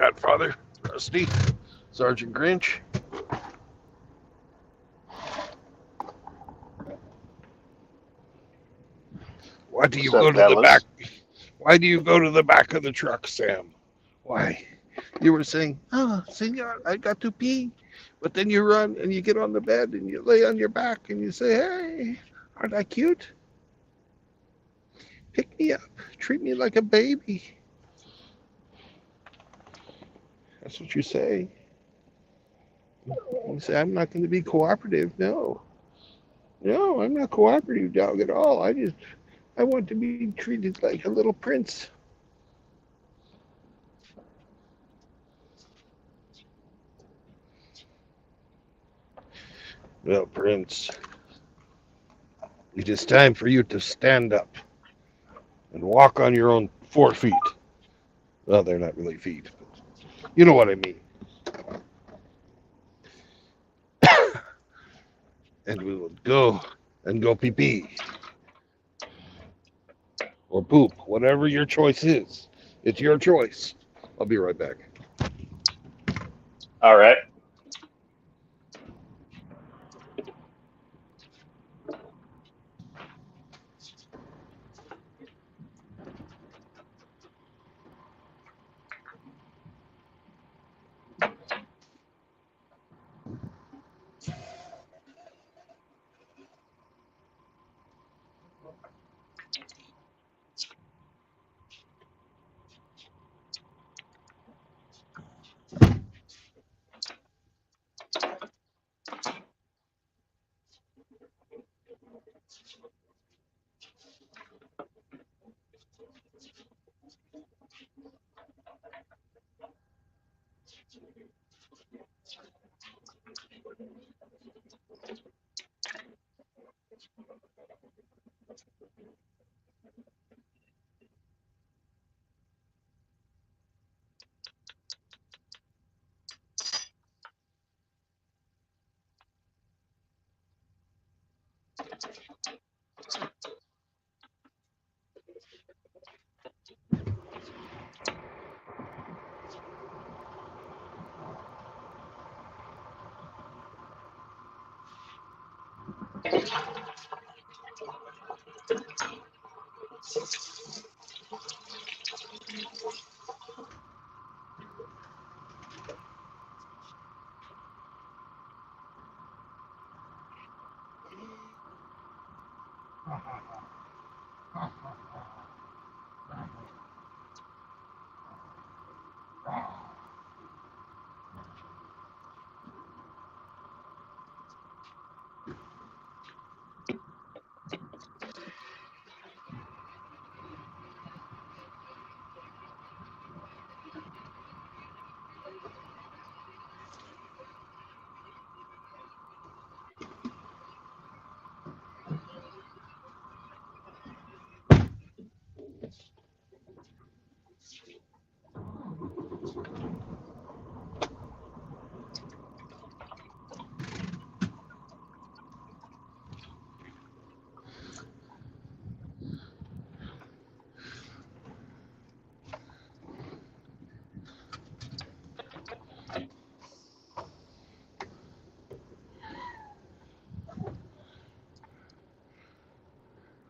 Godfather, Rusty, Sergeant Grinch. Why do you What's up, go to the back? fellas? Why do you go to the back of the truck, Sam? Why? You were saying, "Oh, senor, I got to pee," but then you run and you get on the bed and you lay on your back and you say, "Hey, aren't I cute? Pick me up, treat me like a baby." That's what you say. You say, "I'm not going to be cooperative." No, no, I'm not cooperative, dog, at all. I want to be treated like a little prince. Well, Prince, it is time for you to stand up and walk on your own 4 feet. Well, they're not really feet, but you know what I mean. And we will go and go pee pee or poop, whatever your choice is. It's your choice. I'll be right back. All right.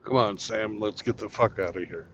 Come on, Sam. Let's get the fuck out of here.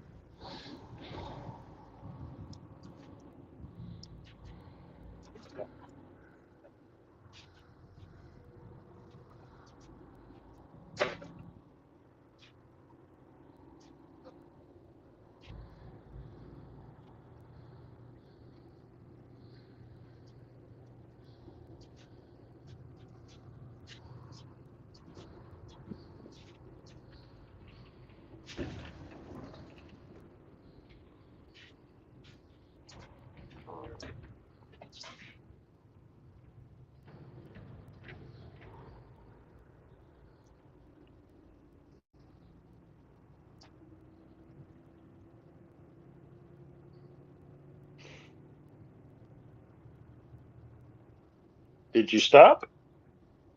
Did you stop?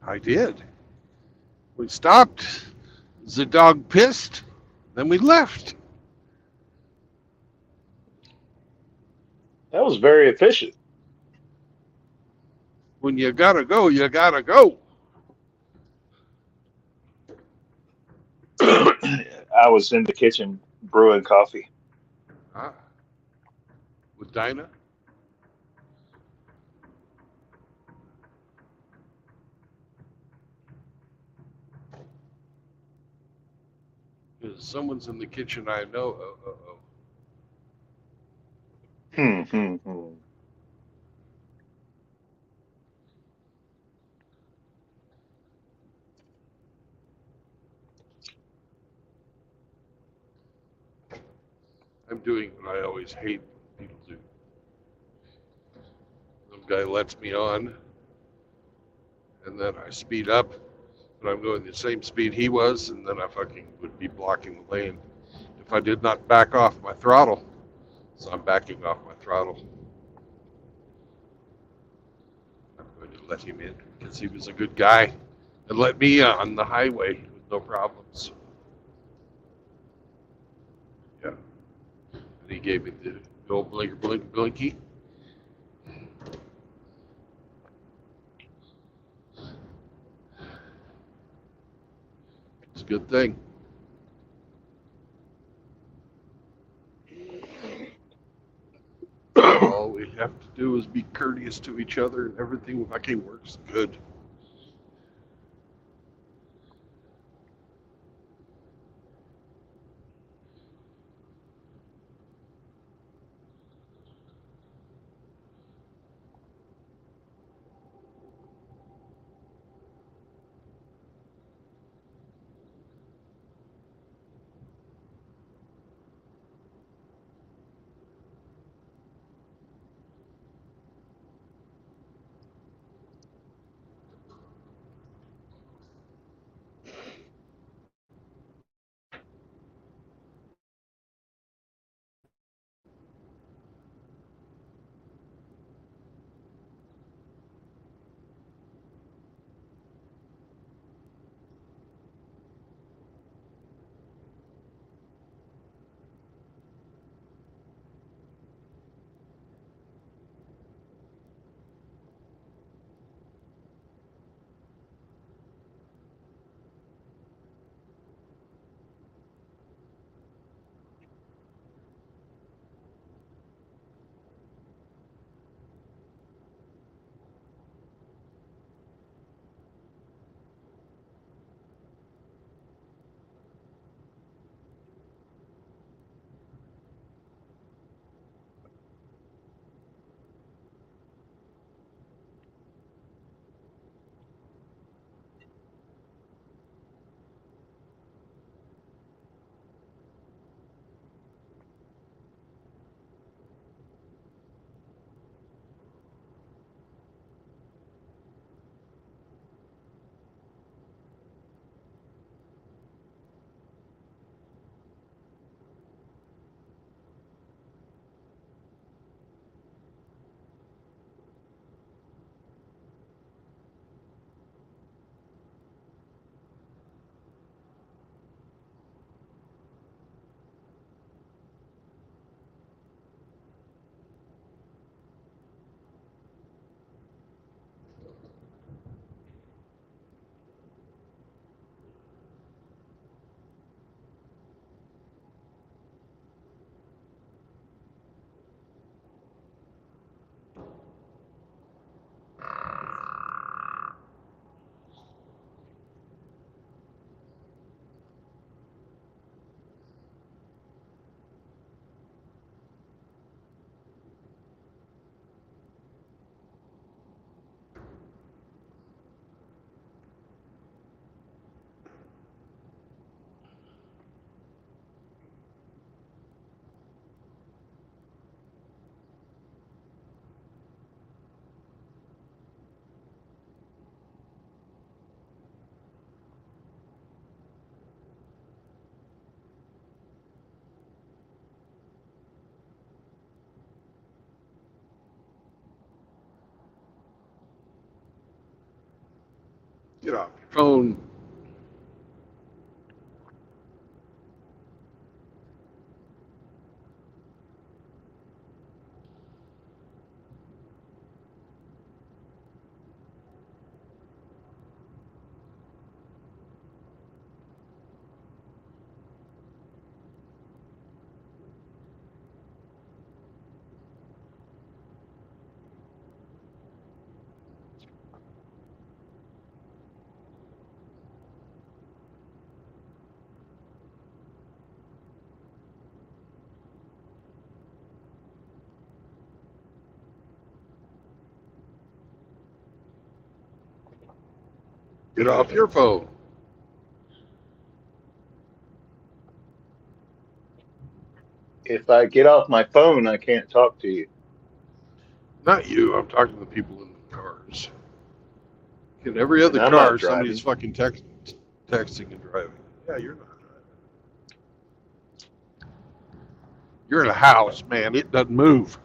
I did. We stopped. The dog pissed. Then we left. That was very efficient. When you gotta go, you gotta go. I was in the kitchen brewing coffee. Ah, with Dinah. 'Cause someone's in the kitchen, I know. Hmm. I'm doing what I always hate when people do. Some guy lets me on, and then I speed up, but I'm going the same speed he was, and then I fucking would be blocking the lane if I did not back off my throttle. So I'm backing off my throttle. I'm going to let him in because he was a good guy and let me on the highway with no problems. Yeah. And he gave me the old blinky. It's a good thing. All we have to do is be courteous to each other, and everything fucking works good. Get off your phone. Get off your phone. If I get off my phone, I can't talk to you. Not you. I'm talking to the people in the cars. In every And other I'm not car, somebody's driving. fucking texting and driving. Yeah, you're not driving. You're in a house, man. It doesn't move.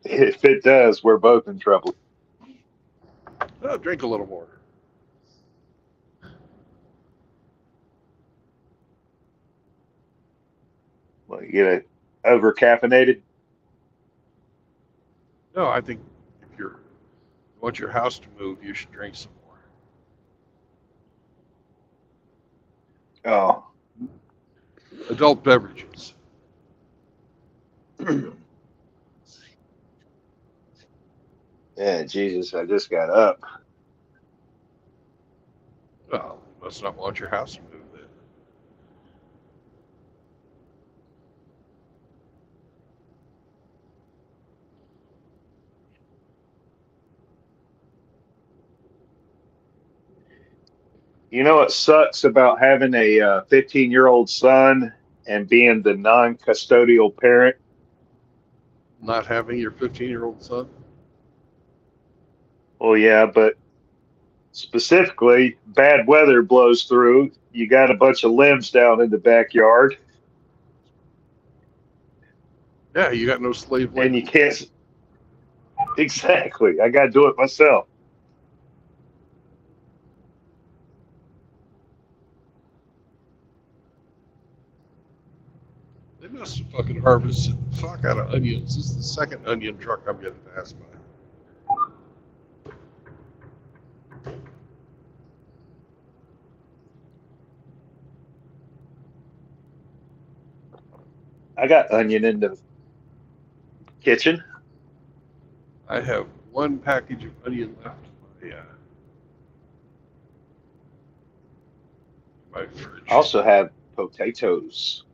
If it does, we're both in trouble. Oh, drink a little more. Well, you get over caffeinated. No, I think if you want your house to move, you should drink some more. Oh, Adult beverages. yeah, Jesus! I just got up. Well, you must not want your house to move then. You know what sucks about having a 15-year-old son and being the non-custodial parent? Not having your 15-year-old son? Well, yeah, but specifically, bad weather blows through. You got a bunch of limbs down in the backyard, Yeah, you got no slave and labor. you can't. Exactly. I got to do it myself. They must have fucking harvested the fuck out of onions. This is the second onion truck I'm getting passed by. I got onion in the kitchen. I have one package of onion left in my I fridge. also have potatoes.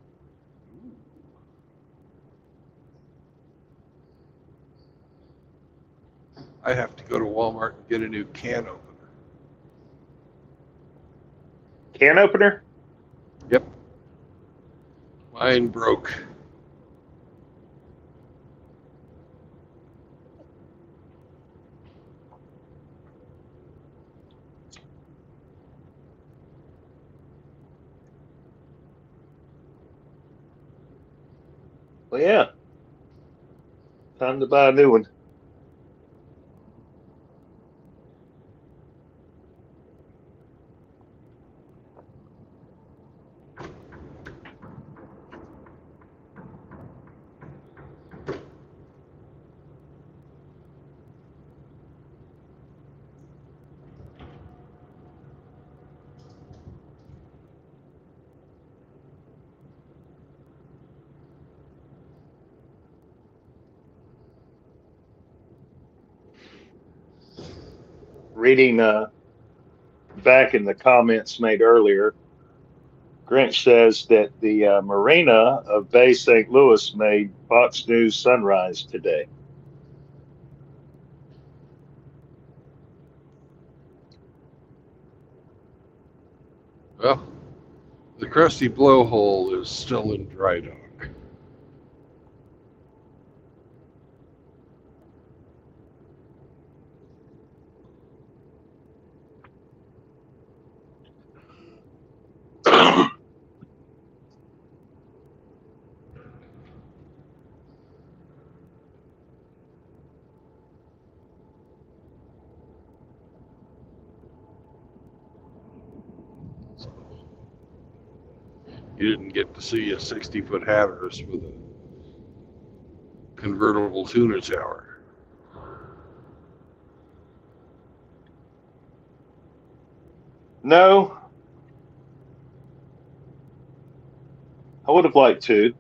I have to go to Walmart and get a new can opener. Can opener? Yep. Mine broke. Well, yeah. Time to buy a new one. Reading back in the comments made earlier, Grinch says that the marina of Bay St. Louis made Fox News Sunrise today. Well, the crusty blowhole is still in dry dock. You didn't get to see a 60-foot Hatteras with a convertible tuna tower. No, I would have liked to.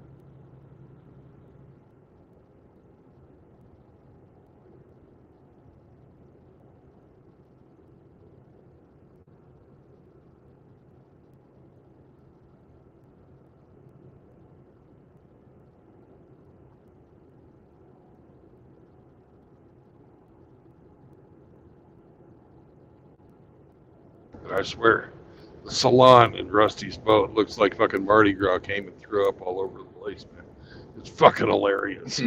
I swear, the salon in Rusty's boat looks like fucking Mardi Gras came and threw up all over the place, man. It's fucking hilarious.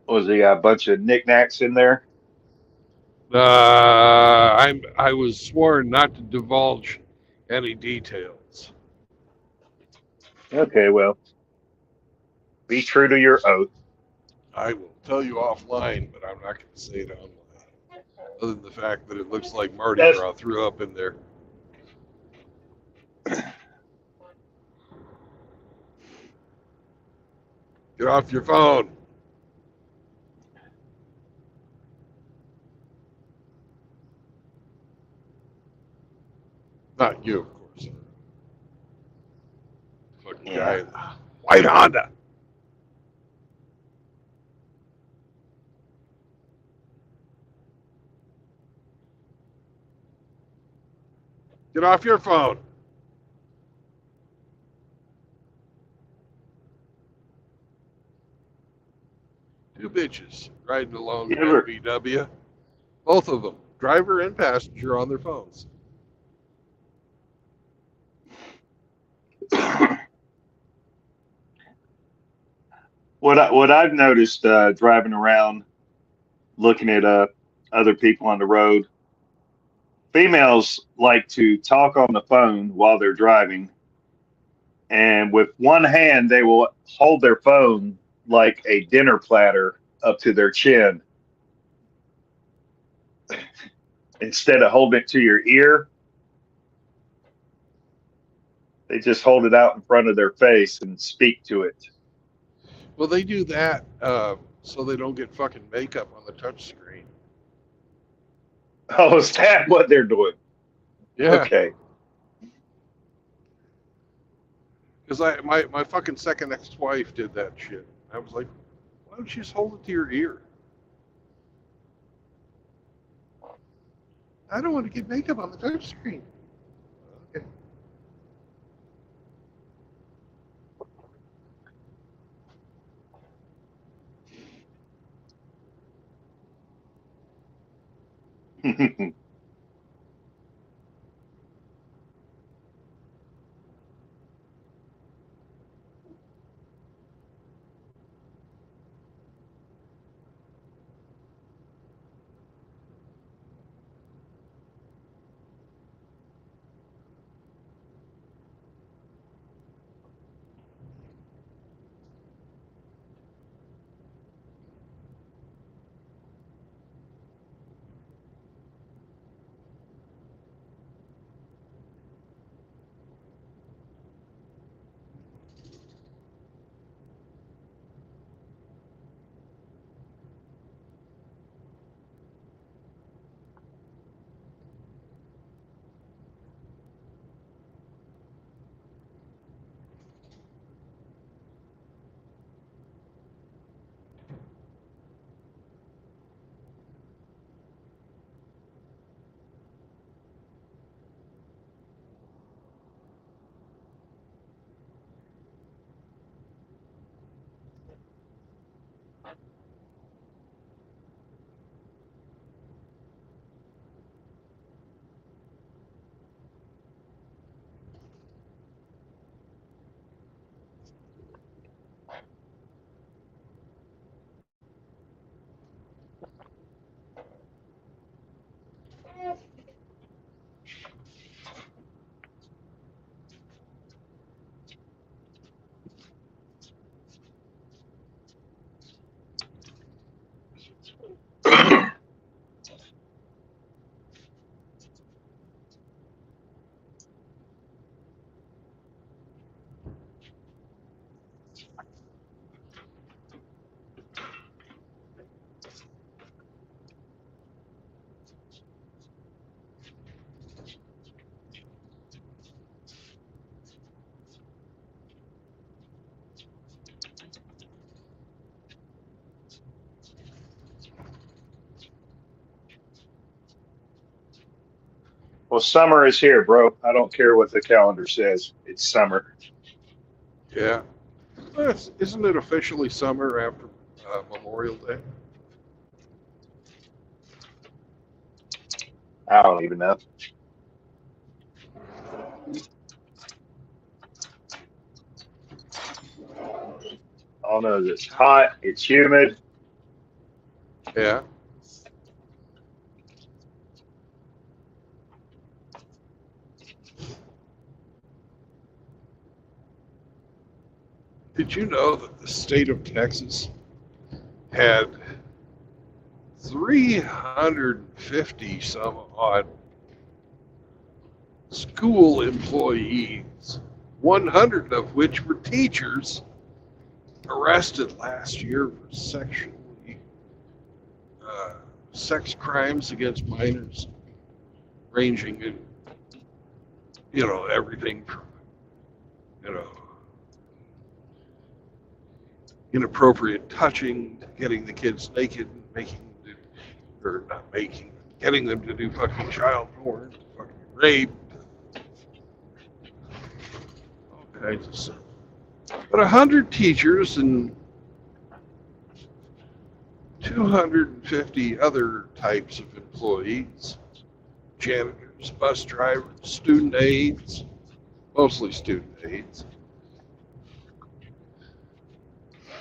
Was he got a bunch of knickknacks in there? I was sworn not to divulge any details. Okay, well, be true to your oath. I will tell you offline, but I'm not going to say it online. Other than the fact that it looks like Mardi That's- Gras threw up in there. Get off your phone. Not you, of course. Fucking guy in the white Honda. Get off your phone. Two bitches riding along You in ever- MGTOW. Both of them, driver and passenger, on their phones. What I've noticed driving around, looking at other people on the road, females like to talk on the phone while they're driving, and with one hand they will hold their phone like a dinner platter up to their chin instead of holding it to your ear. They just hold it out in front of their face and speak to it. Well, they do that so they don't get fucking makeup on the touch screen. Oh, is that what they're doing? Yeah. Okay. Because my fucking second ex-wife did that shit. I was like, why don't you just hold it to your ear? I don't want to get makeup on the touch screen. Okay. Well, summer is here, bro. I don't care what the calendar says. It's summer. Yeah. Well, isn't it officially summer after Memorial Day? I don't even know. All I know is it's hot, it's humid. Yeah. Did you know that the state of Texas had 350 some odd school employees, 100 of which were teachers, arrested last year for sex crimes against minors, ranging in, everything from, you know, inappropriate touching, getting the kids naked, or not making, getting them to do fucking child porn, fucking rape, all kinds of stuff. But 100 teachers and 250 other types of employees, janitors, bus drivers, student aides, mostly student aides,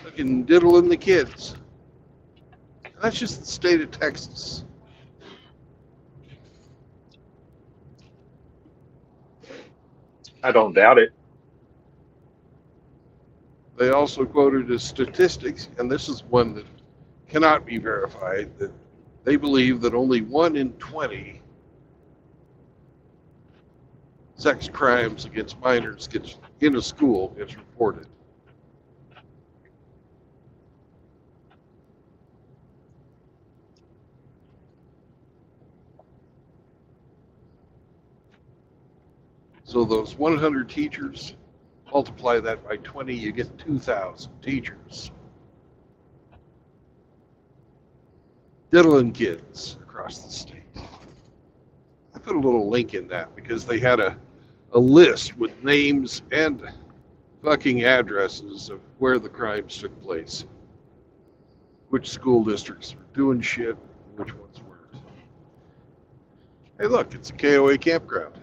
fucking diddling the kids. That's just the state of Texas. I don't doubt it. They also quoted as statistics, and this is one that cannot be verified, that they believe that only 1 in 20 sex crimes against minors in a school gets reported. So those 100 teachers, multiply that by 20, you get 2,000 teachers diddling kids across the state. I put a little link in that because they had a list with names and fucking addresses of where the crimes took place, which school districts were doing shit, which ones weren't. Hey, look, it's a KOA campground.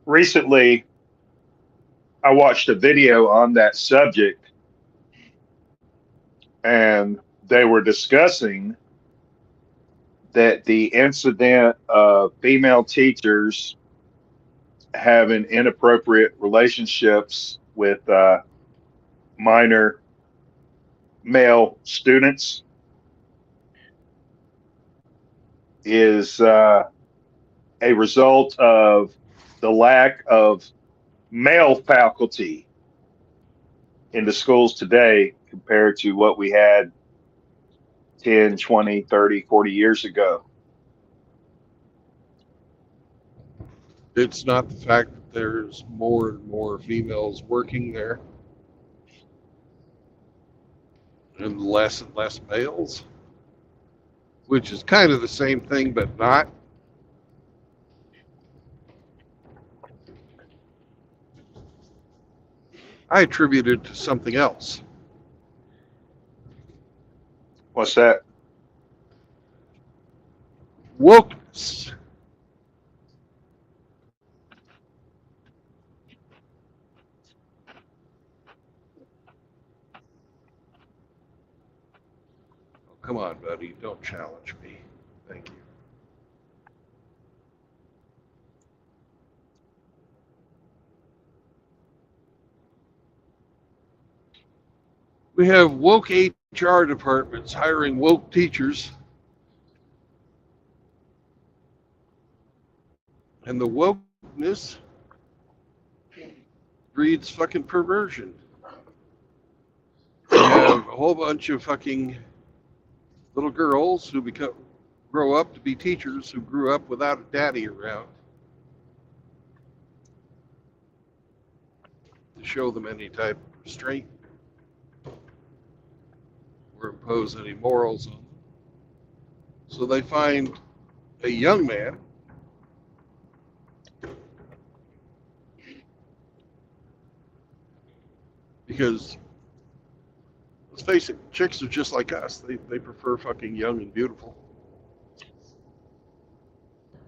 Recently, I watched a video on that subject, and they were discussing that the incident of female teachers having inappropriate relationships with minor male students is a result of the lack of male faculty in the schools today compared to what we had 10, 20, 30, 40 years ago. It's not the fact that there's more and more females working there and less males, which is kind of the same thing, but not. I attribute it to something else. What's that? Wokeness. Oh, come on, buddy. Don't challenge me. Thank you. We have woke HR departments hiring woke teachers, and the wokeness breeds fucking perversion. You have a whole bunch of fucking little girls who grow up to be teachers who grew up without a daddy around to show them any type of restraint or impose any morals on them. So they find a young man, because let's face it, chicks are just like us. They prefer fucking young and beautiful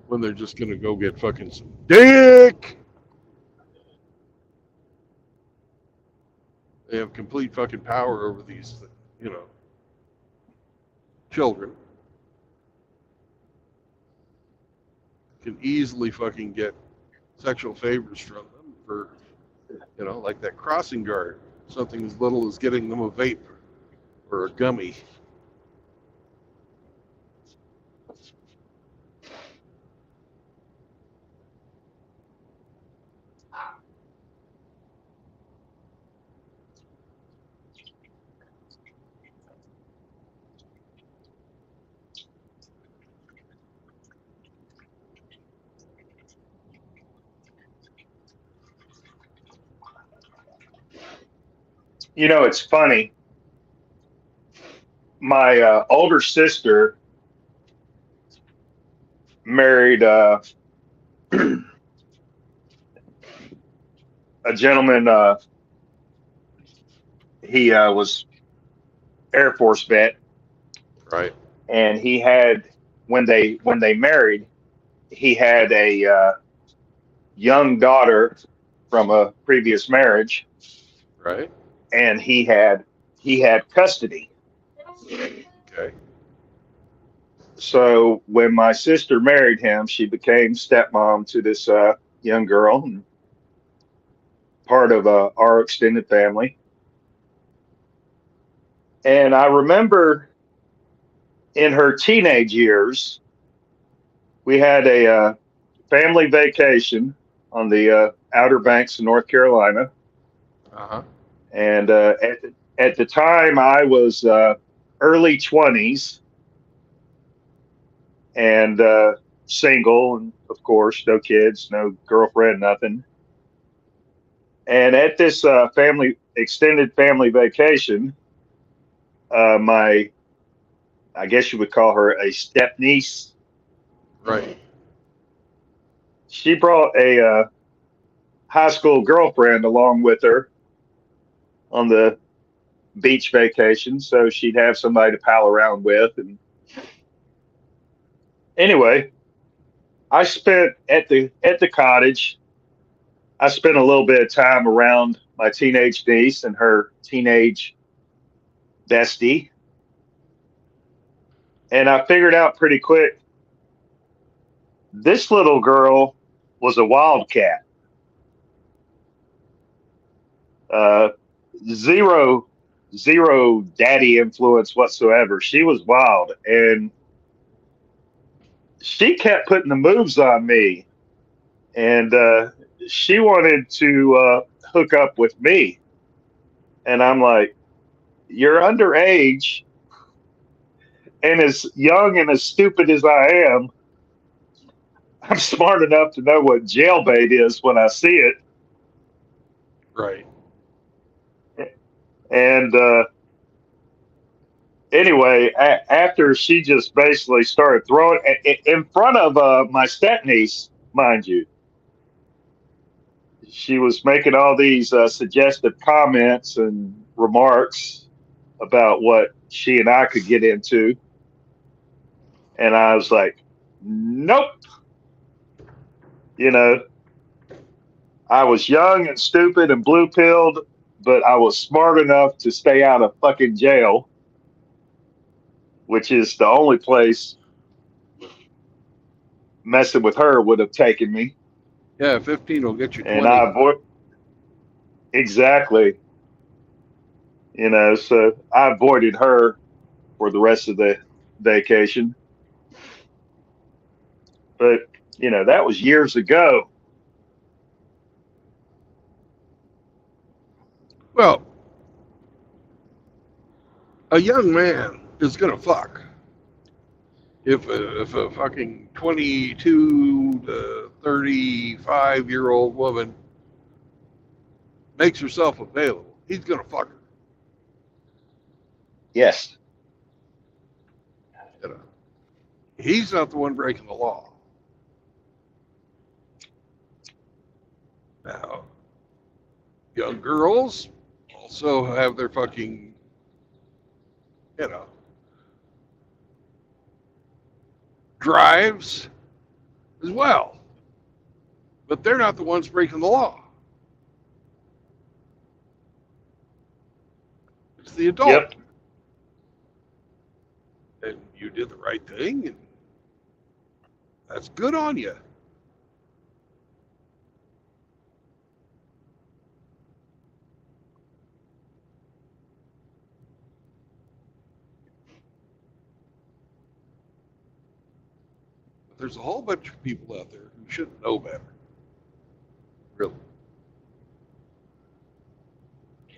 when they're just gonna go get fucking some dick. They have complete fucking power over these, you know, children. Can easily fucking get sexual favors from them for, you know, like that crossing guard. Something as little as getting them a vape or a gummy. You know, it's funny. My older sister married a gentleman. He was Air Force vet, Right. and he had when they married, he had a young daughter from a previous marriage, Right. and he had custody. Okay. So when my sister married him, she became stepmom to this young girl, and part of our extended family. And I remember in her teenage years, we had a family vacation on the Outer Banks of North Carolina. Uh-huh. And at the time, I was early 20s and single, and of course, no kids, no girlfriend, nothing. And at this extended family vacation, my, I guess you would call her a step niece, Right. she brought a high school girlfriend along with her on the beach vacation, so she'd have somebody to pal around with. And anyway, I spent at the cottage. I spent a little bit of time around my teenage niece and her teenage bestie, and I figured out pretty quick this little girl was a wildcat. Uh, zero, zero daddy influence whatsoever. She was wild, and she kept putting the moves on me, and she wanted to hook up with me, and I'm like, "You're underage." And as young and as stupid as I am, I'm smart enough to know what jailbait is when I see it. Right. And anyway, after she just basically started throwing in front of my step niece, mind you, she was making all these suggestive comments and remarks about what she and I could get into. And I was like, nope. You know, I was young and stupid and blue pilled, but I was smart enough to stay out of fucking jail, which is the only place messing with her would have taken me. Yeah, 15 will get you And I 20. avoid exactly, so I avoided her for the rest of the vacation. But, that was years ago. Well, a young man is gonna fuck. If a fucking 22 to 35-year-old woman makes herself available, he's gonna fuck her. Yes. You know. He's not the one breaking the law. Now, young girls also have their fucking, you know, drives as well. But they're not the ones breaking the law. It's the adult. Yep. And you did the right thing, and that's good on you. But there's a whole bunch of people out there who should know better. Really.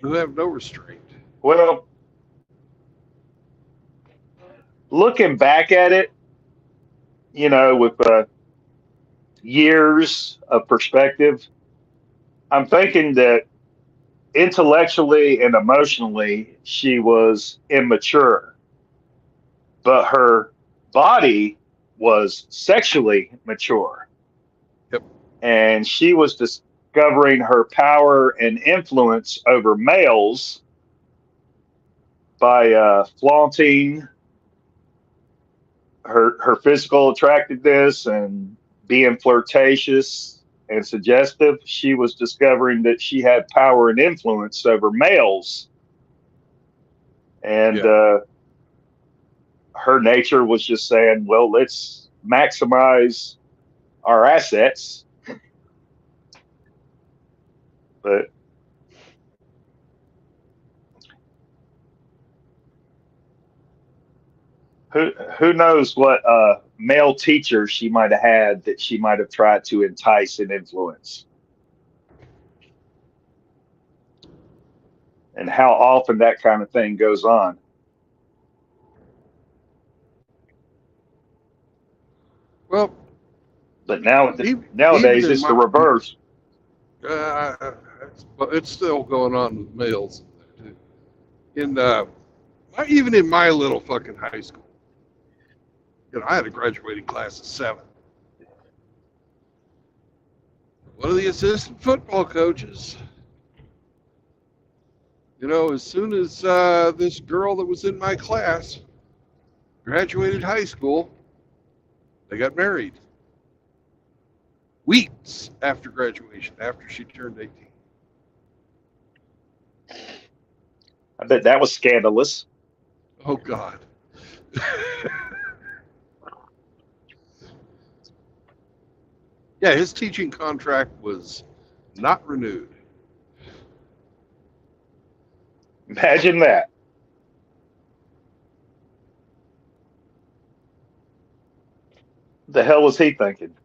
Who have no restraint. Well, looking back at it, you know, with years of perspective, I'm thinking that intellectually and emotionally, she was immature, but her body was sexually mature. Yep. And she was discovering her power and influence over males by flaunting her physical attractiveness and being flirtatious and suggestive. She was discovering that she had power and influence over males, and her nature was just saying, well, let's maximize our assets. But who knows what male teacher she might have had that she might have tried to entice and influence, and how often that kind of thing goes on. Well, But now even nowadays in it's the my, reverse. it's still going on with males. In even in my little fucking high school, you know, I had a graduating class of 7. One of the assistant football coaches, you know, as soon as this girl that was in my class graduated high school, they got married. Weeks after graduation, after she turned 18. I bet that was scandalous. Oh, God. Yeah, his teaching contract was not renewed. Imagine that. What the hell was he thinking?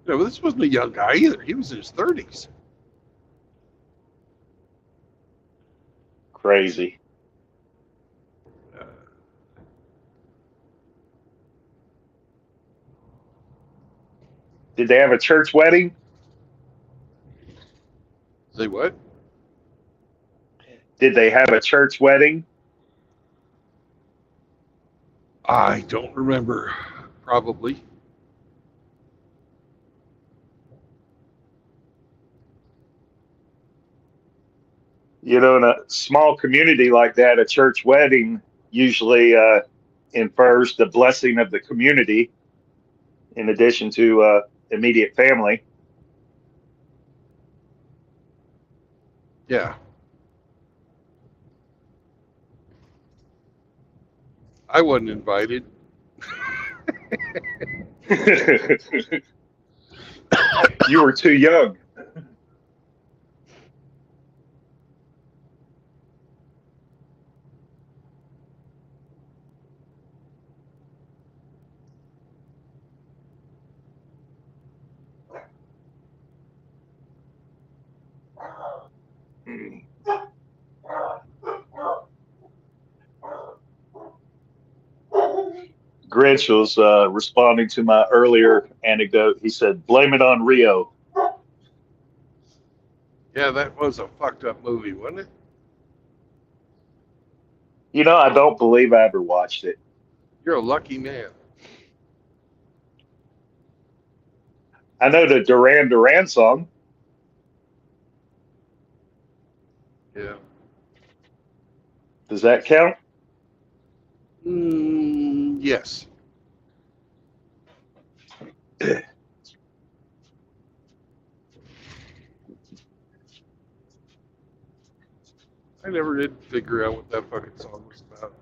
You know, this wasn't a young guy either. He was in his 30s. Crazy. Uh, Did they have a church wedding? say what? Did they have a church wedding? I don't remember. Probably. You know, in a small community like that, a church wedding usually infers the blessing of the community in addition to immediate family. Yeah. I wasn't invited. You were too young. Grinch was responding to my earlier anecdote. He said, blame it on Rio. Yeah, that was a fucked up movie, wasn't it? You know, I don't believe I ever watched it. You're a lucky man. I know the Duran Duran song. Yeah. Does that count? Yes. I never did figure out what that fucking song was about.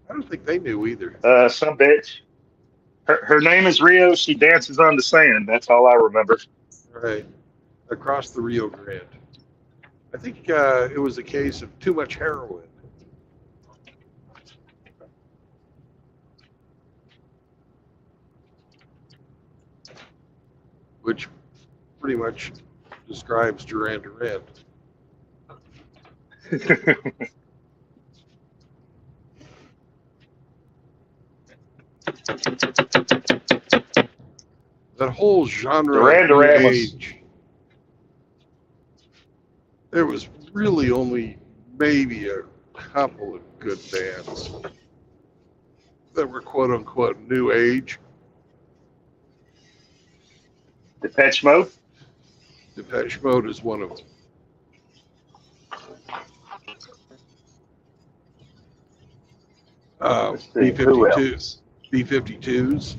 I don't think they knew either. Some bitch. Her name is Rio. She dances on the sand. That's all I remember. Right. Across the Rio Grande. I think it was a case of too much heroin. Which pretty much describes Duran Duran. That whole genre Duran of new Duran was. age, there was really only maybe a couple of good bands that were quote unquote new age. Depeche Mode. Depeche Mode is one of them. Let's see, who B-52, else? B-52s.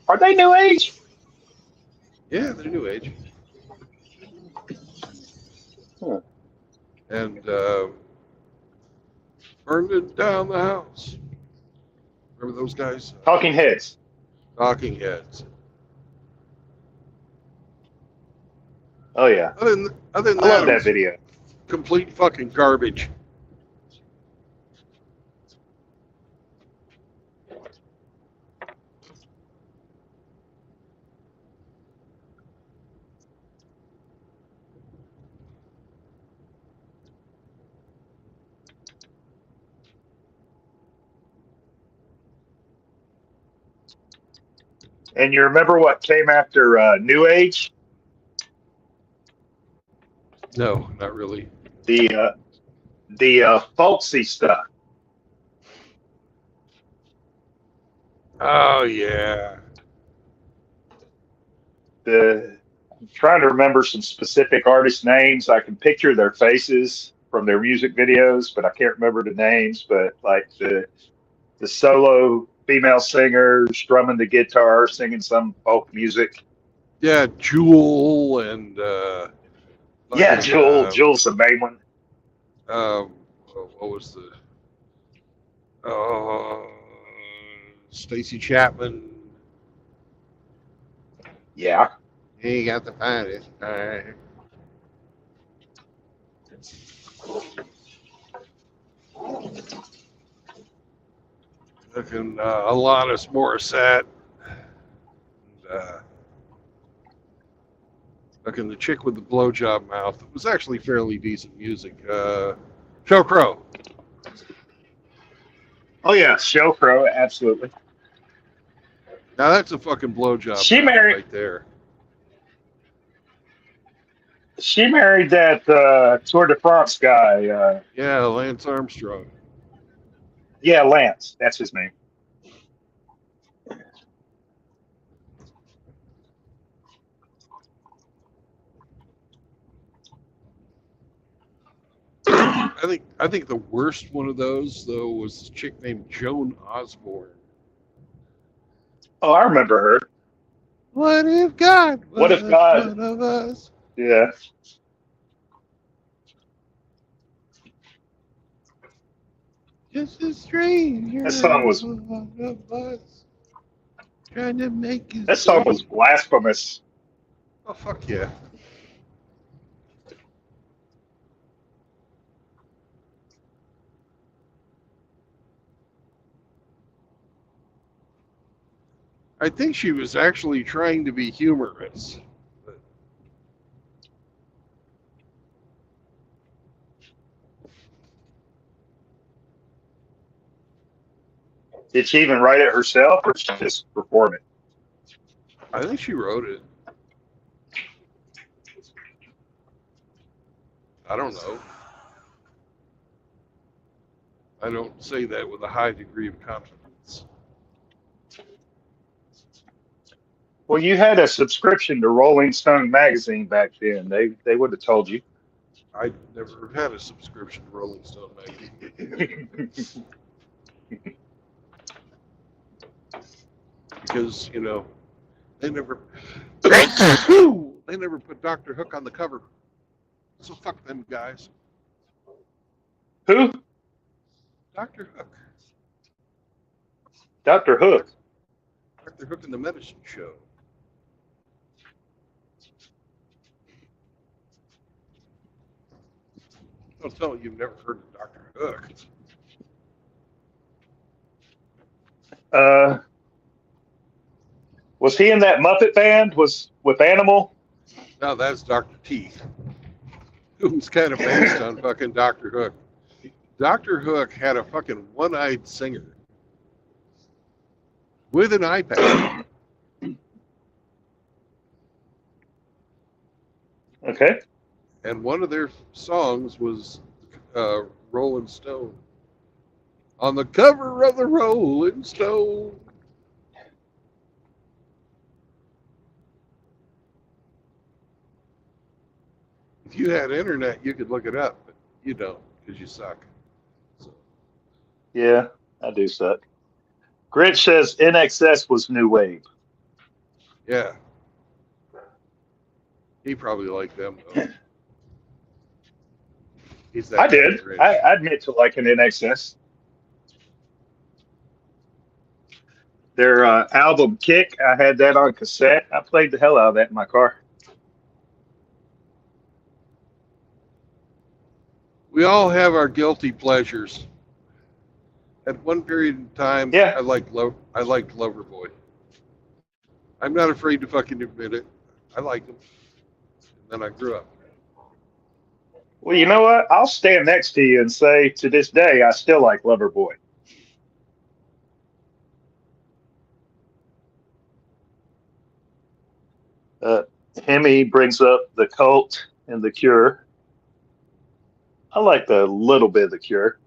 Are they new age? Yeah, they're new age. Huh. And Burned It Down the House. Remember those guys? Talking Heads. Talking Heads. Oh yeah, Other than I that, love it that was video. complete fucking garbage. And you remember what came after New Age? No, not really. The folksy stuff. Oh yeah. I'm trying to remember some specific artist names. I can picture their faces from their music videos, but I can't remember the names. But like the solo female singer strumming the guitar, singing some folk music. Yeah, Jewel and Yeah, fucking Jewel's the main one. what was the uh, Stacy Chapman? Yeah. He got the finest. Fucking Alanis Morissette. And, fucking the chick with the blowjob mouth. It was actually fairly decent music. Show Crow. Oh yeah, Show Crow, absolutely. Now that's a fucking blowjob She mouth married. right there. She married that Tour de France guy. Yeah, Lance Armstrong. Yeah, Lance. That's his name. I think the worst one of those though was this chick named Joan Osborne. Oh, I remember her. What if God What if was God? one of us? Yeah. Just a stranger That song was one of us trying to make you that song was see. blasphemous. Oh fuck yeah. I think she was actually trying to be humorous. Did she even write it herself, or she just perform it? I think she wrote it. I don't know. I don't say that with a high degree of confidence. Well, you had a subscription to Rolling Stone magazine back then. They would have told you. I never had a subscription to Rolling Stone magazine because they never they never put Dr. Hook on the cover. So fuck them guys. Who? Dr. Hook. Dr. Hook. Dr. Hook and the Medicine Show. Don't tell me you've never heard of Dr. Hook. Was he in that Muppet band? Was with Animal? Now that's Dr. Teeth, who's kind of based on fucking Dr. Hook. Dr. Hook had a fucking one-eyed singer with an iPad. Okay. And one of their songs was Rolling Stone. On the cover of the Rolling Stone. If you had internet, you could look it up, but you don't because you suck. So. Yeah, I do suck. Grinch says NXS was new wave. Yeah. He probably liked them, though. He's that I did. I admit to liking NXS. Their album Kick, I had that on cassette. I played the hell out of that in my car. We all have our guilty pleasures. At one period in time, Yeah. I liked Loverboy. I'm not afraid to fucking admit it. I liked him. And then I grew up. Well, you know what? I'll stand next to you and say to this day, I still like Loverboy. Hemi brings up The Cult and The Cure. I liked a little bit of The Cure.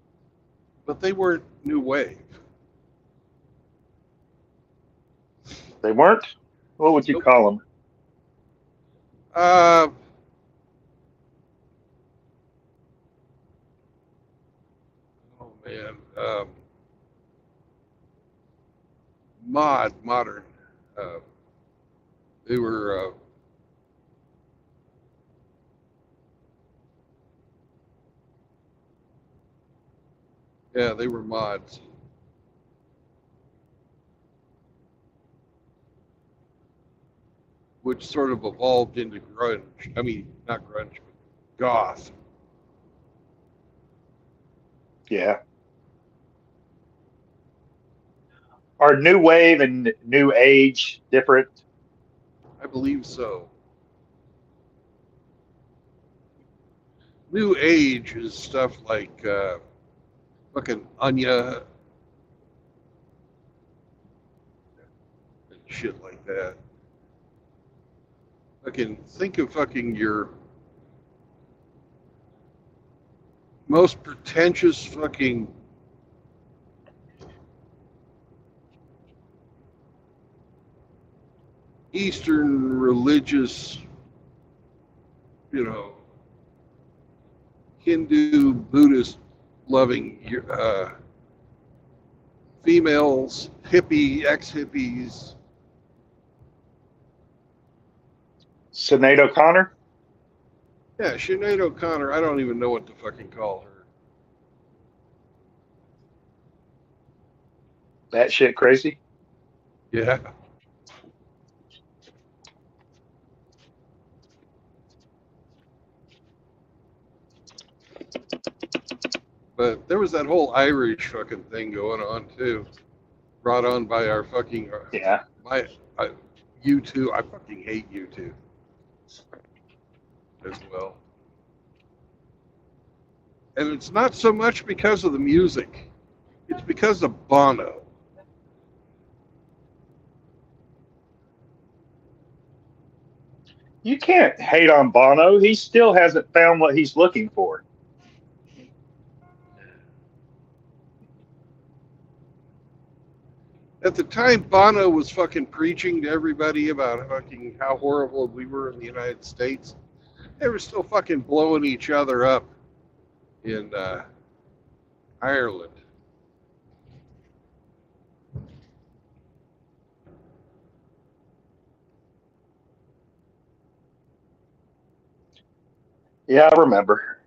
But they weren't new wave. They weren't? What would you Nope. call them? Oh man. Modern. They were. Yeah, they were mods. Which sort of evolved into grunge. I mean, not grunge, but goth. Yeah. Are new wave and new age different? I believe so. New age is stuff like fucking Anya and shit like that. Fucking think of fucking your most pretentious fucking Eastern religious, Hindu, Buddhist loving females, hippie, ex-hippies. Sinead O'Connor? Yeah, Sinead O'Connor, I don't even know what to fucking call her. That shit crazy? Yeah. But there was that whole Irish fucking thing going on too, brought on by our fucking Yeah. U2. I fucking hate U2 as well. And it's not so much because of the music; it's because of Bono. You can't hate on Bono. He still hasn't found what he's looking for. At the time, Bono was fucking preaching to everybody about fucking how horrible we were in the United States. They were still fucking blowing each other up in Ireland. Yeah, I remember.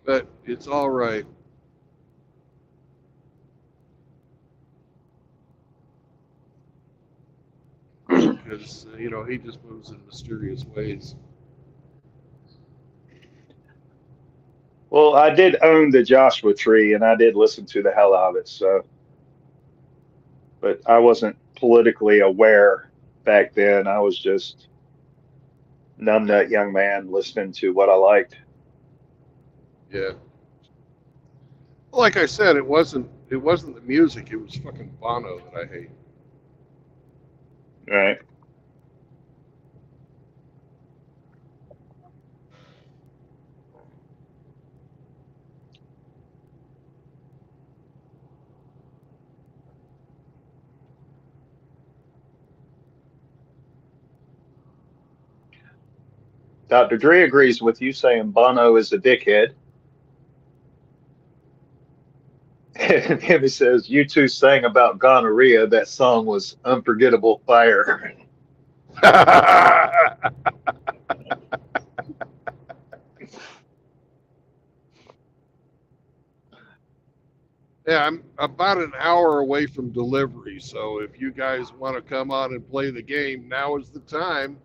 But it's all right. Because, he just moves in mysterious ways. Well, I did own the Joshua Tree, and I did listen to the hell out of it. So, but I wasn't politically aware back then. I was just numbnut young man listening to what I liked. Yeah. Like I said, it wasn't the music. It was fucking Bono that I hate. Right. Dr. Dre agrees with you, saying Bono is a dickhead. And he says, "You two sang about gonorrhea. That song was unforgettable fire." Yeah, I'm about an hour away from delivery, so if you guys want to come on and play the game, now is the time.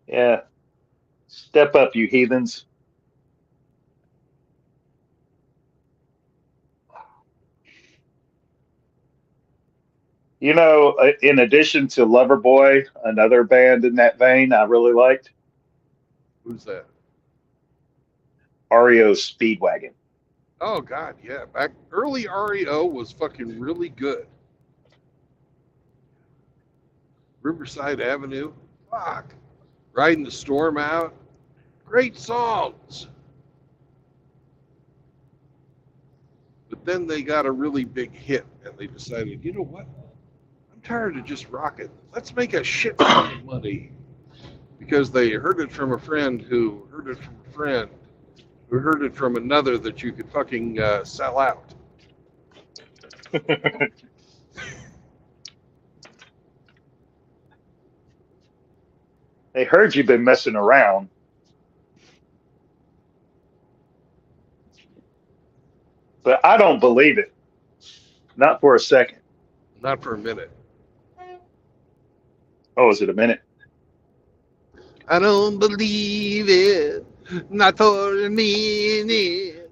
Yeah. Step up, you heathens. In addition to Loverboy, another band in that vein I really liked, Who's that? REO Speedwagon. Oh God, yeah. Back early REO was fucking really good. Riverside Avenue, fuck. Riding the Storm Out, great songs. But then they got a really big hit, and they decided, you know what? I'm tired of just rocking. Let's make a shit ton of money. Because they heard it from a friend who heard it from a friend who heard it from another that you could fucking sell out. They heard you've been messing around. But I don't believe it. Not for a second. Not for a minute. Oh, is it a minute? I don't believe it. Not for a minute.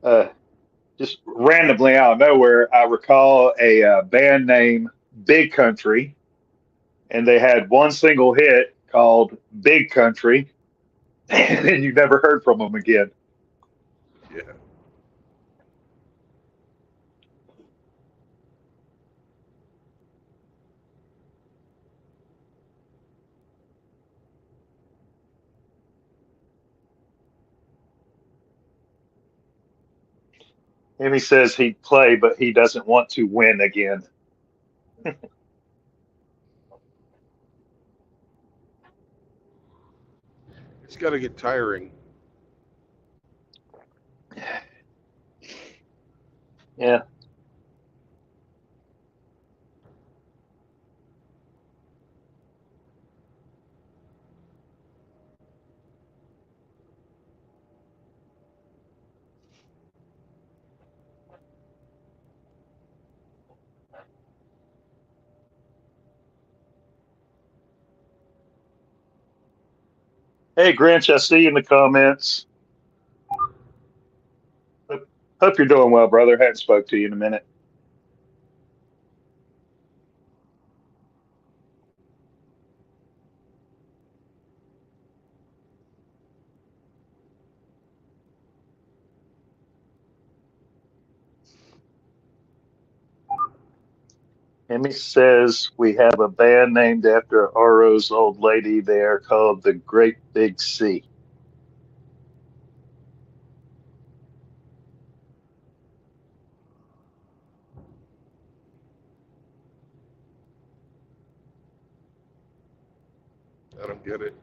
Yeah. Just randomly out of nowhere, I recall a band named Big Country, and they had one single hit called Big Country, and then you never heard from them again. Yeah. And he says he'd play, but he doesn't want to win again. It's got to get tiring. Yeah. Hey, Grinch, I see you in the comments. Hope you're doing well, brother. Haven't spoke to you in a minute. Emmy says we have a band named after Oro's old lady there called the Great Big Sea. I don't get it.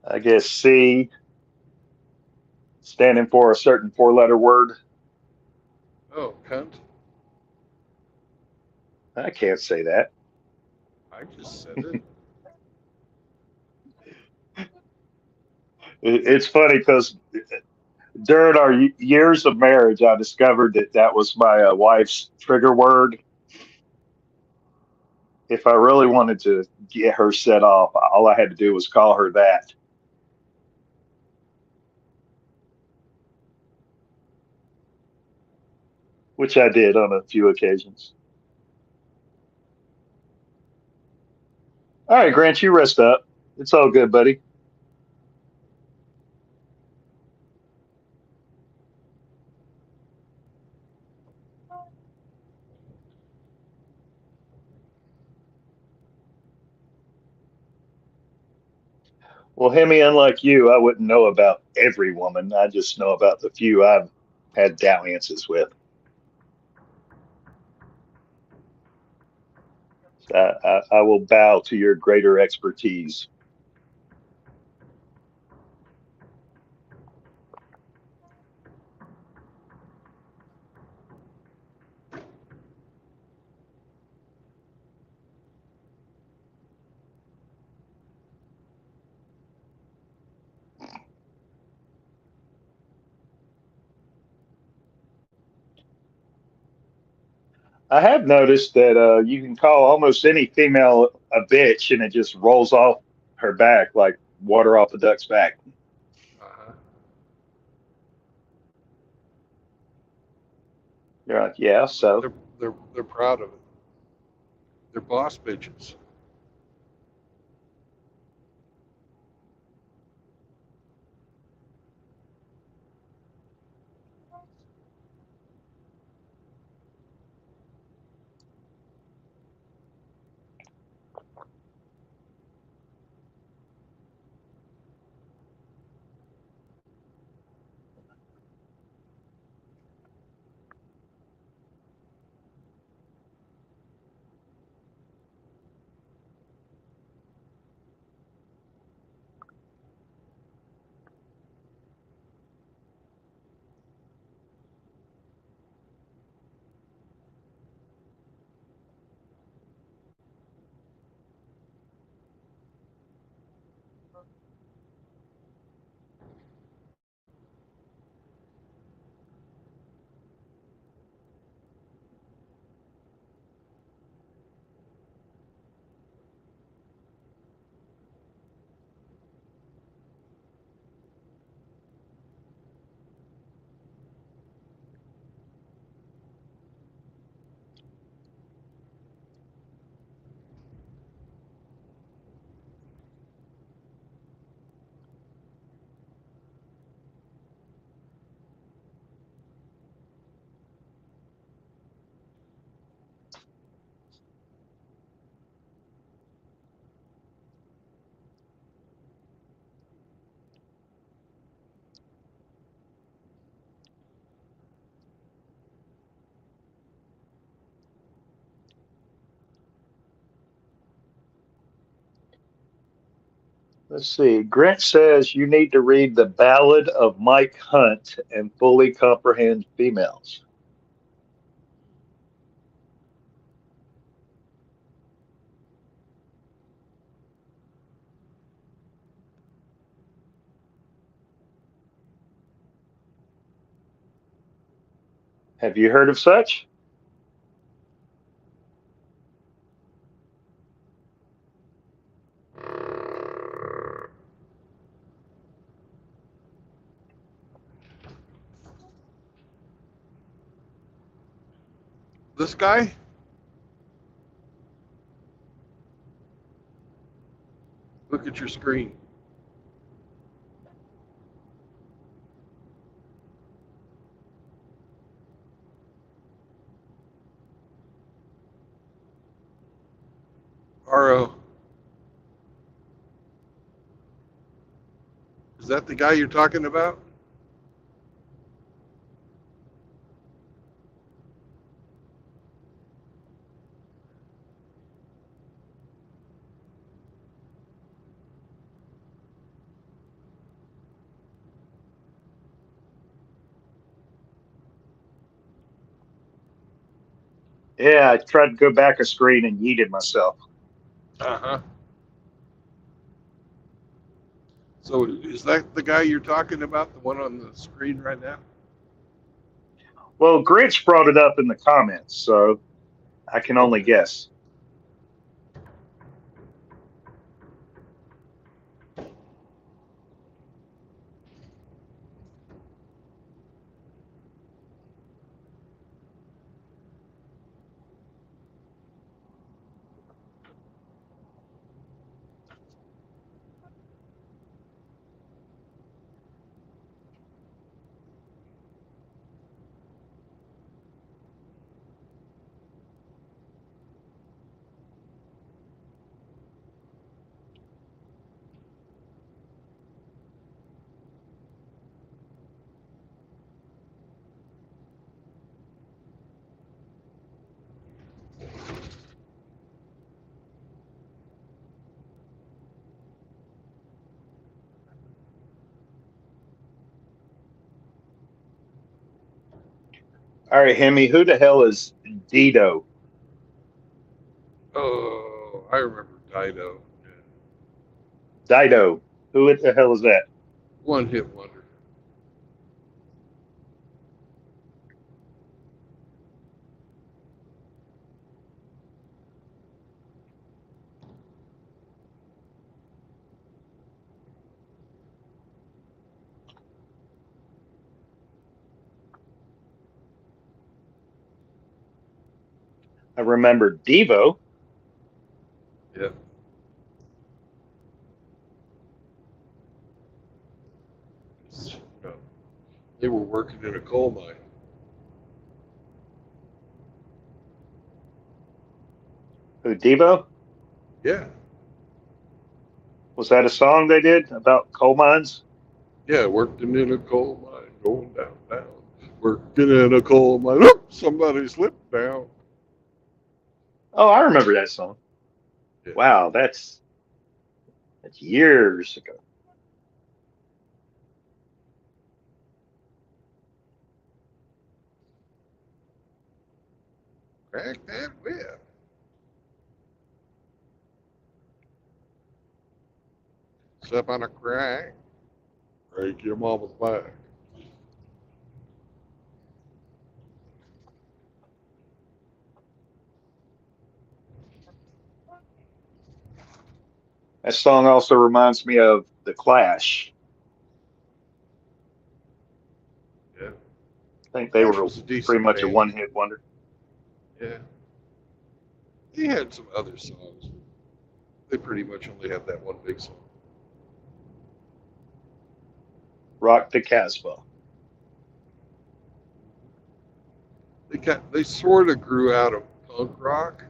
I guess C standing for a certain four-letter word. Oh, cunt. I can't say that. I just said it. It's funny because during our years of marriage, I discovered that that was my wife's trigger word. If I really wanted to get her set off, all I had to do was call her that, which I did on a few occasions. All right, Grant, you rest up. It's all good, buddy. Well, Hemi, unlike you, I wouldn't know about every woman. I just know about the few I've had dalliances with. I will bow to your greater expertise. I have noticed that you can call almost any female a bitch and it just rolls off her back like water off a duck's back. Uh-huh. You're like, yeah, so. They're proud of it. They're boss bitches. Let's see. Grant says you need to read The Ballad of Mike Hunt and fully comprehend females. Have you heard of such? This guy? Look at your screen. RO. Is that the guy you're talking about? Yeah, I tried to go back a screen and yeeted myself. Uh-huh. So is that the guy you're talking about, the one on the screen right now? Well, Grinch brought it up in the comments, so I can only Okay. guess. All right, Hemi, who the hell is Dido? Oh, I remember Dido. Yeah. Dido. Who the hell is that? One hit wonder. I remember Devo. Yeah. Uh, They were working in a coal mine. Who, Devo? Yeah. Was that a song they did about coal mines? Yeah, working in a coal mine, going down, down. Working in a coal mine. Oop, somebody slipped down. Oh, I remember that song. Yeah. Wow, that's years ago. Crack that whip. Step on a crack. Break your mama's back. That song also reminds me of The Clash. Yeah. I think they Clash were was a pretty decent much a band. one-hit wonder. Yeah. They had some other songs. They pretty much only had that one big song. Rock the Casbah. They sort of grew out of punk rock.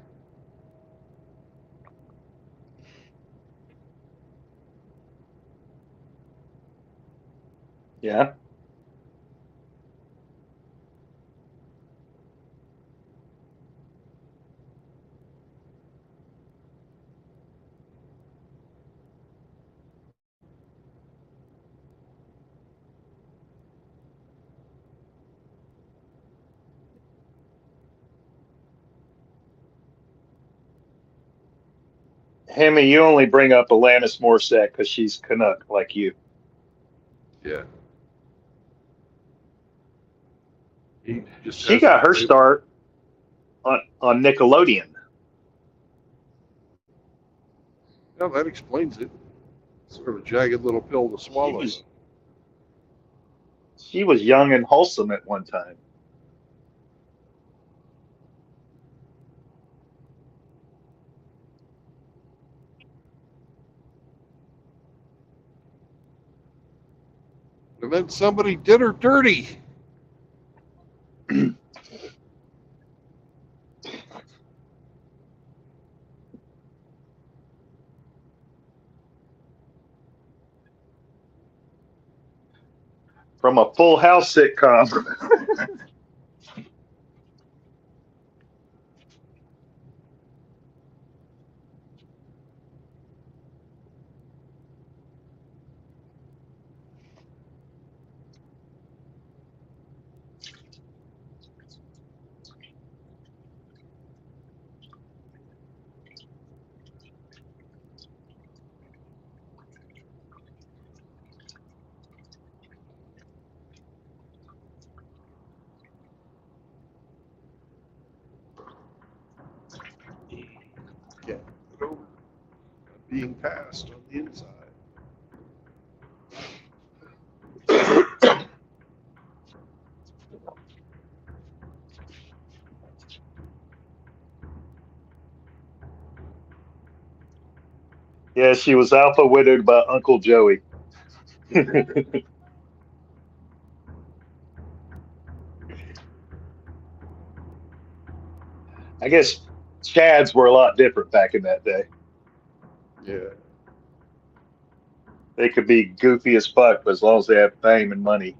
Yeah. Hemi, you only bring up Alanis Morissette because she's Canuck like you. Yeah. He just She has a got her flavor. start on Nickelodeon. Well, that explains it. Sort of a jagged little pill to She swallow. was she was young and wholesome at one time. And then somebody did her dirty. From a Full House sitcom. Can't get over being passed on the inside. Yeah, she was alpha widowed by Uncle Joey. I guess Chads were a lot different back in that day. Yeah. They could be goofy as fuck, but as long as they have fame and money.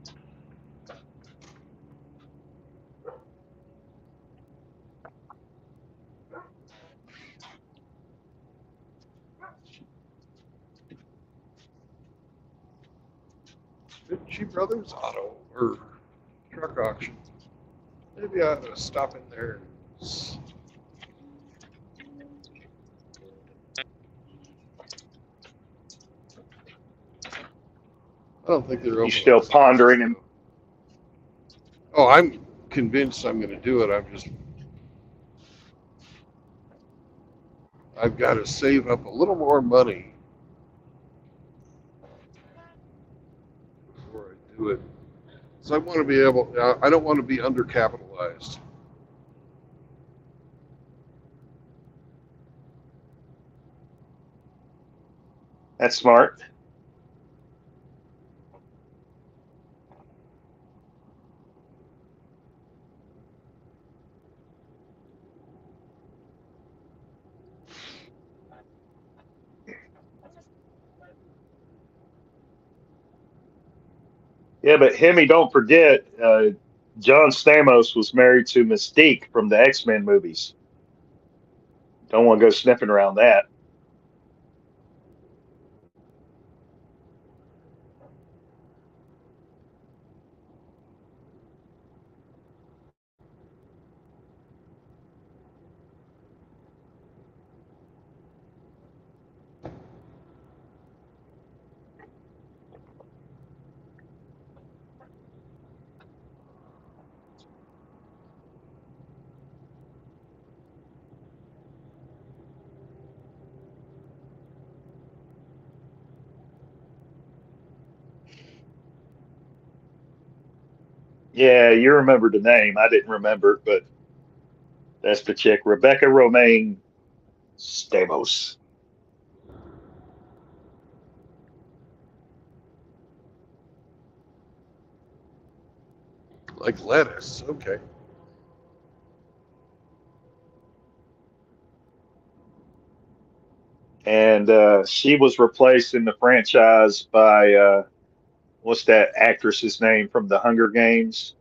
Ritchie Brothers Auto or Truck Auction. Maybe I ought to stop in there. I don't think they're You open on still Sundays, pondering him? though. Oh, I'm convinced I'm going to do it. I've got to save up a little more money before I do it. So I want to be able, I don't want to be undercapitalized. That's smart. Yeah, but Hemi, don't forget, John Stamos was married to Mystique from the X-Men movies. Don't want to go sniffing around that. Yeah, you remember the name. I didn't remember it, but that's the chick, Rebecca Romaine Stamos. Like lettuce. Okay. And she was replaced in the franchise by what's that actress's name from the Hunger Games?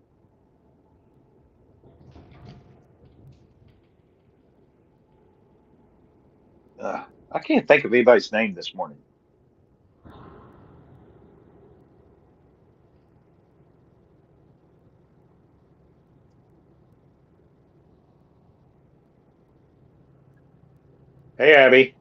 I can't think of anybody's name this morning. Hey, Abby.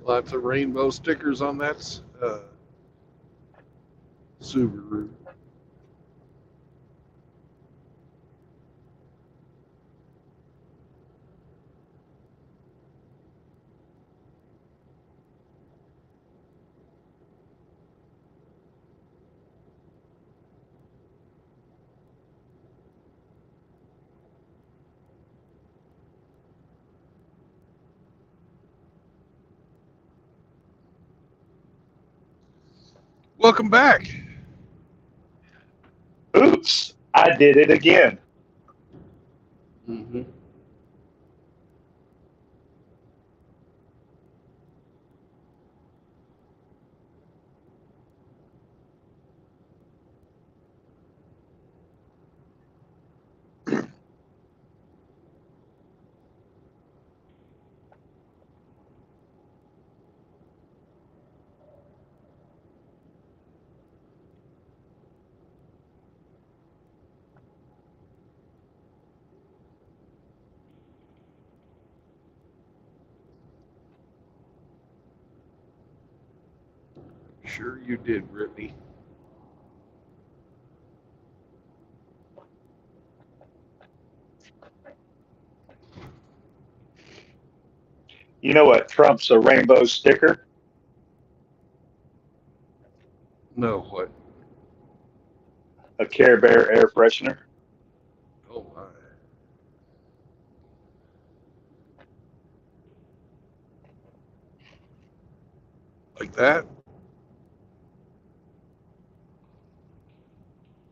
Lots of rainbow stickers on that Subaru. Welcome back. Oops, I did it again. Mm-hmm. Sure you did, Brittany. You know what trumps a rainbow sticker? No, what? A Care Bear air freshener. Oh my. Like that?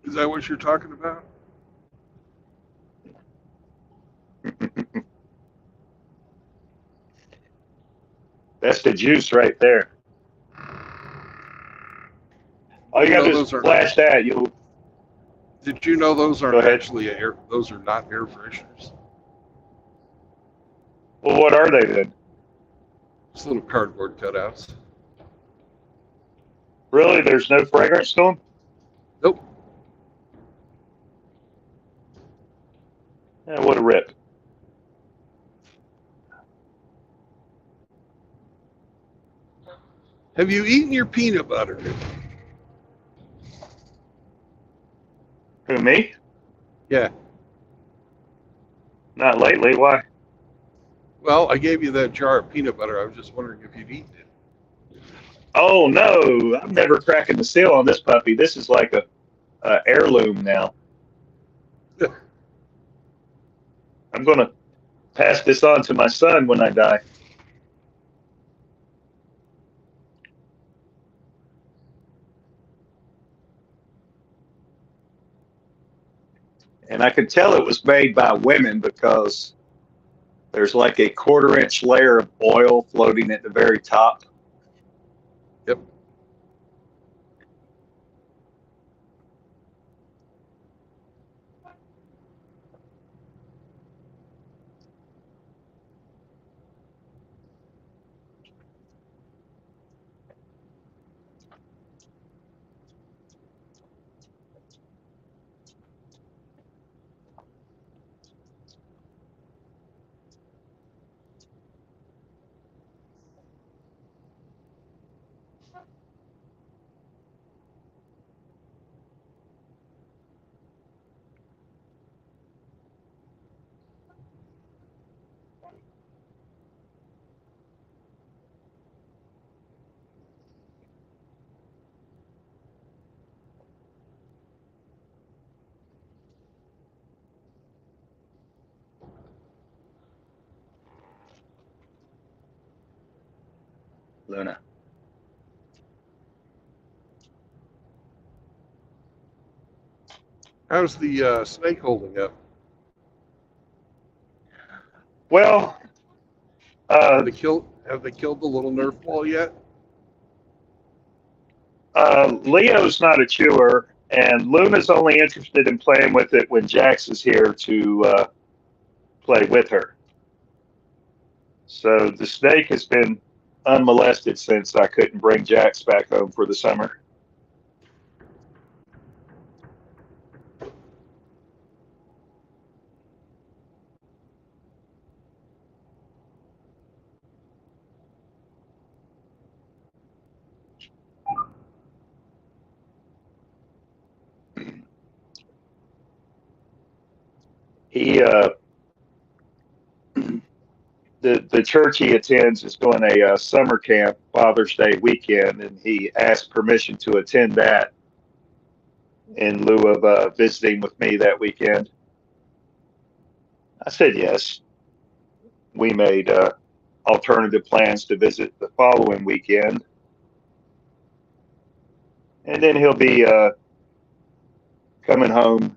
Is that what you're talking about? That's the juice right there. All you You gotta know do is those aren't. flash that. You'll Did you know those go aren't ahead. actually air? Those are not air fresheners. Well, what are they then? Just little cardboard cutouts. Really? There's no fragrance to them? Nope. Yeah, what a rip. Have you eaten your peanut butter? Who, me? Yeah. Not lately. Why? Well, I gave you that jar of peanut butter. I was just wondering if you'd eaten Oh no, I'm never cracking the seal on this puppy. This is like a heirloom now. it. I'm gonna pass this on to my son when I die. And I could tell it was made by women because there's like a quarter-inch layer of oil floating at the very top. Yep. Luna. How's the snake holding up? Well, Have uh, they killed? Have they killed the little Nerf ball yet? Leo's not a chewer, and Luna's only interested in playing with it when Jax is here to play with her. So the snake has been unmolested since I couldn't bring Jax back home for the summer. He the church he attends is doing a summer camp Father's Day weekend, and he asked permission to attend that in lieu of visiting with me that weekend. I said yes. We made alternative plans to visit the following weekend, and then he'll be coming home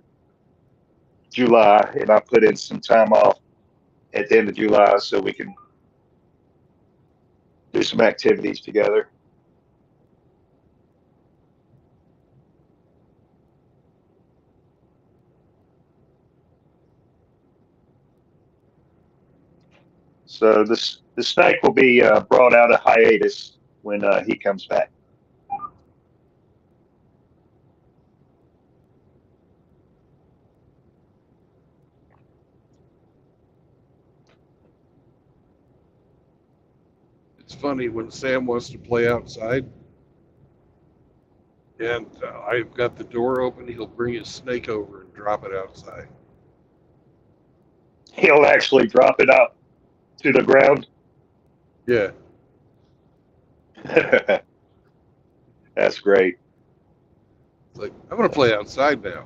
July, and I put in some time off at the end of July so we can do some activities together. So this the snake will be brought out of hiatus when he comes back. It's funny when Sam wants to play outside and I've got the door open, he'll bring his snake over and drop it outside. He'll actually drop it out to the ground. Yeah. That's great. It's like, I'm going to play outside now.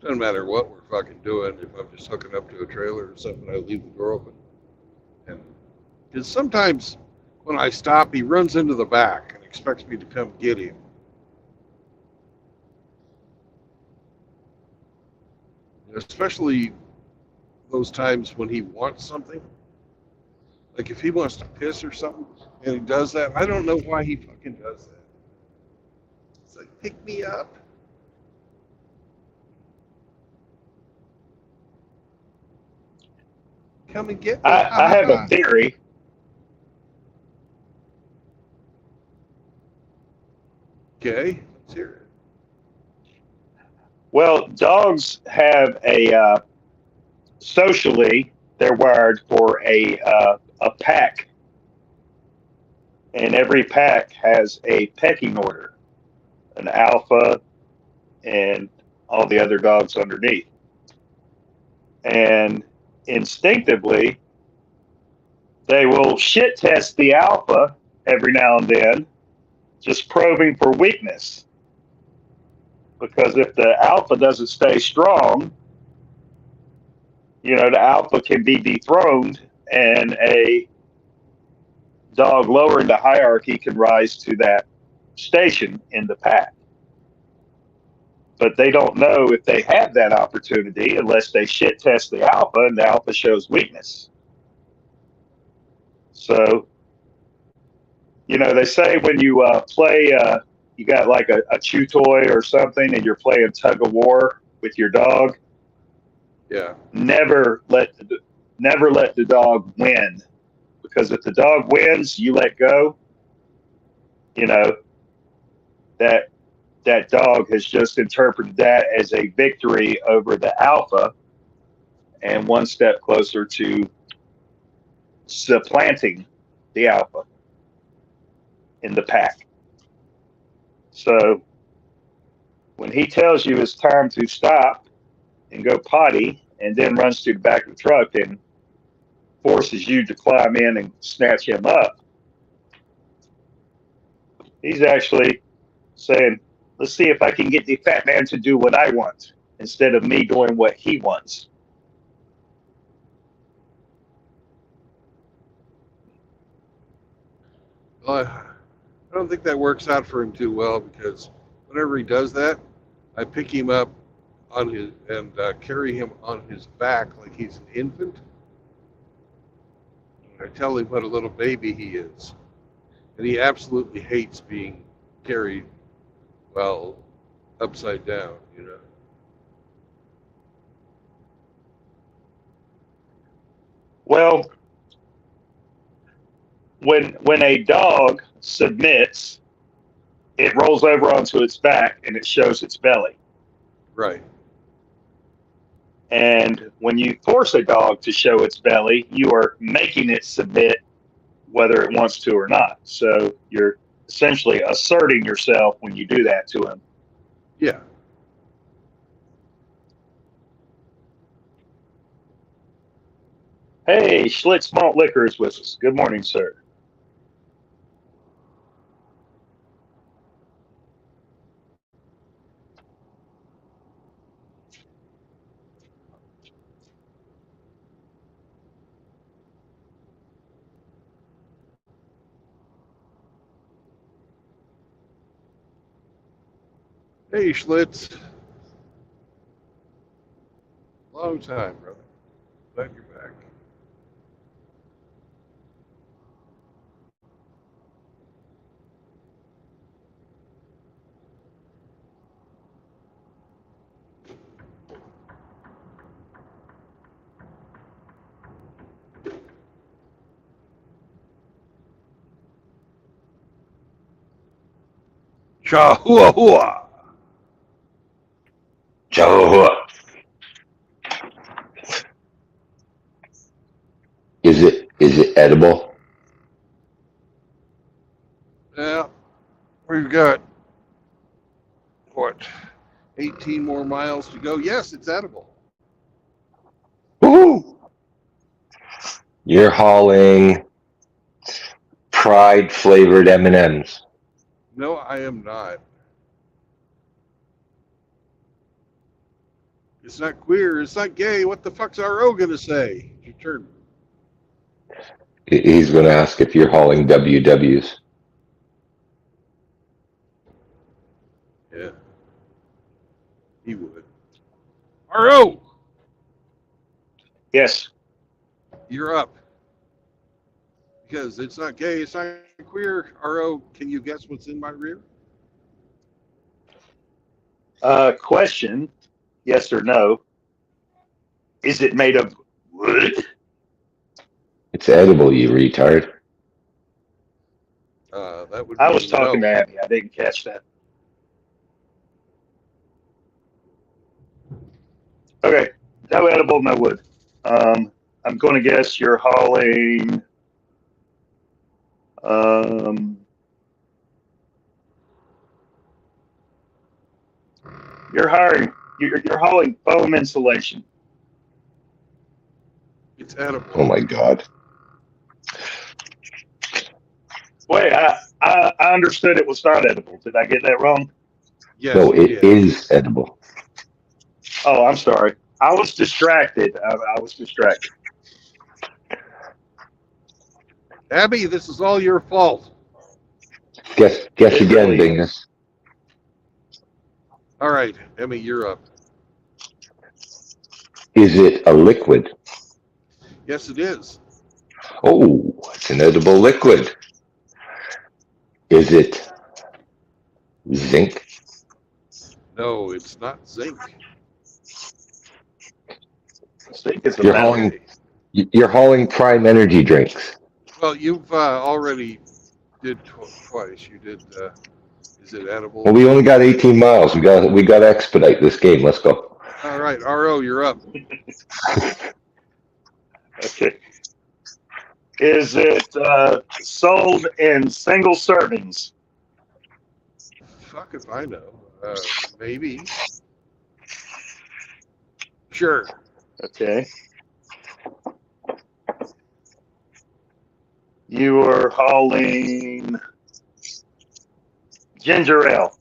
Doesn't matter what we're fucking doing. If I'm just hooking up to a trailer or something, I leave the door open. And because sometimes when I stop, he runs into the back and expects me to come get him. Especially those times when he wants something. Like if he wants to piss or something and he does that, I don't know why he fucking does that. It's like, pick me up. Come and get me. Ha I ha have a ha. theory. Okay, let's hear it. Well, dogs have socially they're wired for a pack, and every pack has a pecking order, an alpha, and all the other dogs underneath. And instinctively, they will shit test the alpha every now and then, just probing for weakness. Because if the alpha doesn't stay strong, the alpha can be dethroned and a dog lower in the hierarchy can rise to that station in the pack. But they don't know if they have that opportunity unless they shit test the alpha and the alpha shows weakness. So, they say when you play, you got like a chew toy or something and you're playing tug of war with your dog. Yeah. Never let the dog win, because if the dog wins, you let go. You know that that dog has just interpreted that as a victory over the alpha and one step closer to supplanting the alpha in the pack. So when he tells you it's time to stop and go potty and then runs to the back of the truck and forces you to climb in and snatch him up, he's actually saying, let's see if I can get the fat man to do what I want instead of me doing what he wants. Well, I don't think that works out for him too well because whenever he does that, I pick him up on his and carry him on his back like he's an infant. I tell him what a little baby he is, and he absolutely hates being carried, well, upside down. Well, when a dog submits, it rolls over onto its back and it shows its belly. Right. And when you force a dog to show its belly, you are making it submit whether it wants to or not. So you're essentially asserting yourself when you do that to him. Yeah. Hey, Schlitz Malt Liquor is with us. Good morning, sir. Hey, Schlitz. Long time, brother. Glad you're back. Chahua. Jehovah. Is it edible? Yeah, we've got, what, 18 more miles to go. Yes, it's edible. Woohoo! You're hauling Pride flavored M&Ms. No, I am not. It's not queer. It's not gay. What the fuck's RO going to say? Your turn. He's going to ask if you're hauling WWs. Yeah, he would. RO, Yes. you're up. Because it's not gay. It's not queer. RO, can you guess what's in my rear? Question: yes or no? Is it made of wood? It's edible, you retard. That would be I was talking no. to Abby. I didn't catch that. Okay. No edible, no wood. I'm going to guess you're hauling. You're hauling foam insulation. It's edible. Oh my God. Wait, I understood it was not edible. Did I get that wrong? Yes, No, you it did. is edible. Oh, I'm sorry. I was distracted. I was distracted. Abby, this is all your fault. Guess It again, really Dingus. All right, Emmy, you're up. Is it a liquid? Yes, it is. Oh, it's an edible liquid. Is it zinc? No, it's not zinc. I think it's a You're metal. hauling. You're hauling Prime Energy drinks. Well, you've already did twice. You did. Is it edible? Well, we only got 18 miles. We got to expedite this game. Let's go. All right, RO, you're up. Okay. Is it sold in single servings? Fuck if I know. Maybe. Sure. Okay. You are hauling ginger ale.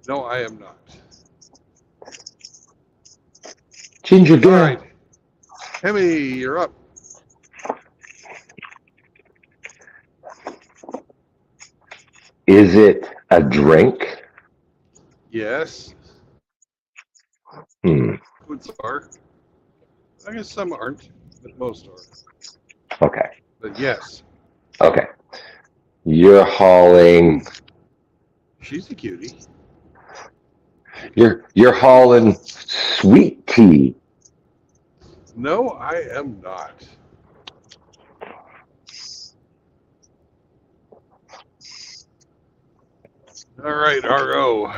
No, I am not. Ginger All ale. right, Emmy, you're up. Is it a drink? Yes. Liquids are. I guess some aren't, but most are. Okay. But yes, Okay. You're hauling. she's a cutie. You're hauling sweet tea. No, I am not. All right, RO.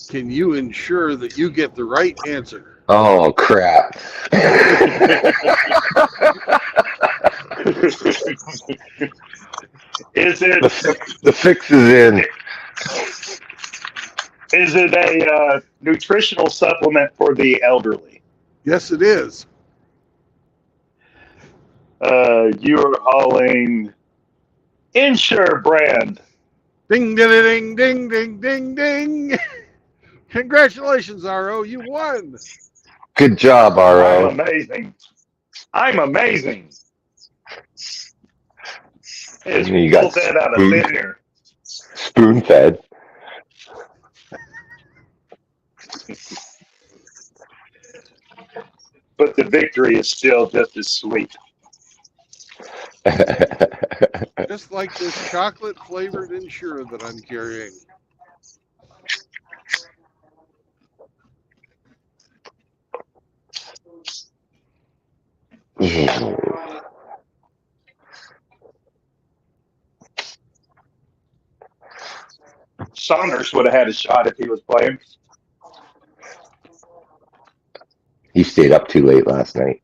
Can you ensure that you get the right answer? Oh crap! Is it The fix is in. is it a nutritional supplement for the elderly? Yes, it is. You are hauling Insure brand. Ding, ding, ding, ding, ding, ding, ding. Congratulations, RO. You won. Good job, I'm RO. amazing. I'm amazing. You got Pulled that out of thin air. spoon fed. But the victory is still just as sweet. Just like this chocolate flavored Ensure that I'm carrying. Saunders would have had a shot if he was playing. He stayed up too late last night.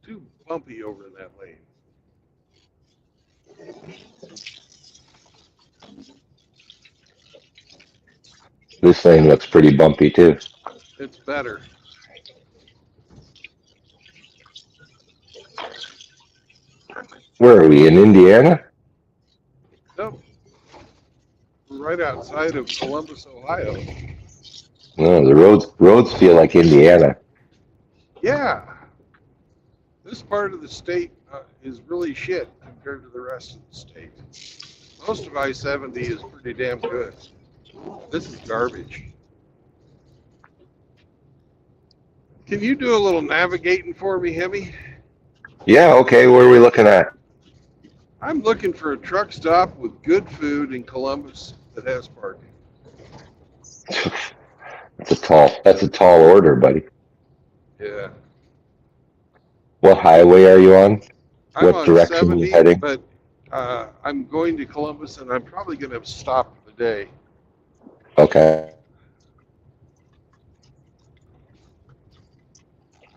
Too bumpy over in that lane. This lane looks pretty bumpy too. It's better. Where are we, in Indiana? Nope. We're right outside of Columbus, Ohio. No, the roads feel like Indiana. Yeah. This part of the state is really shit compared to the rest of the state. Most of I-70 is pretty damn good. This is garbage. Can you do a little navigating for me, Hemi? Yeah, okay, where are we looking at? I'm looking for a truck stop with good food in Columbus that has parking. That's a tall order, buddy. Yeah. What highway are you on? I'm What on direction are you 70, heading? but I'm going to Columbus, and I'm probably going to stop for the day. Okay.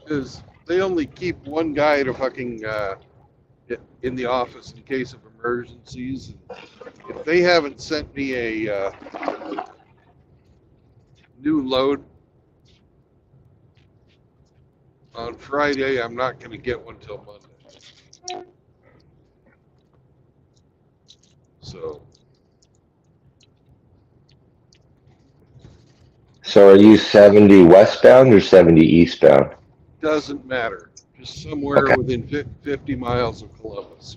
Because they only keep one guy to fucking in the office in case of emergencies. If they haven't sent me a new load on Friday, I'm not going to get one till Monday. So are you 70 westbound or 70 eastbound? Doesn't matter. Just somewhere Okay. within 50 miles of Columbus.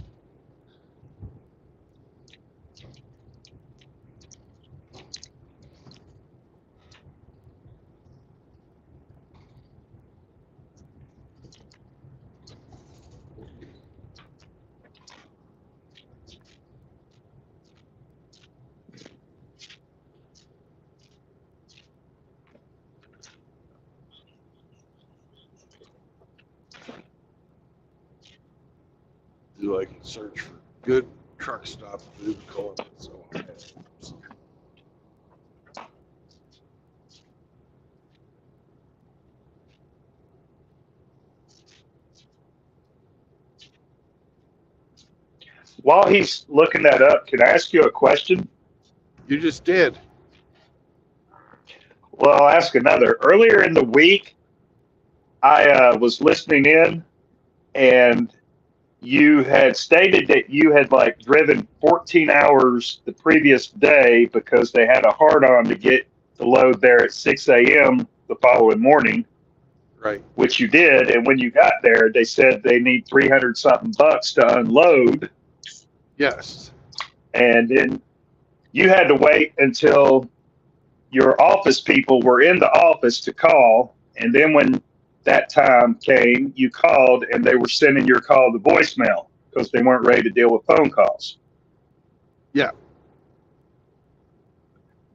So I can search for good truck stop food in Columbus, Ohio. While he's looking that up, can I ask you a question? You just did. Well, I'll ask another. Earlier in the week, I was listening in, and you had stated that you had like driven 14 hours the previous day because they had a hard on to get the load there at 6 a.m. the following morning. Right. Which you did. And when you got there, they said they need 300 something bucks to unload. Yes. And then you had to wait until your office people were in the office to call. And then when that time came, you called and they were sending your call to voicemail because they weren't ready to deal with phone calls. Yeah.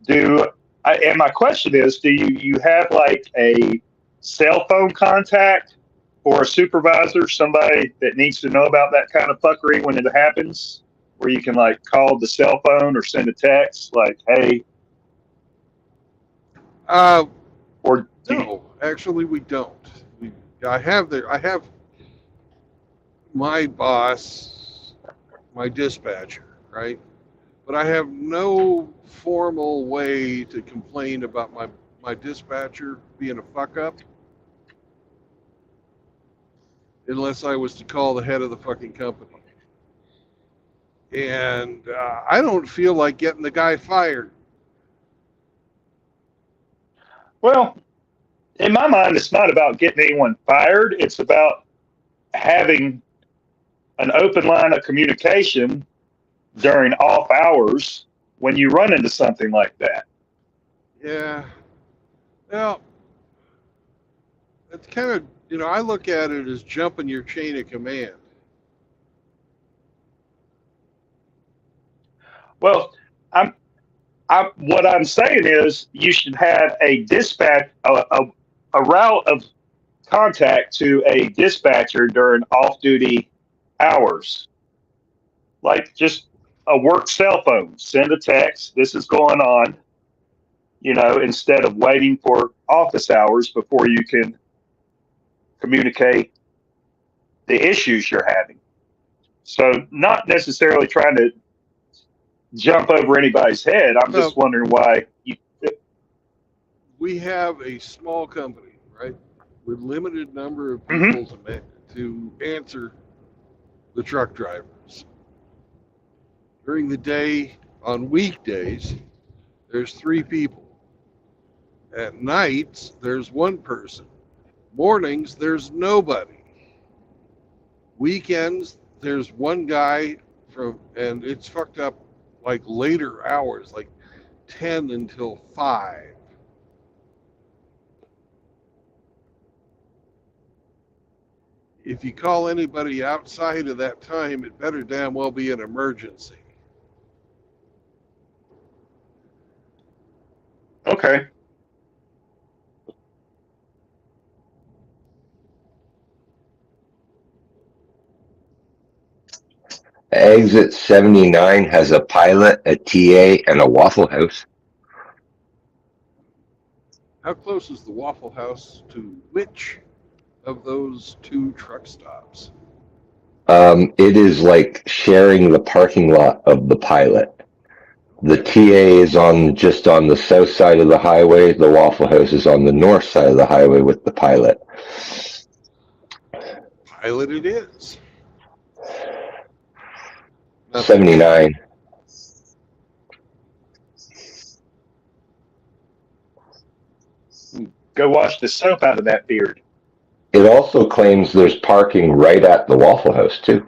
And my question is, do you have like a cell phone contact or a supervisor, somebody that needs to know about that kind of fuckery when it happens, where you can like call the cell phone or send a text like, hey, or no, actually we don't. I have my boss, my dispatcher, right? But I have no formal way to complain about my dispatcher being a fuck up unless I was to call the head of the fucking company. And I don't feel like getting the guy fired. Well, in my mind, it's not about getting anyone fired. It's about having an open line of communication during off hours when you run into something like that. Yeah. Well, it's kind of, I look at it as jumping your chain of command. Well, what I'm saying is you should have a dispatch, a route of contact to a dispatcher during off duty hours, like just a work cell phone. Send a text. This is going on. Instead of waiting for office hours before you can communicate the issues you're having. So, not necessarily trying to jump over anybody's head. I'm just Well, wondering why you. we have a small company, right, with limited number of Mhm. people to answer the truck drivers. During the day, on weekdays, there's 3 people. At nights, there's 1 person. Mornings, there's nobody. Weekends, there's 1 guy and it's fucked up like later hours, like 10 until 5. If you call anybody outside of that time, it better damn well be an emergency. Okay. Exit 79 has a pilot, a TA, and a Waffle House. How close is the Waffle House to which of those 2 truck stops? It is like sharing the parking lot of the pilot. The Okay. TA is just on the south side of the highway. The Waffle House is on the north side of the highway with the pilot. Pilot it is. Not the TA. 79. Go wash the soap out of that beard. It also claims there's parking right at the Waffle House, too.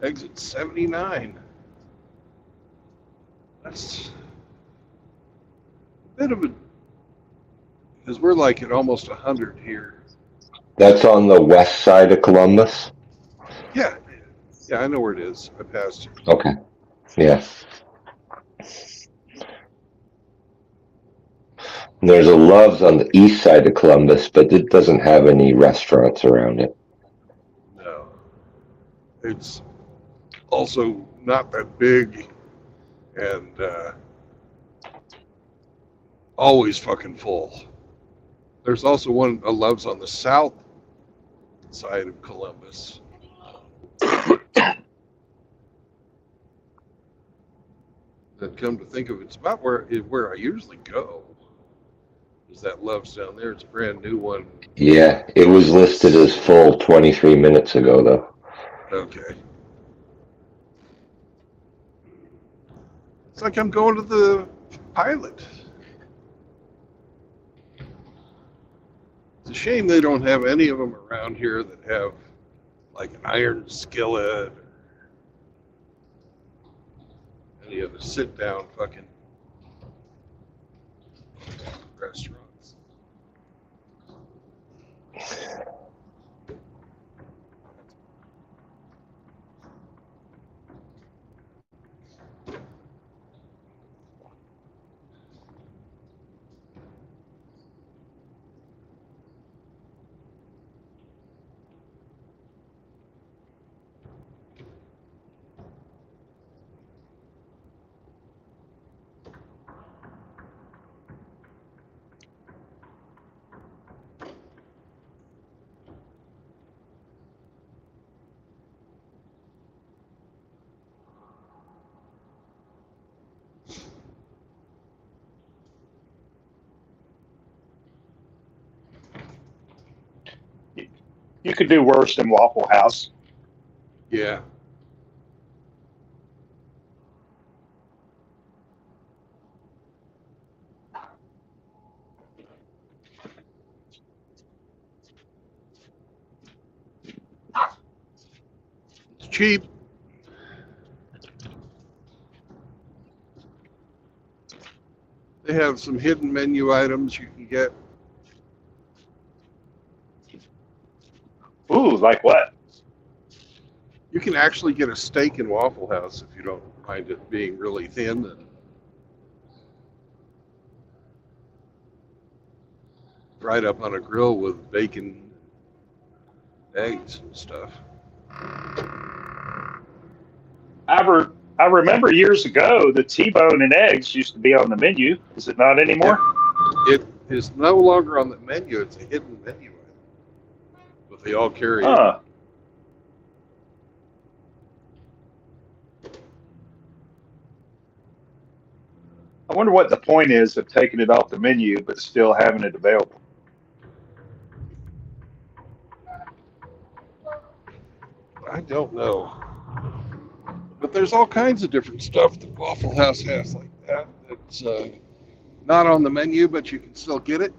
Exit 79. That's a bit of a, because we're like at almost 100 here. That's on the west side of Columbus. Yeah. Yeah, I know where it is. I passed it. Okay. Yeah. There's a Love's on the east side of Columbus, but it doesn't have any restaurants around it. No. It's also not that big and always fucking full. There's also a Love's on the south side of Columbus. That, come to think of it, it's about where I usually go. Is that Love's down there? It's a brand new one. Yeah, it was listed as full 23 minutes ago, though. Okay. It's like I'm going to the pilot. It's a shame they don't have any of them around here that have like an iron skillet or any of the sit down fucking restaurants. You could do worse than Waffle House. Yeah. It's cheap. They have some hidden menu items you can get. Ooh, like what? You can actually get a steak in Waffle House if you don't mind it being really thin and fried up on a grill with bacon, eggs, and stuff. I remember years ago the T-bone and eggs used to be on the menu. Is it not anymore? It is no longer on the menu. It's a hidden menu item, but they all carry it. Huh. I wonder what the point is of taking it off the menu but still having it available. I don't know. But there's all kinds of different stuff that Waffle House has like that. It's not on the menu, but you can still get it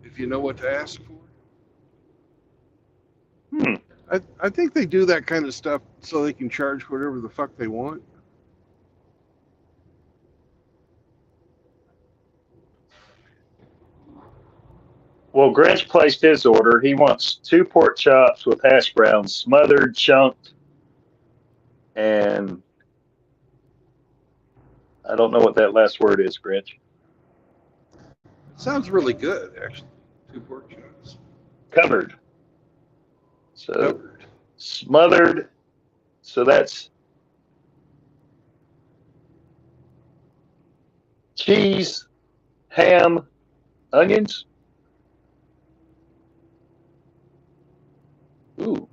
if you know what to ask for. Hmm. I think they do that kind of stuff so they can charge whatever the fuck they want. Well, Grinch placed his order. He wants 2 pork chops with hash browns, smothered, chunked, and I don't know what that last word is, Grinch. It sounds really good, actually. 2 pork chops. Covered. So Covered. smothered. So that's cheese, ham, onions. Ooh.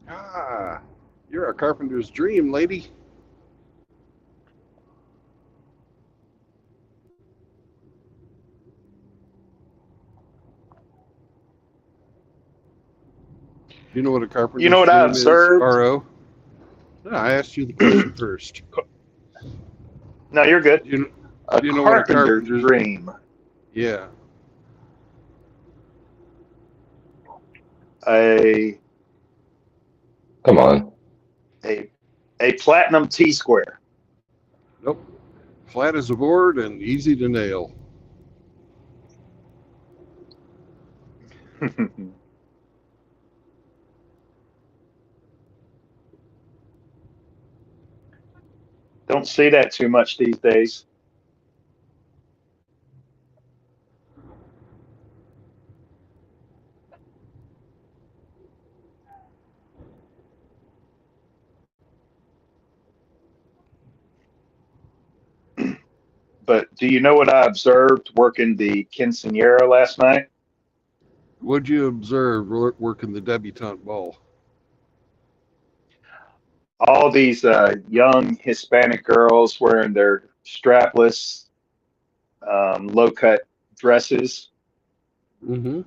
Ah, you're a carpenter's dream, lady. You know what a You carpenter's know what I dream is, observed? RO? No, I asked you the question first. No, you're good. Do A you know what a carpenter's carpenter's? dream. Yeah. A Come on. a a platinum T-square. Nope. Flat as a board and easy to nail. Don't see that too much these days. But do you know what I observed working the quinceanera last night? What'd you observe working the debutante ball? All these young Hispanic girls wearing their strapless, low-cut dresses. Mm-hmm.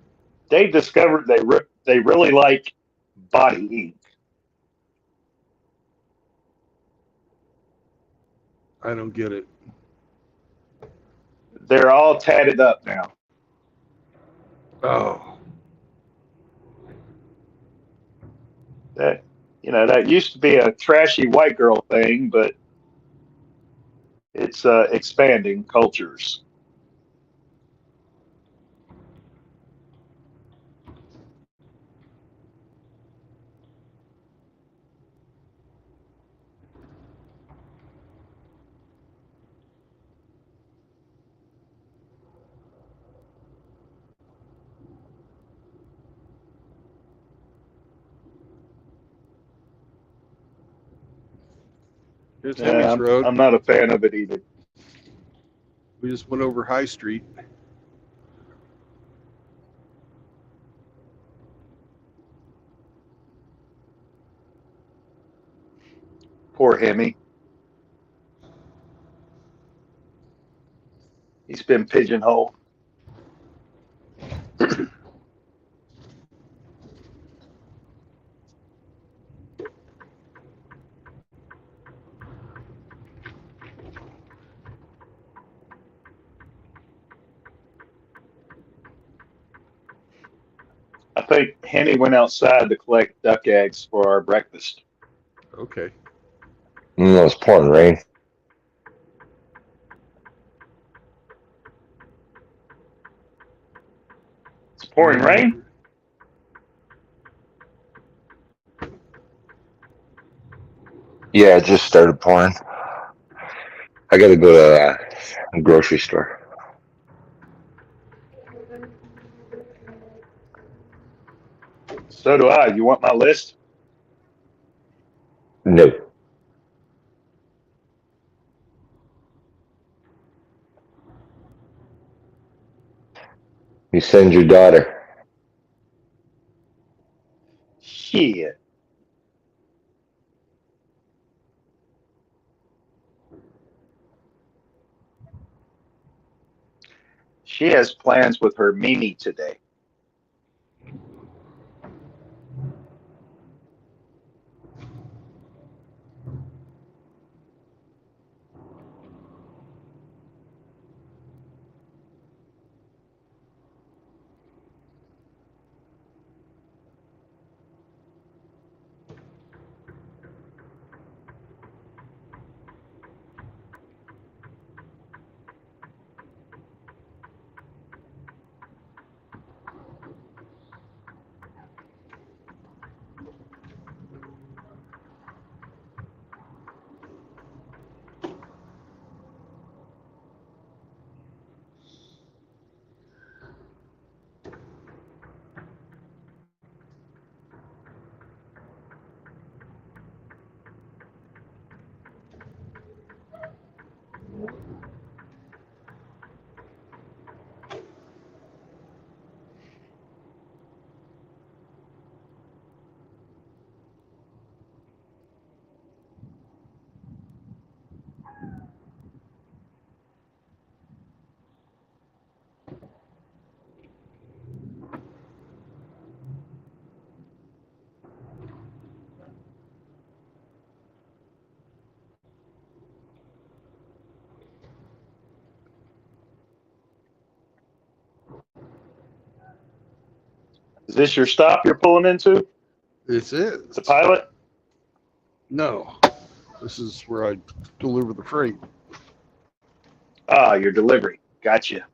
They discovered they really like body ink. I don't get it. They're all tatted up now. Oh, That that used to be a trashy white girl thing, but it's expanding cultures. Here's Hemmings Road. I'm not a fan of it either. We just went over High Street. Poor Hemi. He's been pigeonholed. I think Henny went outside to collect duck eggs for our breakfast. Okay. It was pouring rain. It's pouring rain? Yeah, it just started pouring. I gotta go to a grocery store. So do I. You want my list? No. You send your daughter. Shit. She has plans with her Mimi today. Is this your stop you're pulling into? This is. The Pilot? No. This is where I deliver the freight. Ah, your delivery. Gotcha.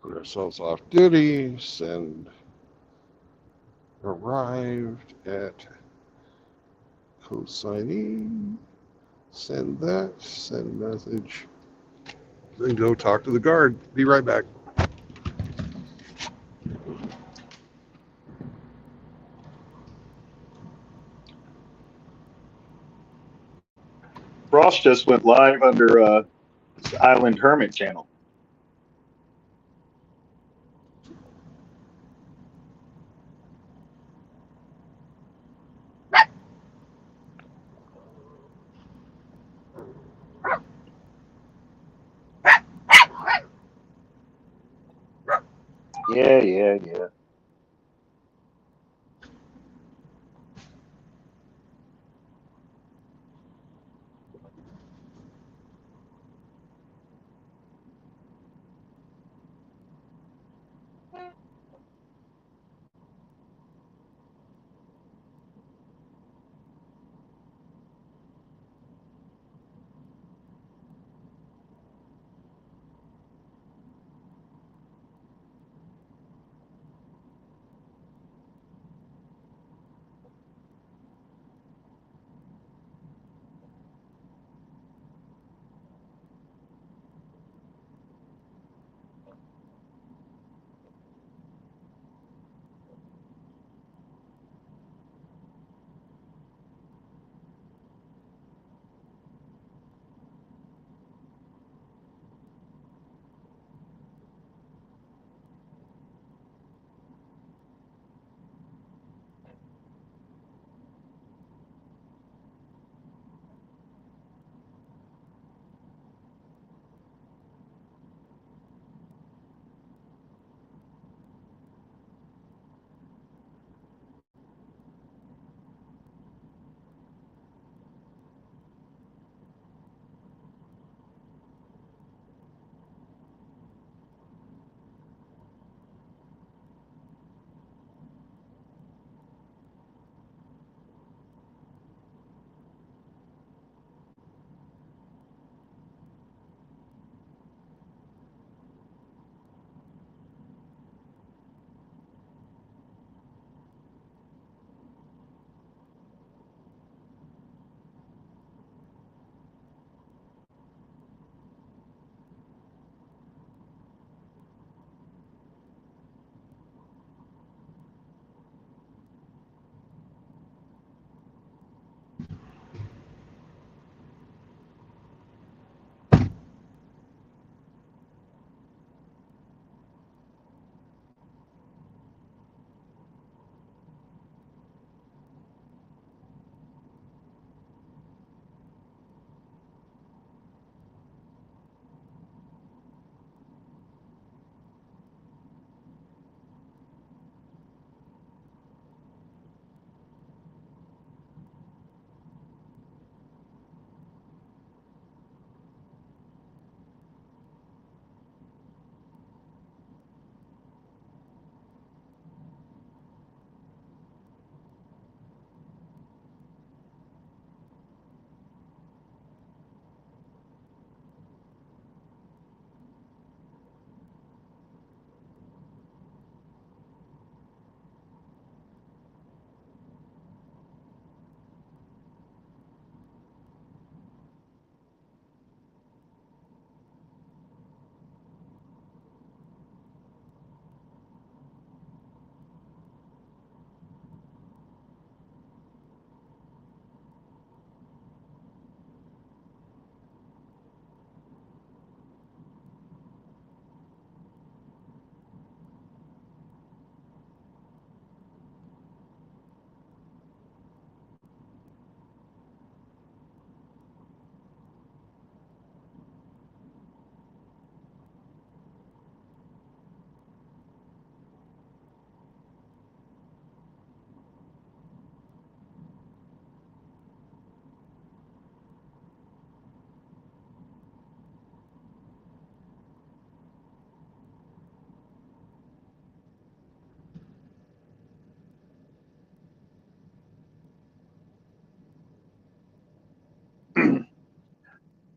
Put ourselves off duty. Send. Arrived at co-signee. Send that. Send message. Then go talk to the guard. Be right back. Frost just went live under Island Hermit channel. Yeah.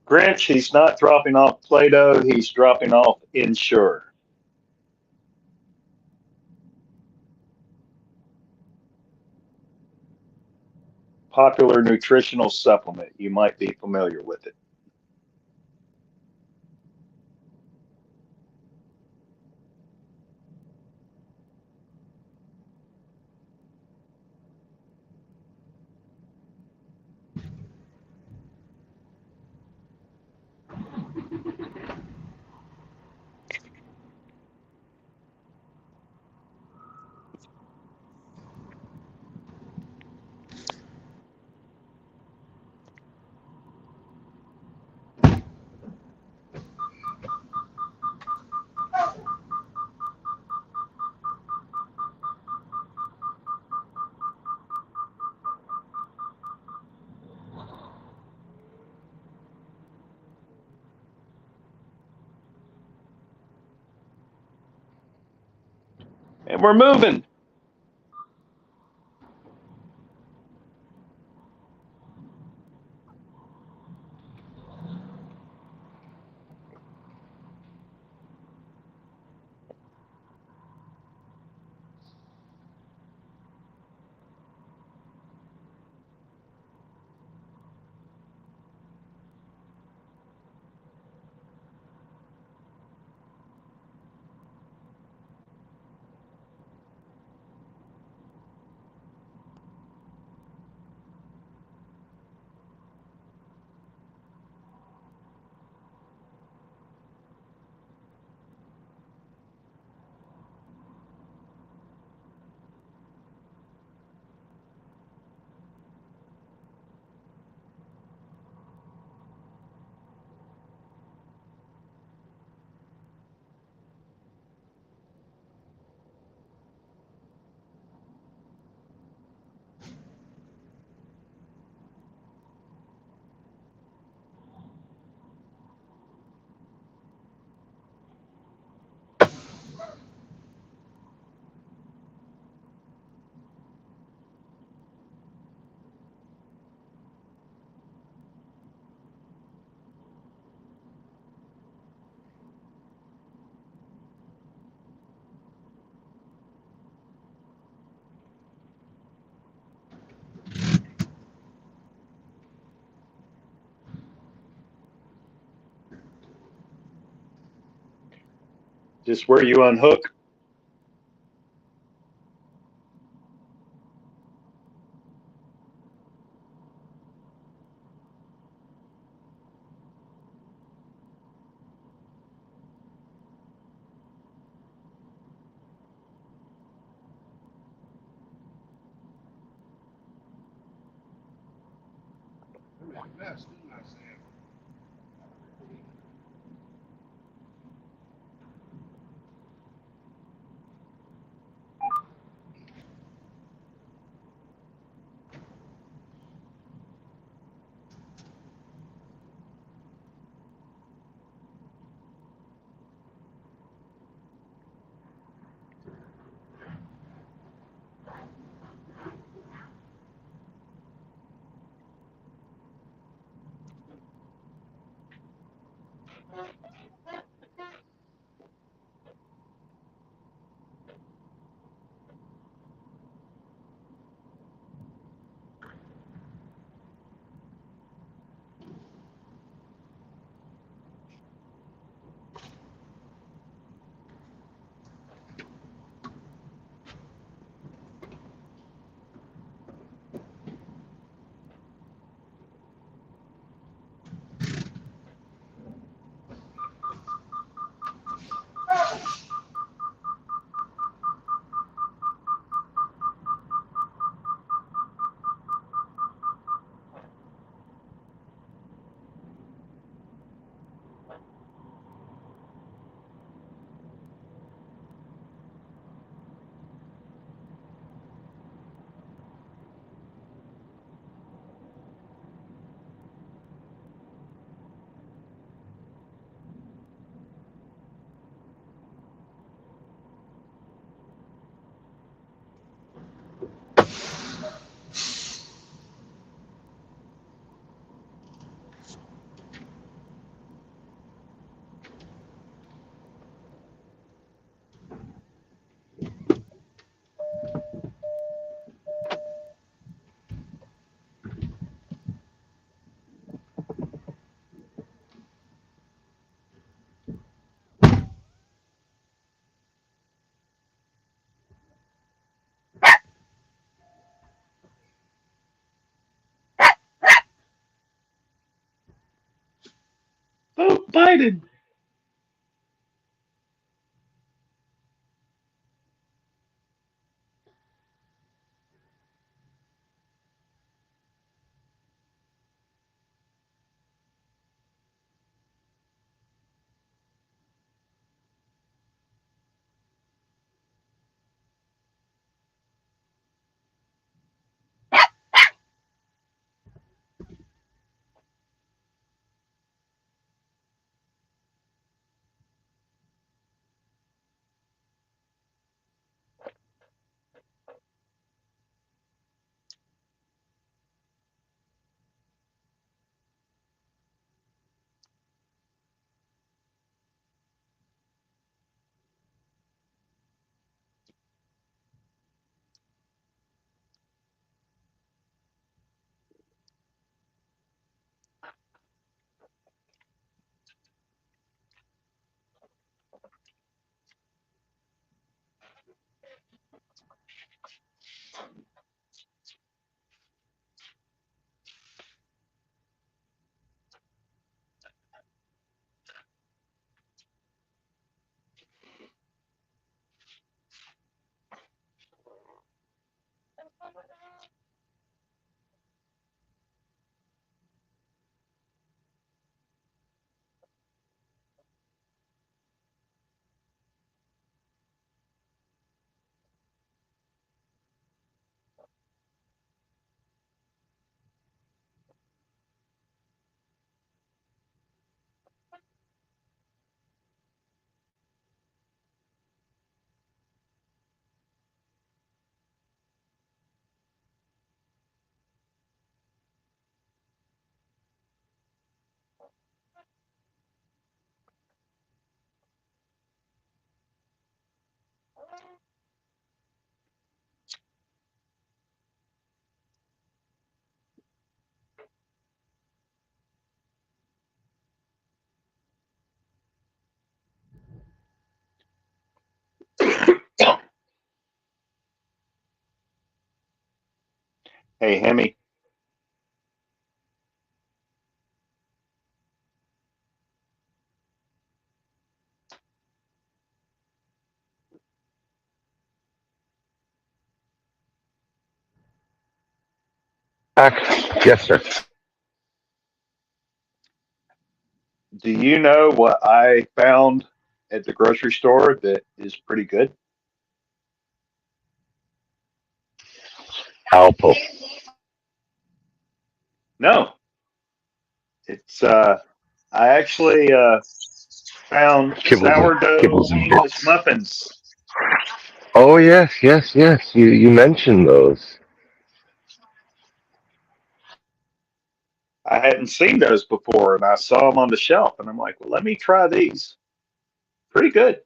Grinch, he's not dropping off Play-Doh, he's dropping off Ensure. Popular nutritional supplement. You might be familiar with it. And we're moving. Just where you unhook. Biden. Hey, Hemi. Yes, sir. Do you know what I found at the grocery store that is pretty good? Alpo. No, it's I actually found sourdough Kibbles and English bits. muffins. Oh yes, yes, yes. You mentioned those. I hadn't seen those before, and I saw them on the shelf, and I'm like, well, let me try these. Pretty good.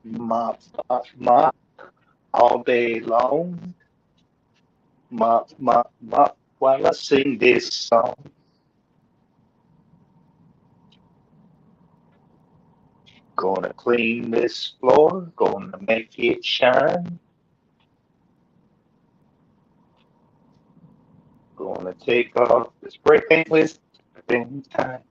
Mop, mop, mop all day long. Mop, mop, mop while I sing this song. Gonna clean this floor, gonna make it shine. Gonna take off the spray paint with spin time.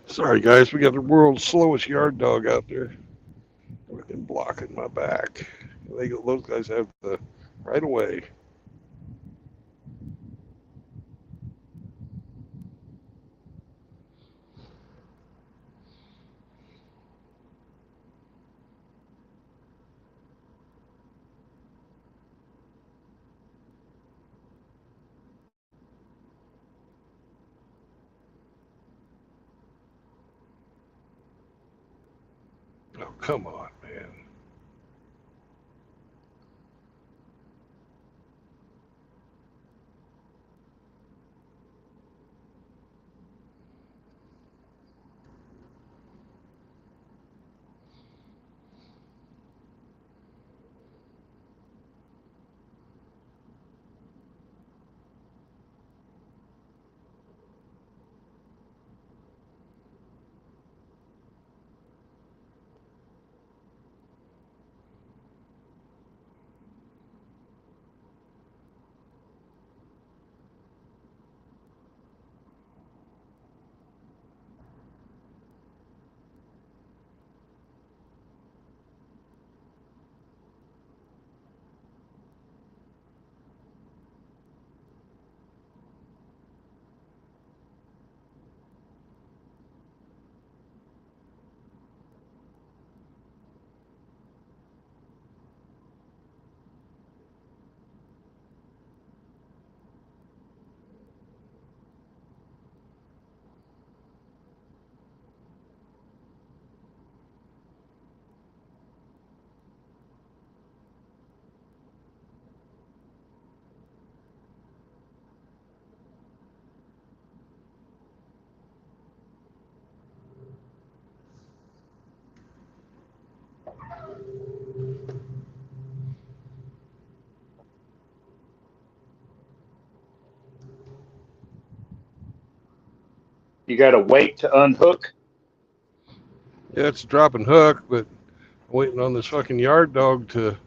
Sorry, guys, we got the world's slowest yard dog out there. Fucking blocking my back. Those guys have the right away. Oh, come on, man. You got to wait to unhook. Yeah, it's a drop and hook, but I'm waiting on this fucking yard dog to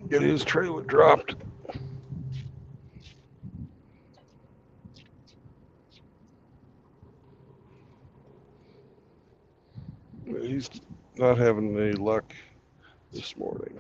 get his trailer dropped. He's not having any luck this morning.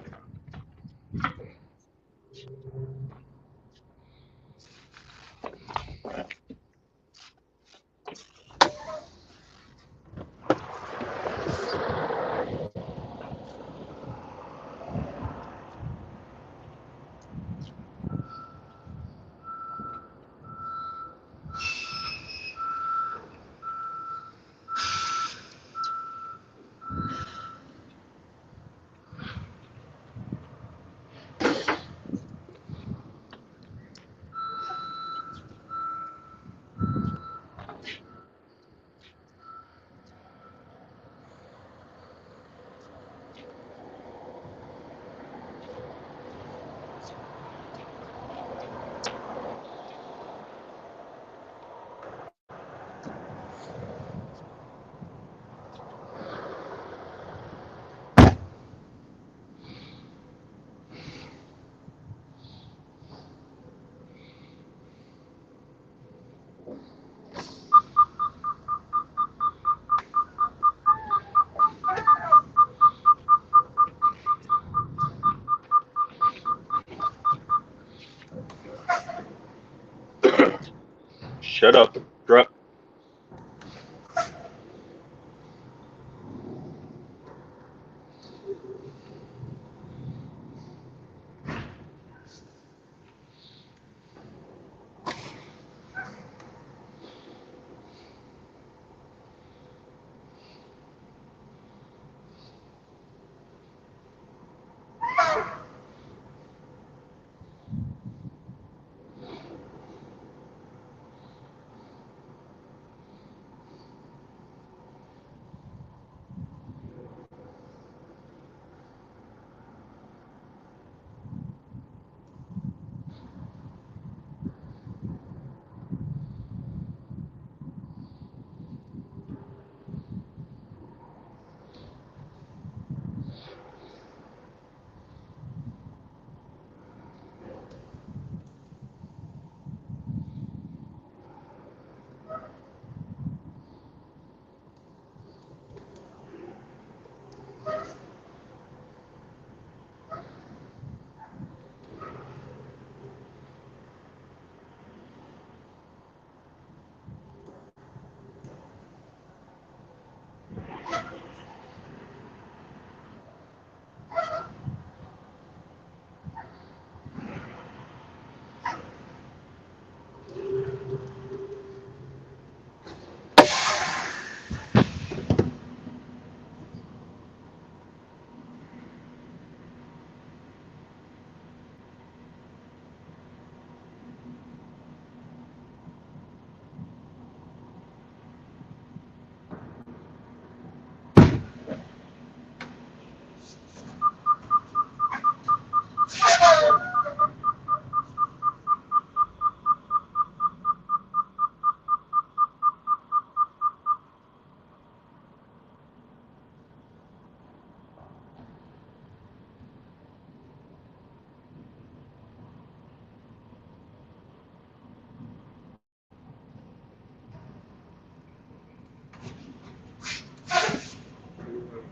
Shut up, truck.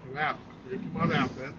Come out. Come on out, then.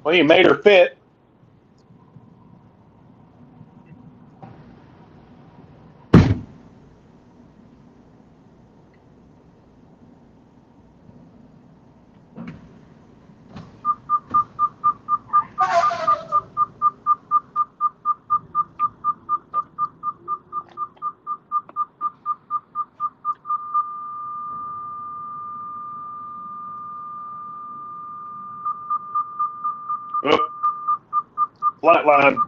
Well, you made her fit. Oh, flatline.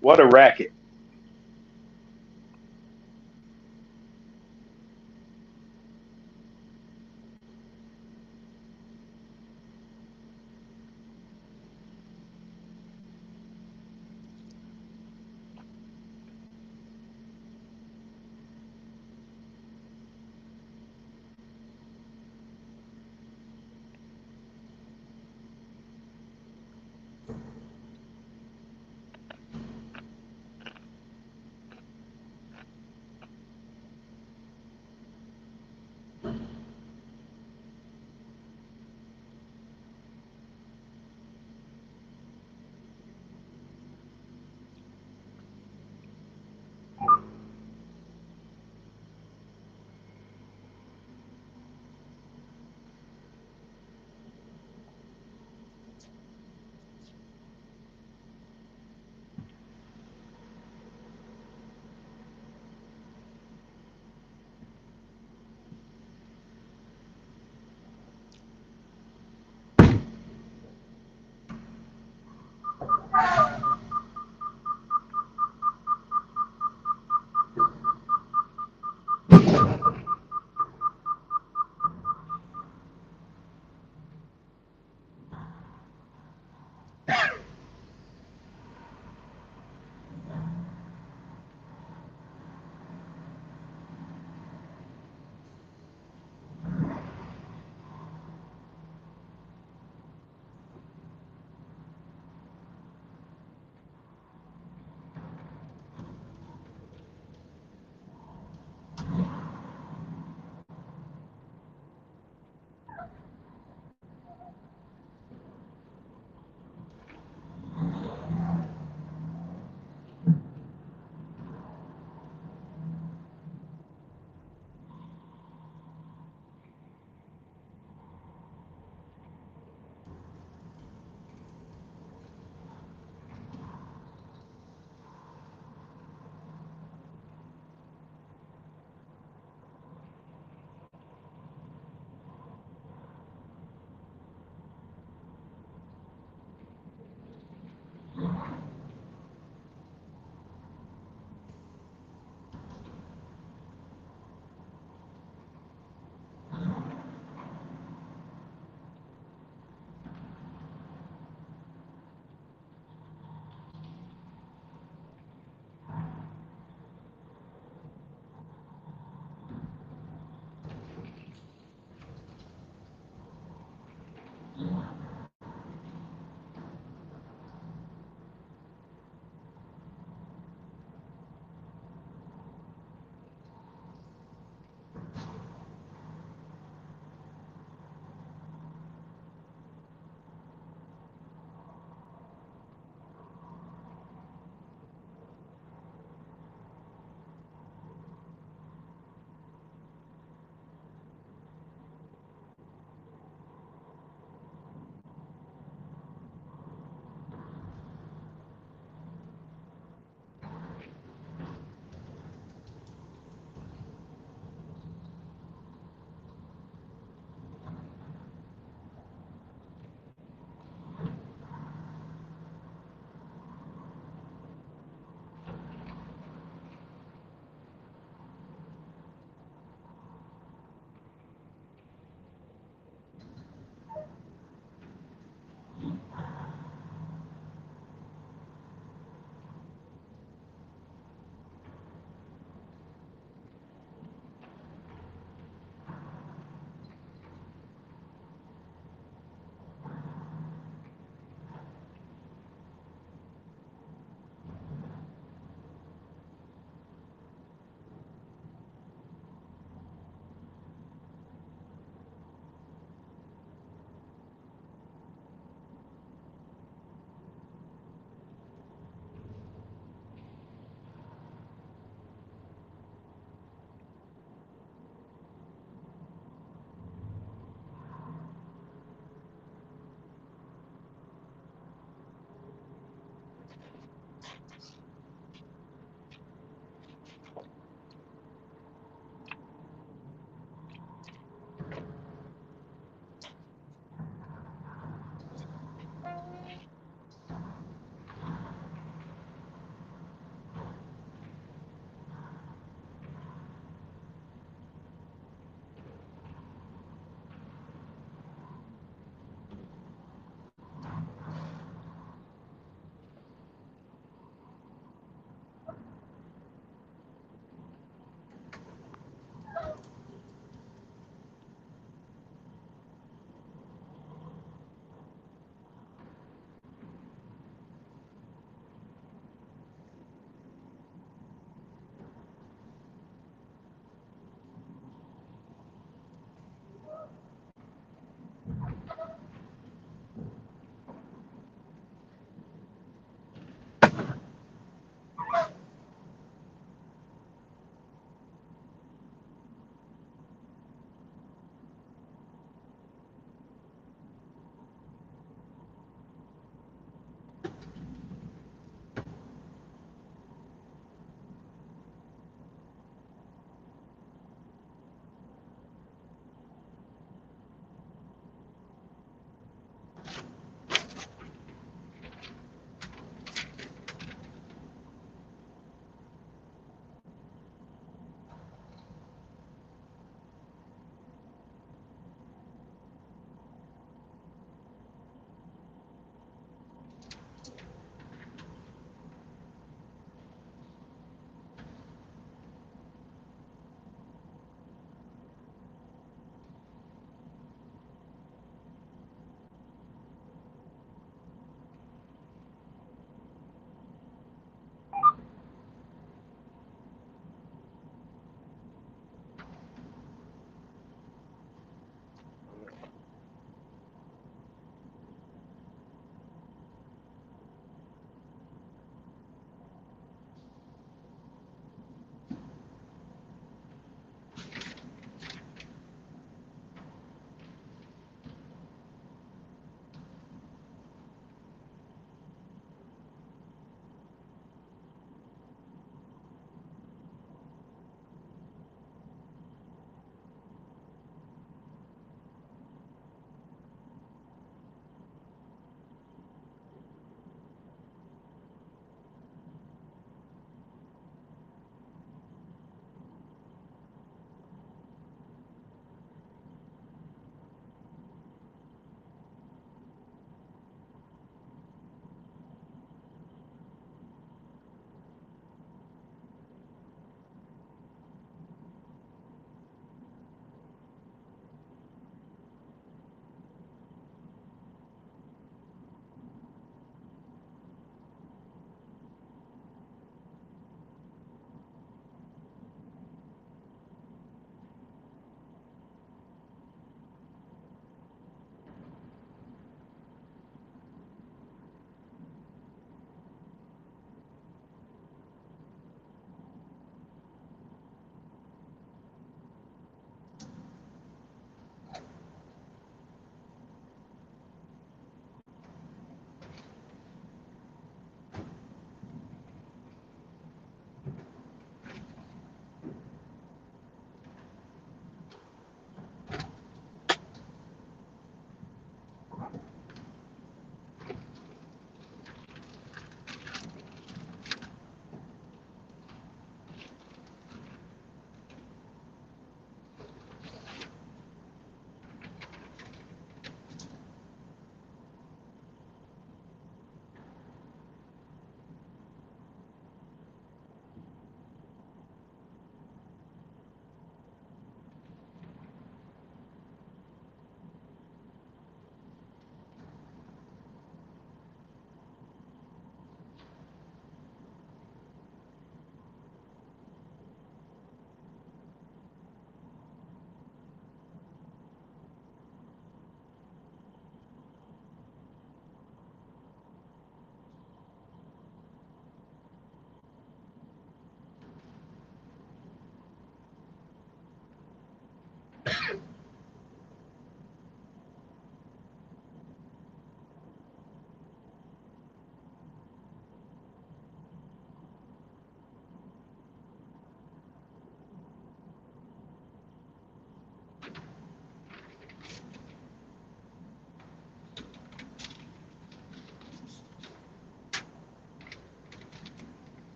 What a racket.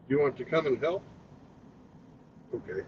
You want to come and help? Okay.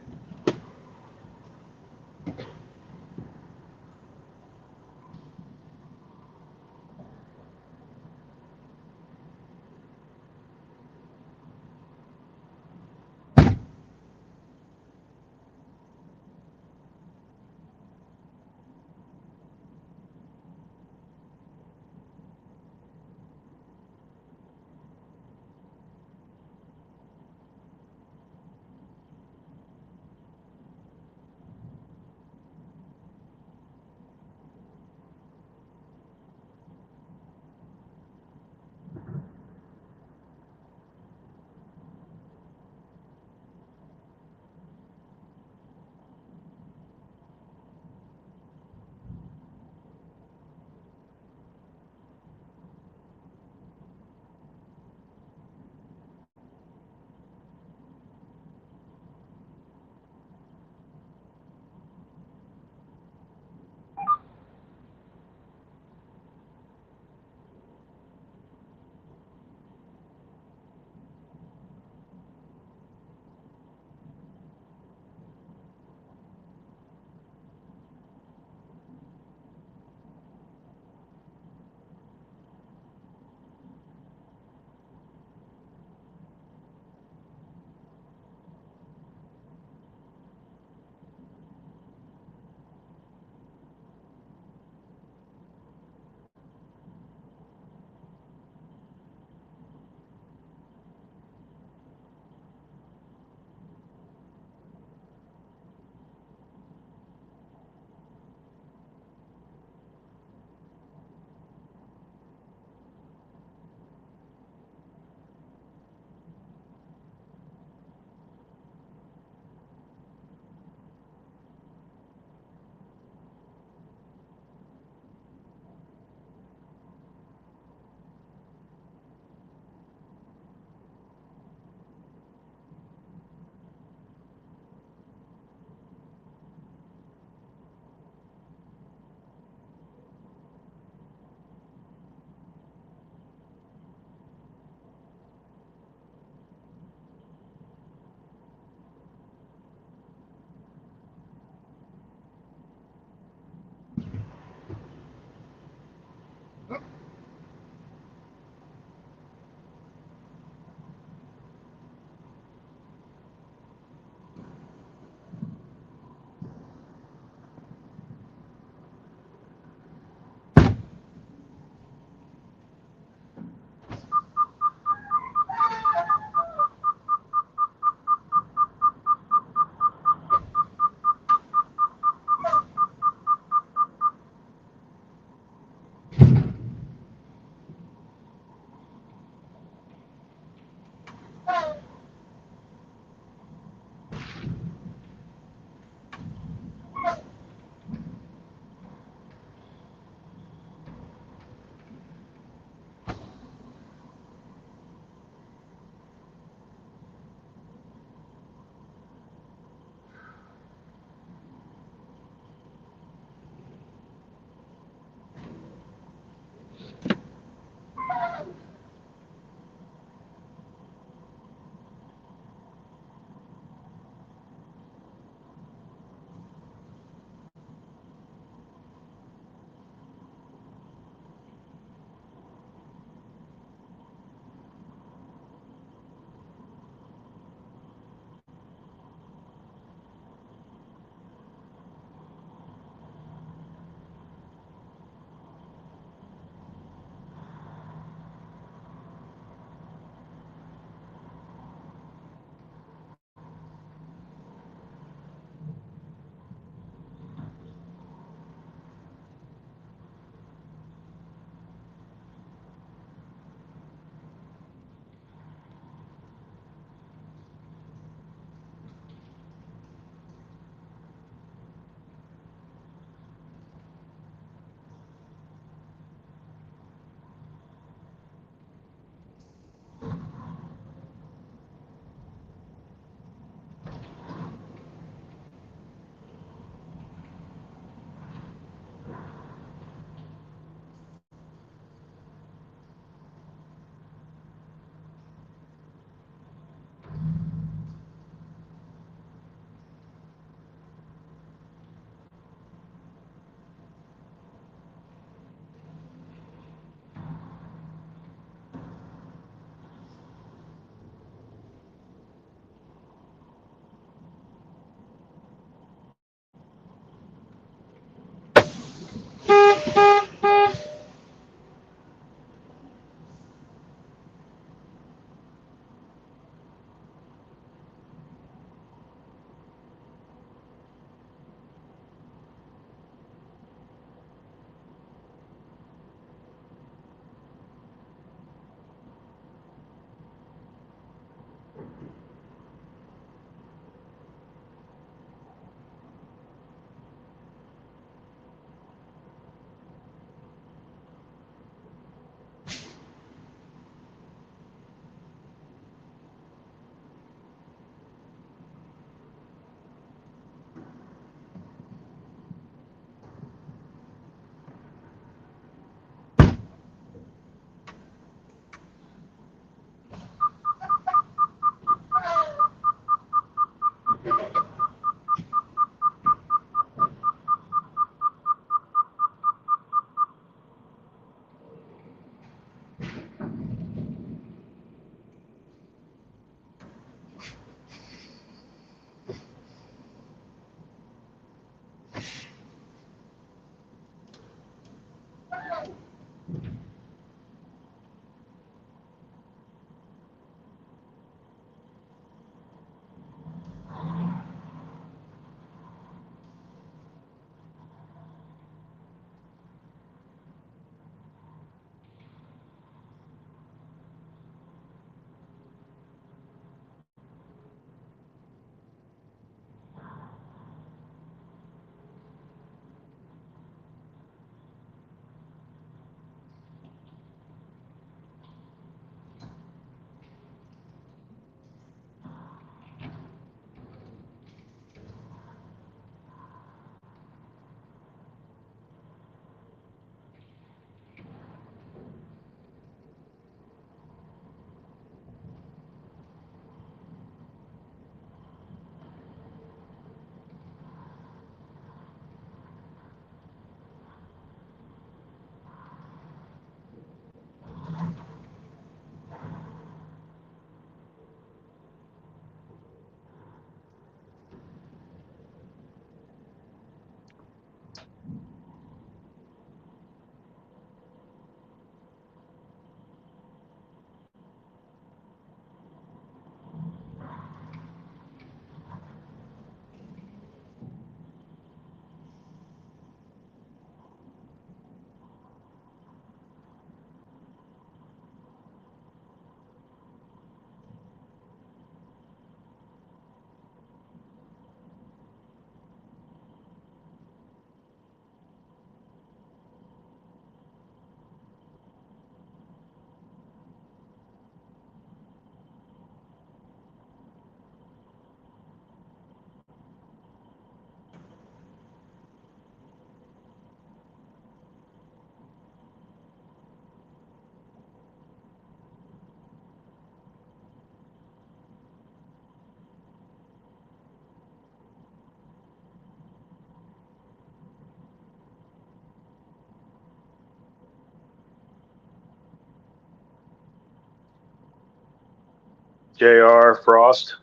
JR, Frost.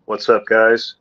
What's up, guys?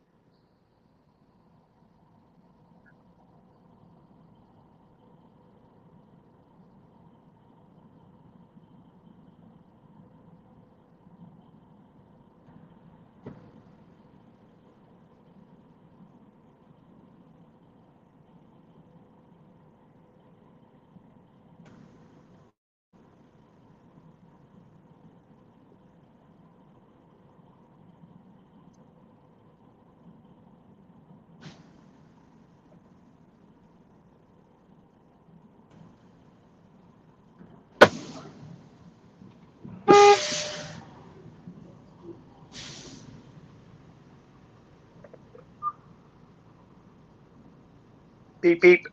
Beep, beep.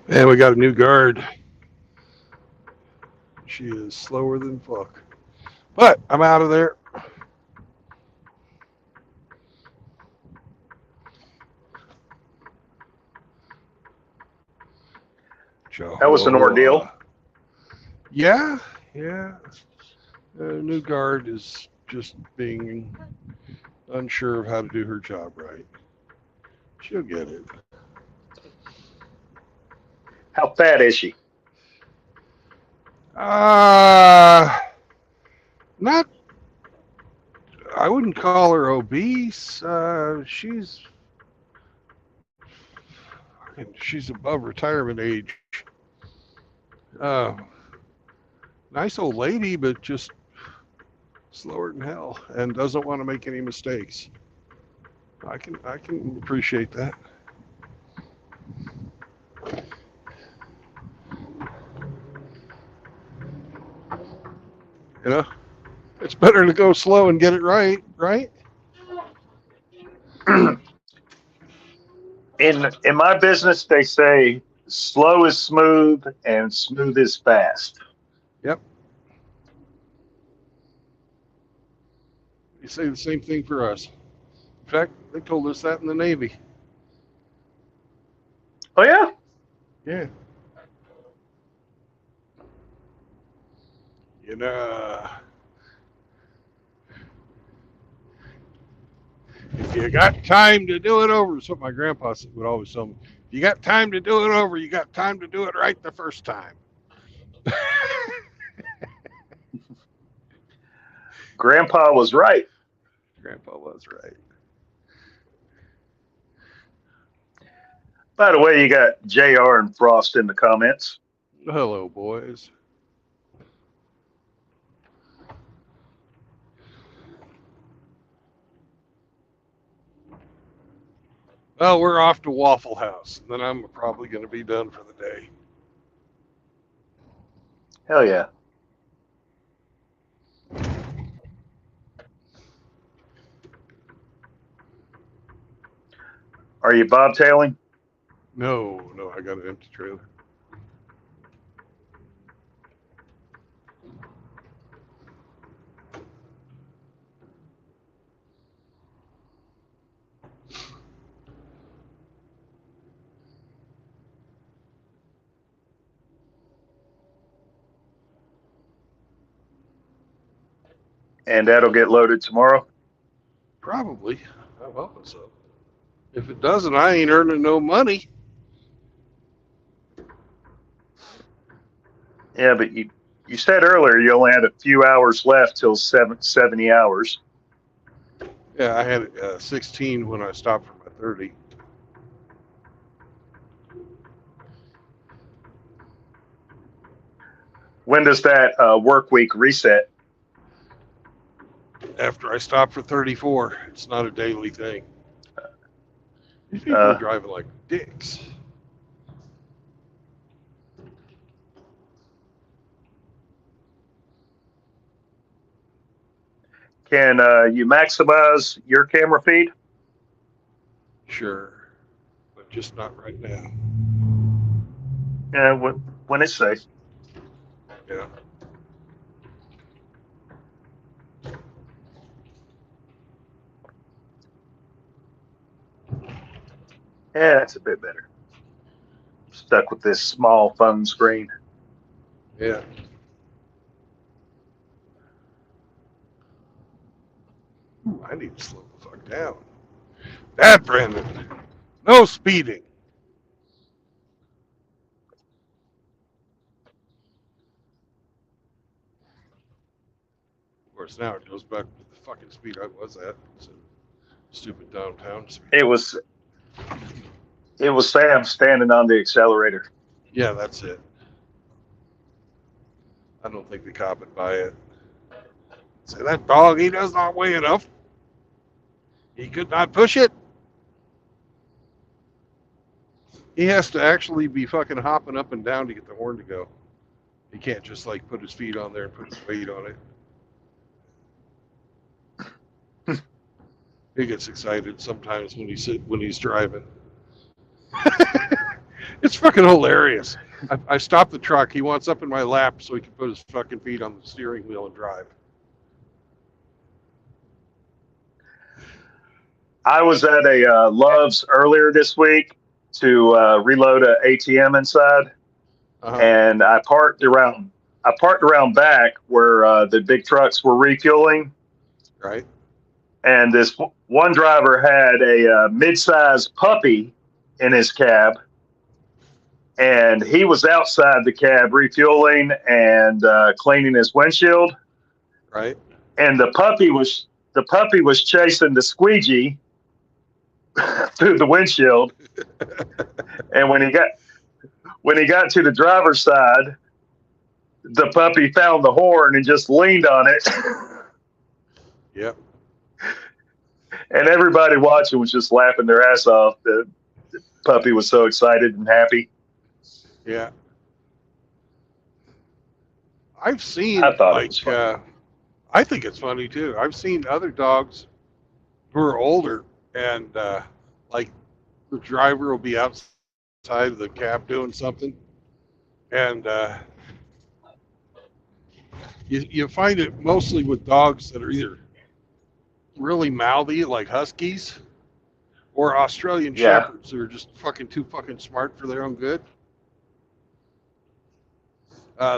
And we got a new guard. She is slower than fuck. But I'm out of there. That was an ordeal. Yeah, yeah. New guard is just being unsure of how to do her job right. She'll get it. How fat is she? Not. I wouldn't call her obese. She's above retirement age. Uh, nice old lady, but just slower than hell, and doesn't want to make any mistakes. I can appreciate that. You know, it's better to go slow and get it right, right? In my business, they say slow is smooth and smooth is fast. Yep. You say the same thing for us. In fact, they told us that in the Navy. Oh yeah. Yeah. You know, if you got time to do it over, is what my grandpa would always tell me. If you got time to do it over, you got time to do it right the first time. Grandpa was right. Grandpa was right. By the way, you got JR and Frost in the comments. Hello, boys. Well, we're off to Waffle House. Then I'm probably going to be done for the day. Hell yeah. Are you bobtailing? No, I got an empty trailer. And that'll get loaded tomorrow? Probably. I'm hoping so. If it doesn't, I ain't earning no money. Yeah, but you said earlier you only had a few hours left till 70 hours. Yeah, I had 16 when I stopped for my 30. When does that work week reset? After I stopped for 34, it's not a daily thing. These people are driving like dicks. Can you maximize your camera feed? Sure, but just not right now. Yeah, when it's safe. Yeah. Yeah, that's a bit better. Stuck with this small phone screen. Yeah. I need to slow the fuck down. That, Brandon. No speeding. Of course, now it goes back to the fucking speed I was at. So stupid downtown speed. It was Sam standing on the accelerator. Yeah, that's it. I don't think the cop would buy it. Say, that dog, he does not weigh enough. He could not push it. He has to actually be fucking hopping up and down to get the horn to go. He can't just like put his feet on there and put his weight on it. He gets excited sometimes when he's driving. It's fucking hilarious. I stopped the truck. He wants up in my lap so he can put his fucking feet on the steering wheel and drive. I was at a Love's earlier this week to reload a ATM inside, and I parked around back where the big trucks were refueling. Right. And this one driver had a mid-sized puppy in his cab, and he was outside the cab refueling and cleaning his windshield. Right. And the puppy was chasing the squeegee through the windshield. And when he got to the driver's side, the puppy found the horn and just leaned on it. Yep. And everybody watching was just laughing their ass off. The puppy was so excited and happy. Yeah. I've seen I thought it was funny. I think it's funny too. I've seen other dogs who are older and like the driver will be outside of the cab doing something, and you find it mostly with dogs that are either really mouthy like huskies or Australian shepherds who are just fucking too fucking smart for their own good.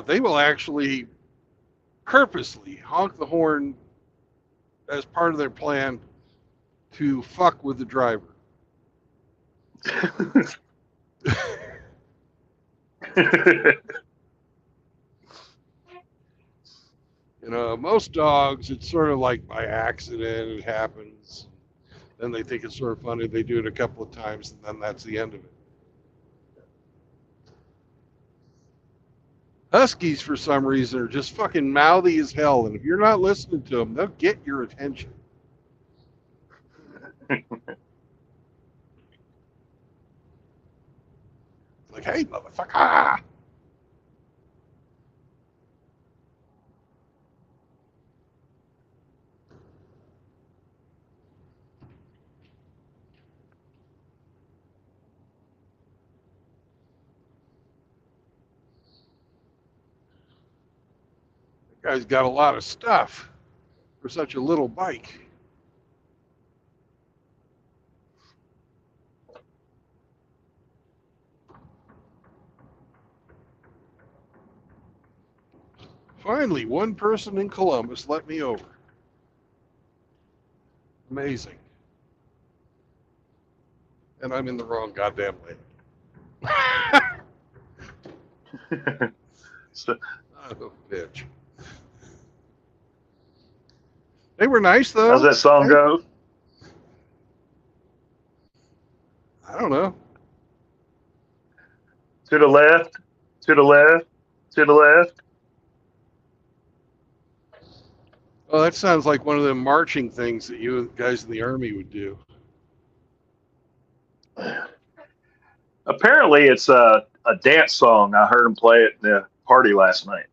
They will actually purposely honk the horn as part of their plan to fuck with the driver. You know, most dogs, it's sort of like by accident, it happens. Then they think it's sort of funny. They do it a couple of times, and then that's the end of it. Huskies, for some reason, are just fucking mouthy as hell, and if you're not listening to them, they'll get your attention. Like, hey, motherfucker! Guy's got a lot of stuff for such a little bike. Finally, one person in Columbus let me over. Amazing. And I'm in the wrong goddamn lane. So, Oh, bitch. They were nice, though. how's that song go? I don't know. To the left, to the left, to the left. Oh, that sounds like one of them marching things that you guys in the Army would do. Apparently, it's a dance song. I heard him play it at the party last night.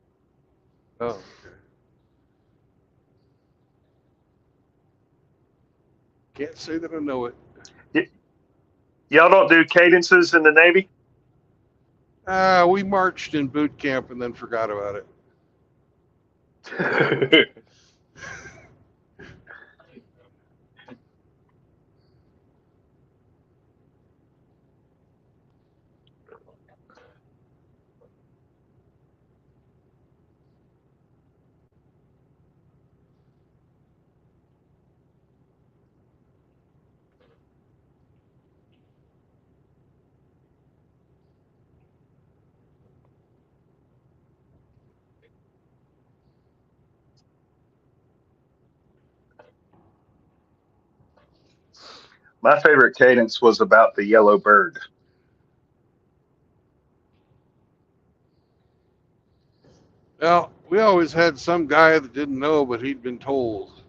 Oh, okay. Can't say that I know it. Y'all don't do cadences in the Navy? We marched in boot camp and then forgot about it. My favorite cadence was about the yellow bird. Well, we always had some guy that didn't know, but he'd been told.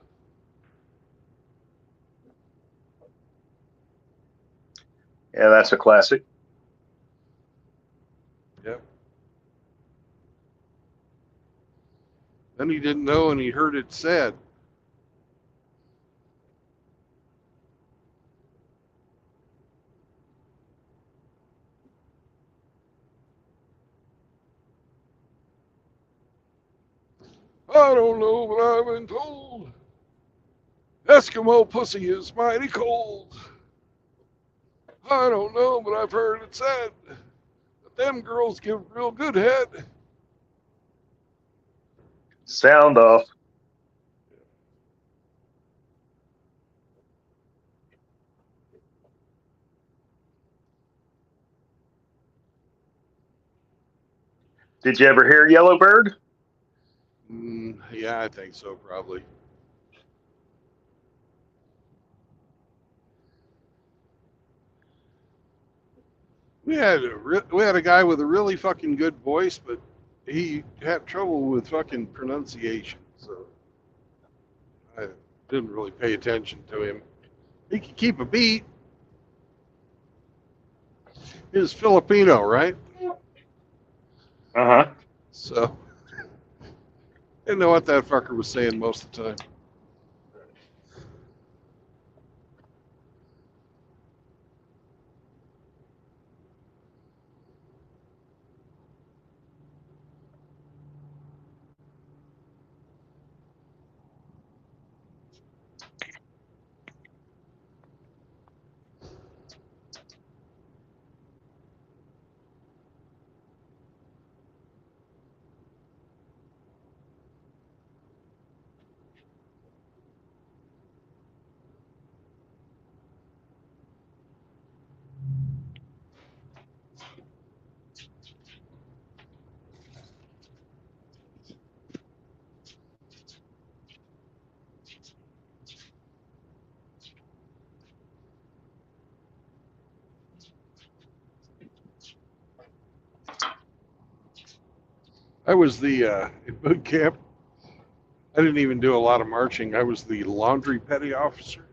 Yeah, that's a classic. Yep. Then he didn't know and he heard it said. I don't know, but I've been told. Eskimo pussy is mighty cold. I don't know, but I've heard it said that them girls give real good head. Sound off. Did you ever hear Yellow Bird? Yeah, I think so, probably. We had a guy with a really fucking good voice, but he had trouble with fucking pronunciation, so I didn't really pay attention to him. He could keep a beat. He was Filipino, right? Uh-huh. So didn't know what that fucker was saying most of the time. I was the in boot camp. I didn't even do a lot of marching. I was the laundry petty officer.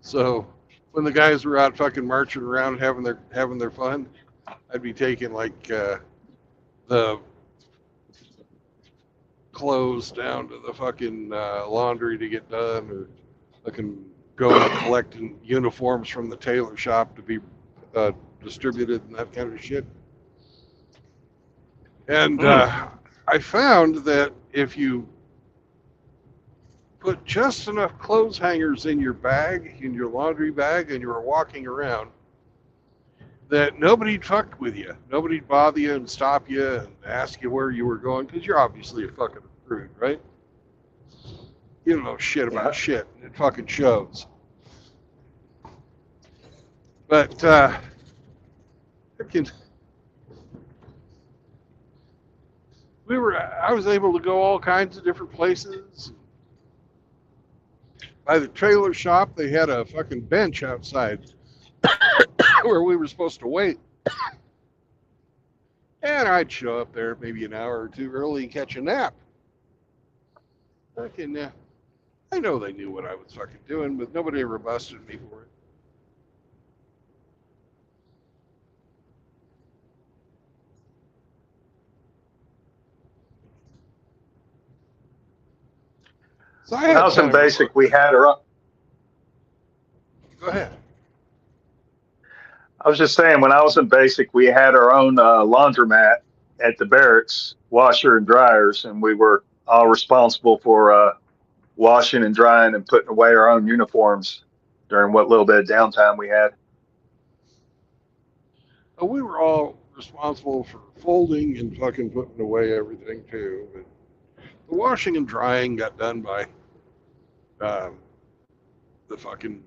So when the guys were out fucking marching around having their fun, I'd be taking like the clothes down to the fucking laundry to get done, or looking going collecting uniforms from the tailor shop to be distributed and that kind of shit. And I found that if you put just enough clothes hangers in your bag, in your laundry bag, and you were walking around, that nobody'd fuck with you. Nobody'd bother you and stop you and ask you where you were going, because you're obviously a fucking prude, right? You don't know shit about Yeah. shit, and it fucking shows. But, fucking, I was able to go all kinds of different places. By the trailer shop, they had a fucking bench outside where we were supposed to wait. And I'd show up there maybe an hour or two early and catch a nap. Fucking, I know they knew what I was fucking doing, but nobody ever busted me for it. So I When I had was in kind of a, basic, we had our. go ahead. I was just saying, when I was in basic, we had our own laundromat at the barracks, washer and dryers, and we were all responsible for washing and drying and putting away our own uniforms during what little bit of downtime we had. We were all responsible for folding and fucking putting away everything too. But the washing and drying got done by um, the fucking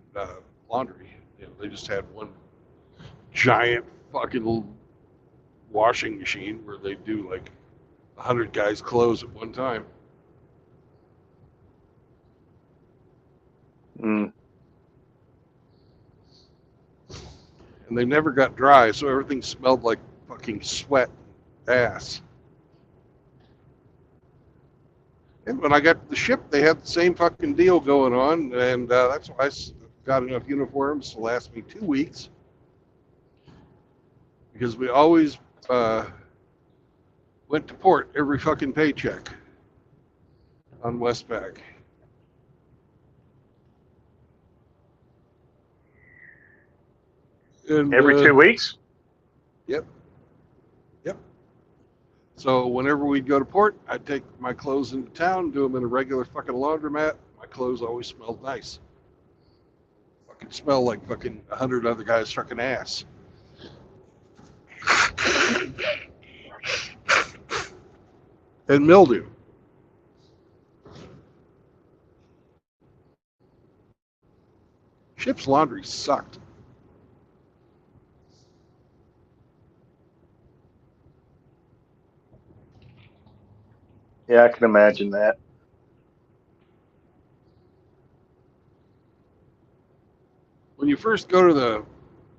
laundry. You know, they just had one giant fucking washing machine where they do like 100 guys' clothes at one time. Mm. And they never got dry, so everything smelled like fucking sweat ass. And when I got to the ship, they had the same fucking deal going on, and that's why I got enough uniforms to last me 2 weeks. Because we always went to port every fucking paycheck on Westpac. And Every 2 weeks? yep. So whenever we'd go to port, I'd take my clothes into town, do them in a regular fucking laundromat. My clothes always smelled nice. Fucking smell like fucking 100 other guys' fucking ass. And mildew. Ship's laundry sucked. Yeah, I can imagine that. When you first go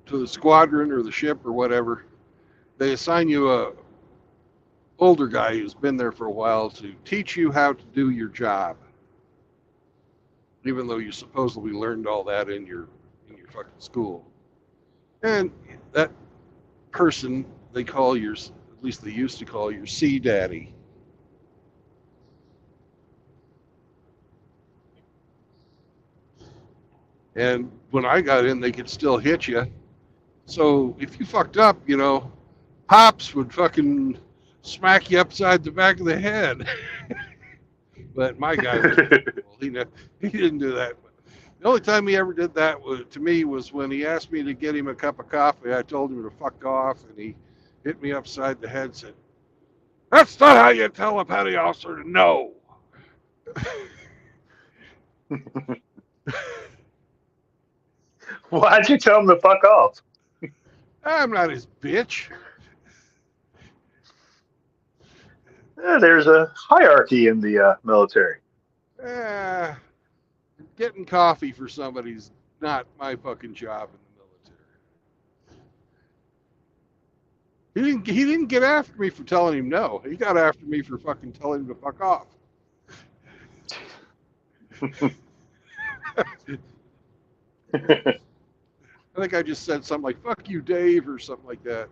to the squadron or the ship or whatever, they assign you a older guy who's been there for a while to teach you how to do your job. Even though you supposedly learned all that in your fucking school. And that person they call your, at least they used to call your sea daddy. And when I got in, they could still hit you. So if you fucked up, you know, Pops would fucking smack you upside the back of the head. But my guy was he didn't do that. The only time he ever did that to me was when he asked me to get him a cup of coffee. I told him to fuck off, and he hit me upside the head and said, "That's not how you tell a petty officer to no." Why'd you tell him to fuck off? I'm not his bitch. There's a hierarchy in the military. Eh, getting coffee for somebody's not my fucking job in the military. He didn't get after me for telling him no. He got after me for fucking telling him to fuck off. I think I just said something like "fuck you, Dave" or something like that.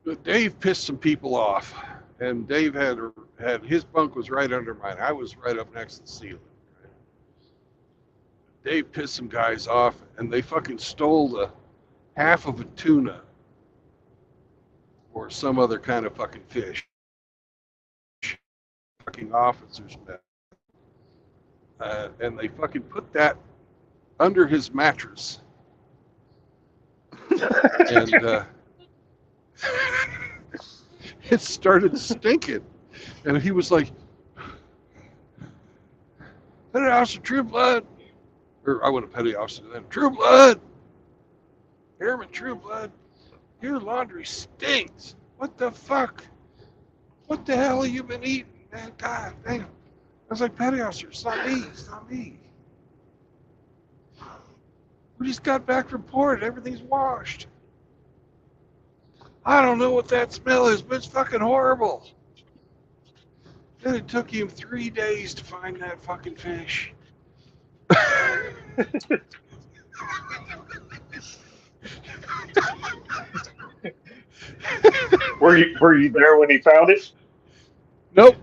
But Dave pissed some people off, and Dave had his bunk was right under mine. I was right up next to the ceiling. Dave pissed some guys off, and they fucking stole the half of a tuna or some other kind of fucking fish. Fucking officers met, and they fucking put that under his mattress, and it started stinking, and he was like, "Petty Officer True Blood," or I wasn't a petty officer then. True Blood, Airman True Blood, your laundry stinks. What the fuck? What the hell have you been eating, man? God damn. I was like, Petty Officer, it's not me. It's not me. We just got back from port. Everything's washed. I don't know what that smell is, but it's fucking horrible. Then it took him 3 days to find that fucking fish. Were you there when he found it? Nope.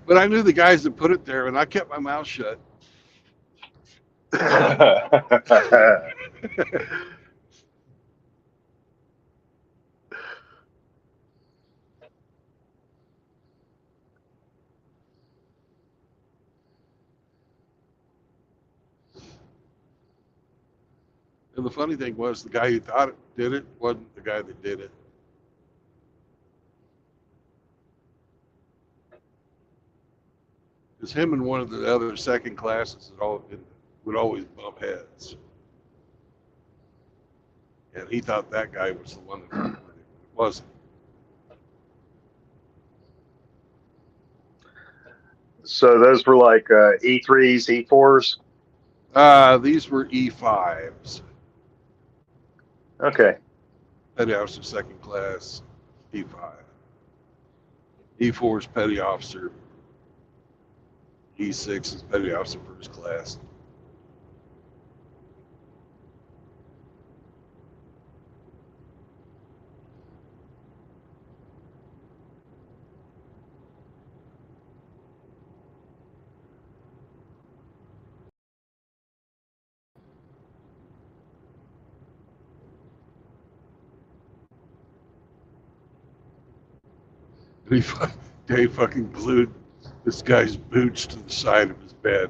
But I knew the guys that put it there, and I kept my mouth shut. And the funny thing was, the guy who thought it did it wasn't the guy that did it. Because him and one of the other second classes would always bump heads. And he thought that guy was the one that reported it. It wasn't. So those were like E3s, E4s? These were E5s. Okay. Petty Officer Second Class, E5. E4 is Petty Officer. E6 is Petty Officer First Class. Dave fucking glued this guy's boots to the side of his bed.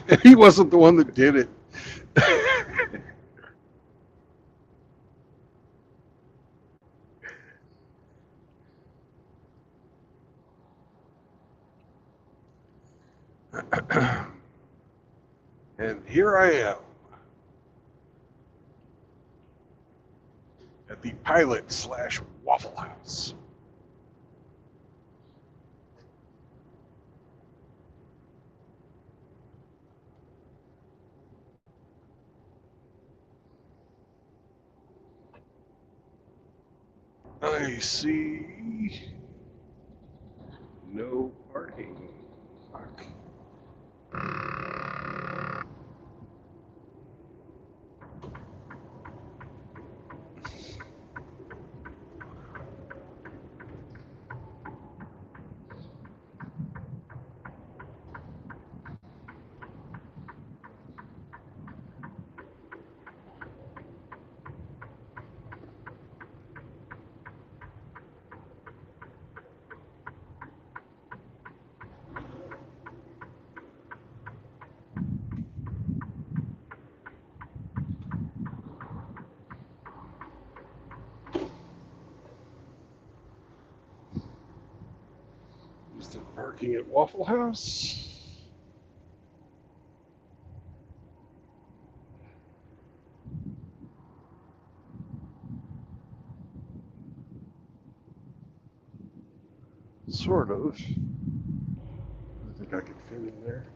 And he wasn't the one that did it. And here I am at the Pilot/Waffle House. I see no parking. Fuck. Is there parking at Waffle House? Sort of. I think I could fit in there.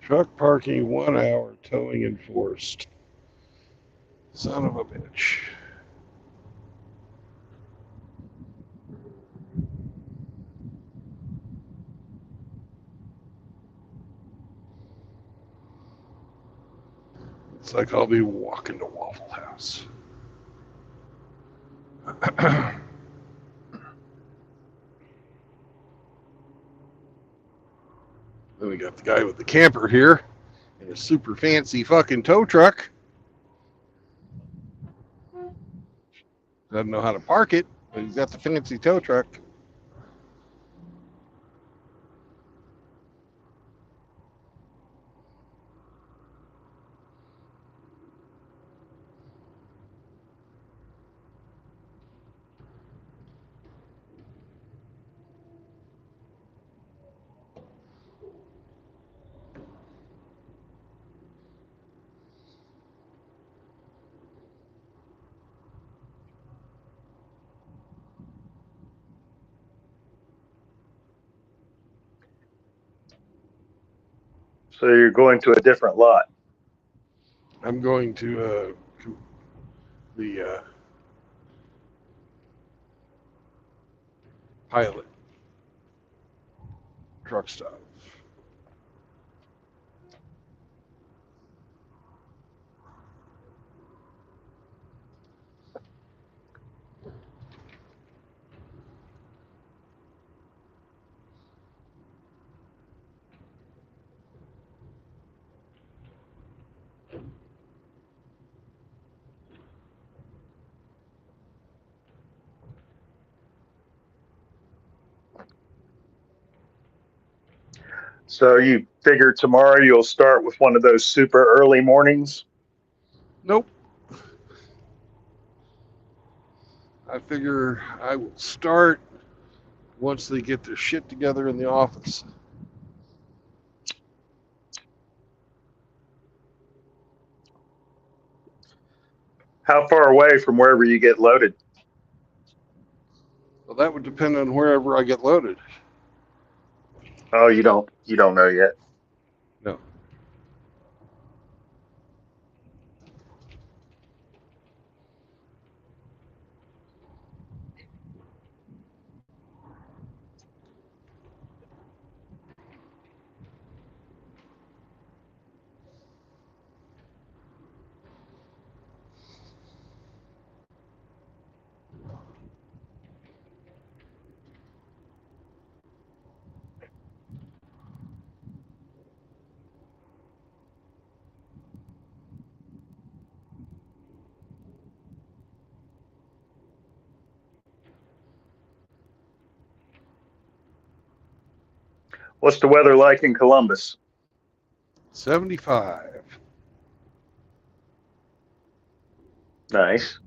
Truck parking 1 hour, towing enforced. Son of a bitch. It's like I'll be walking to Waffle House. Then we got the guy with the camper here and a super fancy fucking tow truck. Doesn't know how to park it, but he's got the fancy tow truck. So you're going to a different lot. I'm going to the Pilot truck stop. So you figure tomorrow you'll start with one of those super early mornings? Nope. I figure I will start once they get their shit together in the office. How far away from wherever you get loaded? Well, that would depend on wherever I get loaded. Oh, you don't know yet. No. What's the weather like in Columbus? 75. Nice.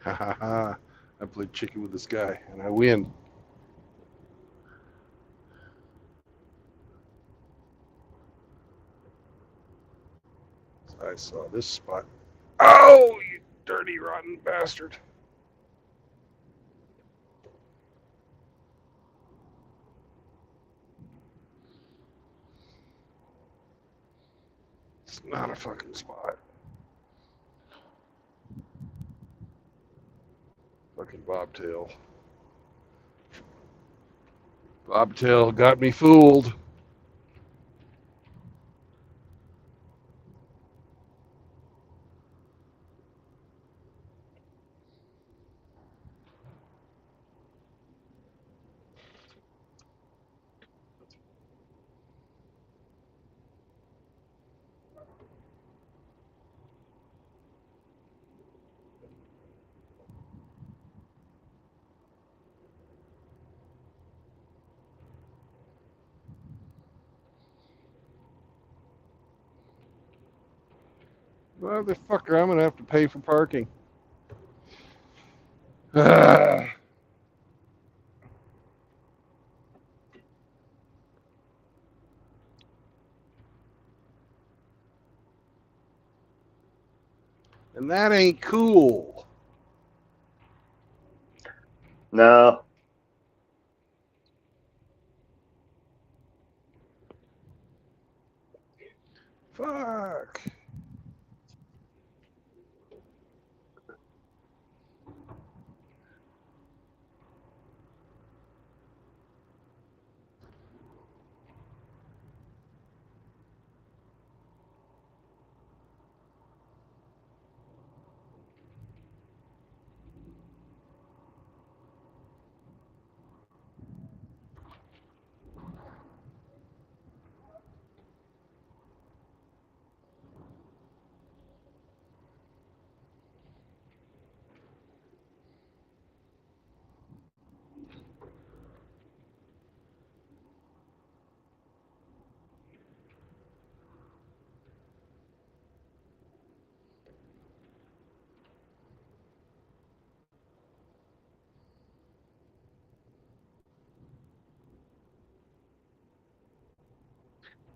Ha ha ha. I played chicken with this guy and I win. I saw this spot. Oh, you dirty, rotten bastard. It's not a fucking spot. Fucking bobtail. Bobtail got me fooled. Motherfucker, I'm gonna have to pay for parking. Ah. And that ain't cool. No. Fuck.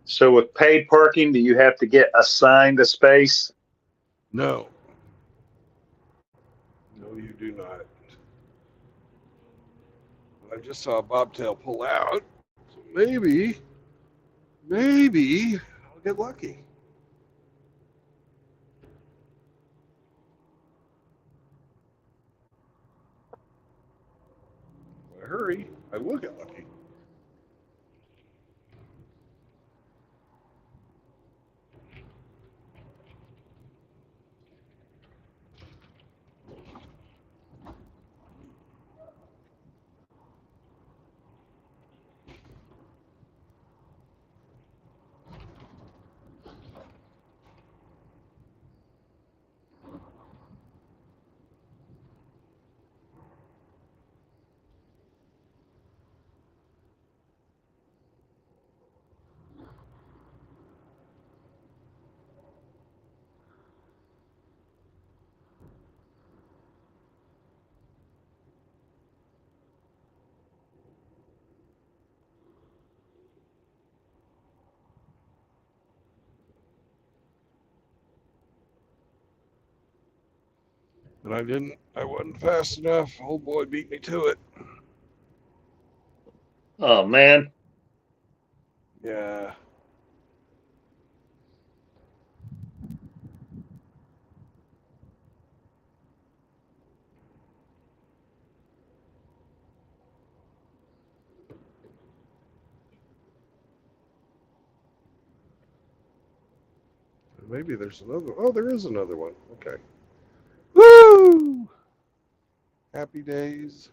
So with paid parking, do you have to get assigned a space? No. No, you do not. I just saw a bobtail pull out. So maybe I'll get lucky. If I hurry, I will get lucky. And I wasn't fast enough. Old boy beat me to it. Oh man. Yeah. Maybe there's another. Oh, there is another one. Okay. Woo! Happy days.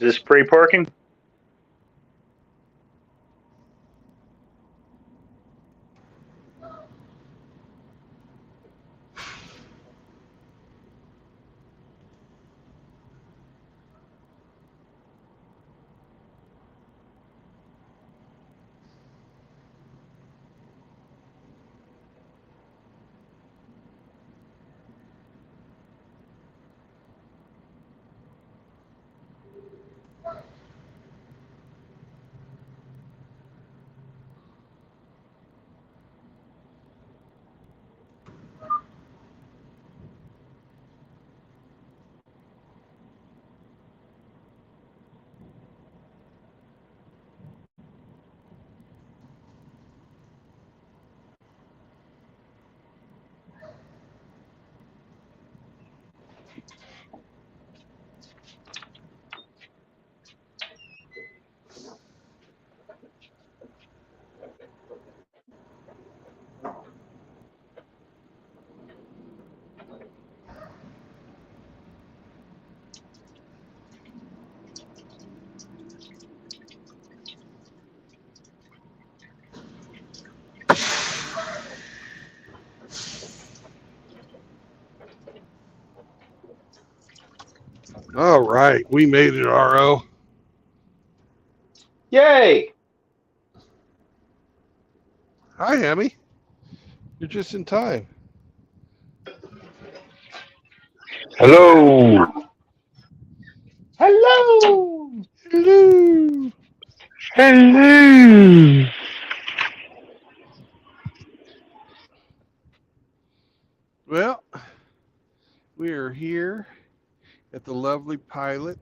this pre-parking? All right, we made it, RO. Yay! Hi, Hammy. You're just in time. Hello. Hello! Hello. Hello. Well, we are here at the lovely Pilot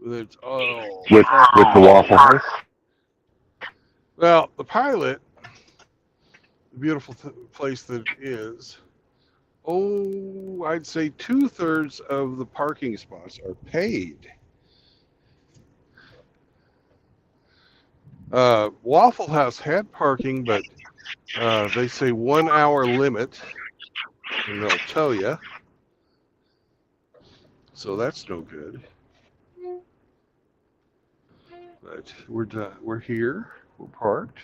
with its With the Waffle House. Well, the Pilot, the beautiful place that it is. Oh, I'd say 2/3 of the parking spots are paid. Waffle House had parking, but they say 1 hour limit, and they'll tell you. So that's no good. But we're done. We're here. We're parked.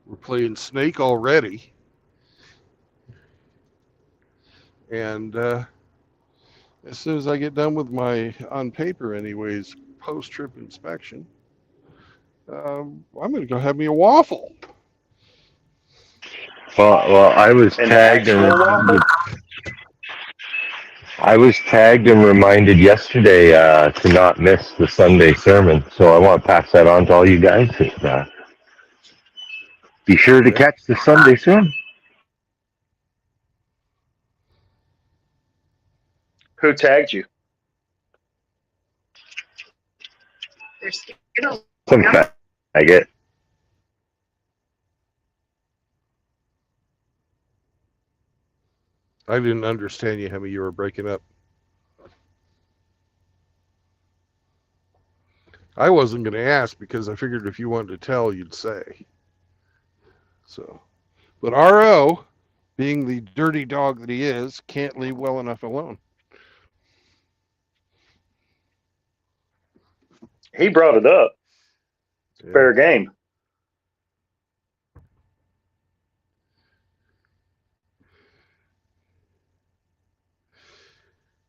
We're playing Snake already. And as soon as I get done with my, on paper anyways, post-trip inspection, I'm going to go have me a waffle. Well, I was An tagged and actual waffle? reminded yesterday to not miss the Sunday sermon. So I want to pass that on to all you guys. Be sure to catch the Sunday sermon. Who tagged you? Some faggot. I didn't understand you, Hemi. You were breaking up. I wasn't going to ask because I figured if you wanted to tell, you'd say. So, but RO, being the dirty dog that he is, can't leave well enough alone. He brought it up. Yeah. Fair game.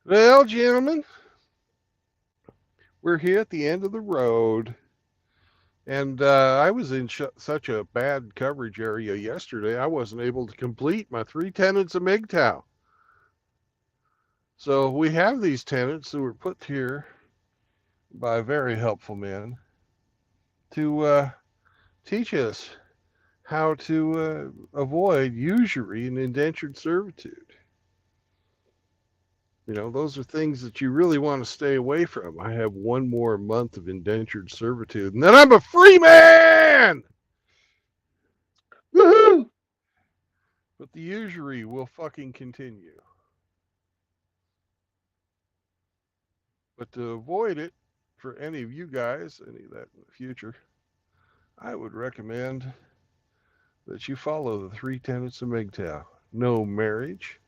Well, gentlemen, we're here at the end of the road. And I was in such a bad coverage area yesterday, I wasn't able to complete my 3 tenets of MGTOW. So we have these tenets that were put here by a very helpful man to teach us how to avoid usury and indentured servitude. You know, those are things that you really want to stay away from. I have 1 more month of indentured servitude, and then I'm a free man! Woohoo! But the usury will fucking continue. But to avoid it, for any of you guys, any of that in the future, I would recommend that you follow the 3 tenets of MGTOW. No marriage,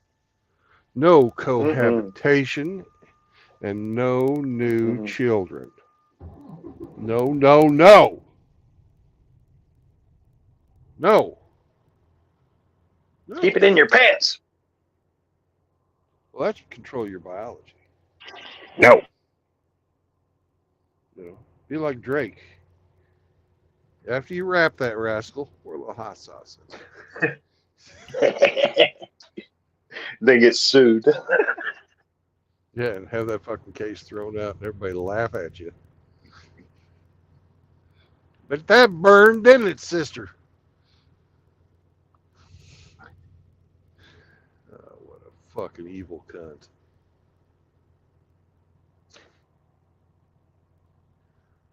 no cohabitation, and no new Mhm. children. No, no, no. No. No. Keep it in your pants. Well, that should control your biology. No. You know, be like Drake. After you wrap that rascal, pour a little hot sauce in. They get sued. Yeah, and have that fucking case thrown out and everybody laugh at you. But that burned, didn't it, sister? What a fucking evil cunt.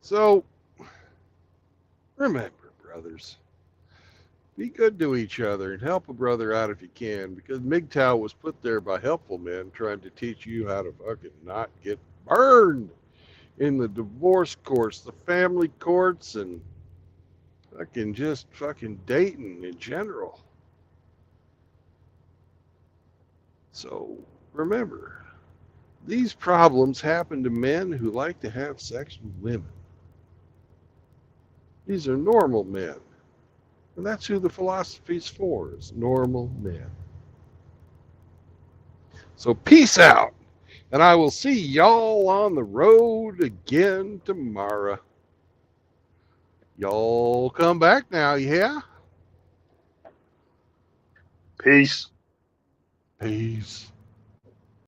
So, remember, brothers, be good to each other and help a brother out if you can, because MGTOW was put there by helpful men trying to teach you how to fucking not get burned in the divorce courts, the family courts, and fucking just fucking dating in general. So, remember, these problems happen to men who like to have sex with women. These are normal men. And that's who the philosophy's for, is normal men. So peace out. And I will see y'all on the road again tomorrow. Y'all come back now, yeah? Peace. Peace.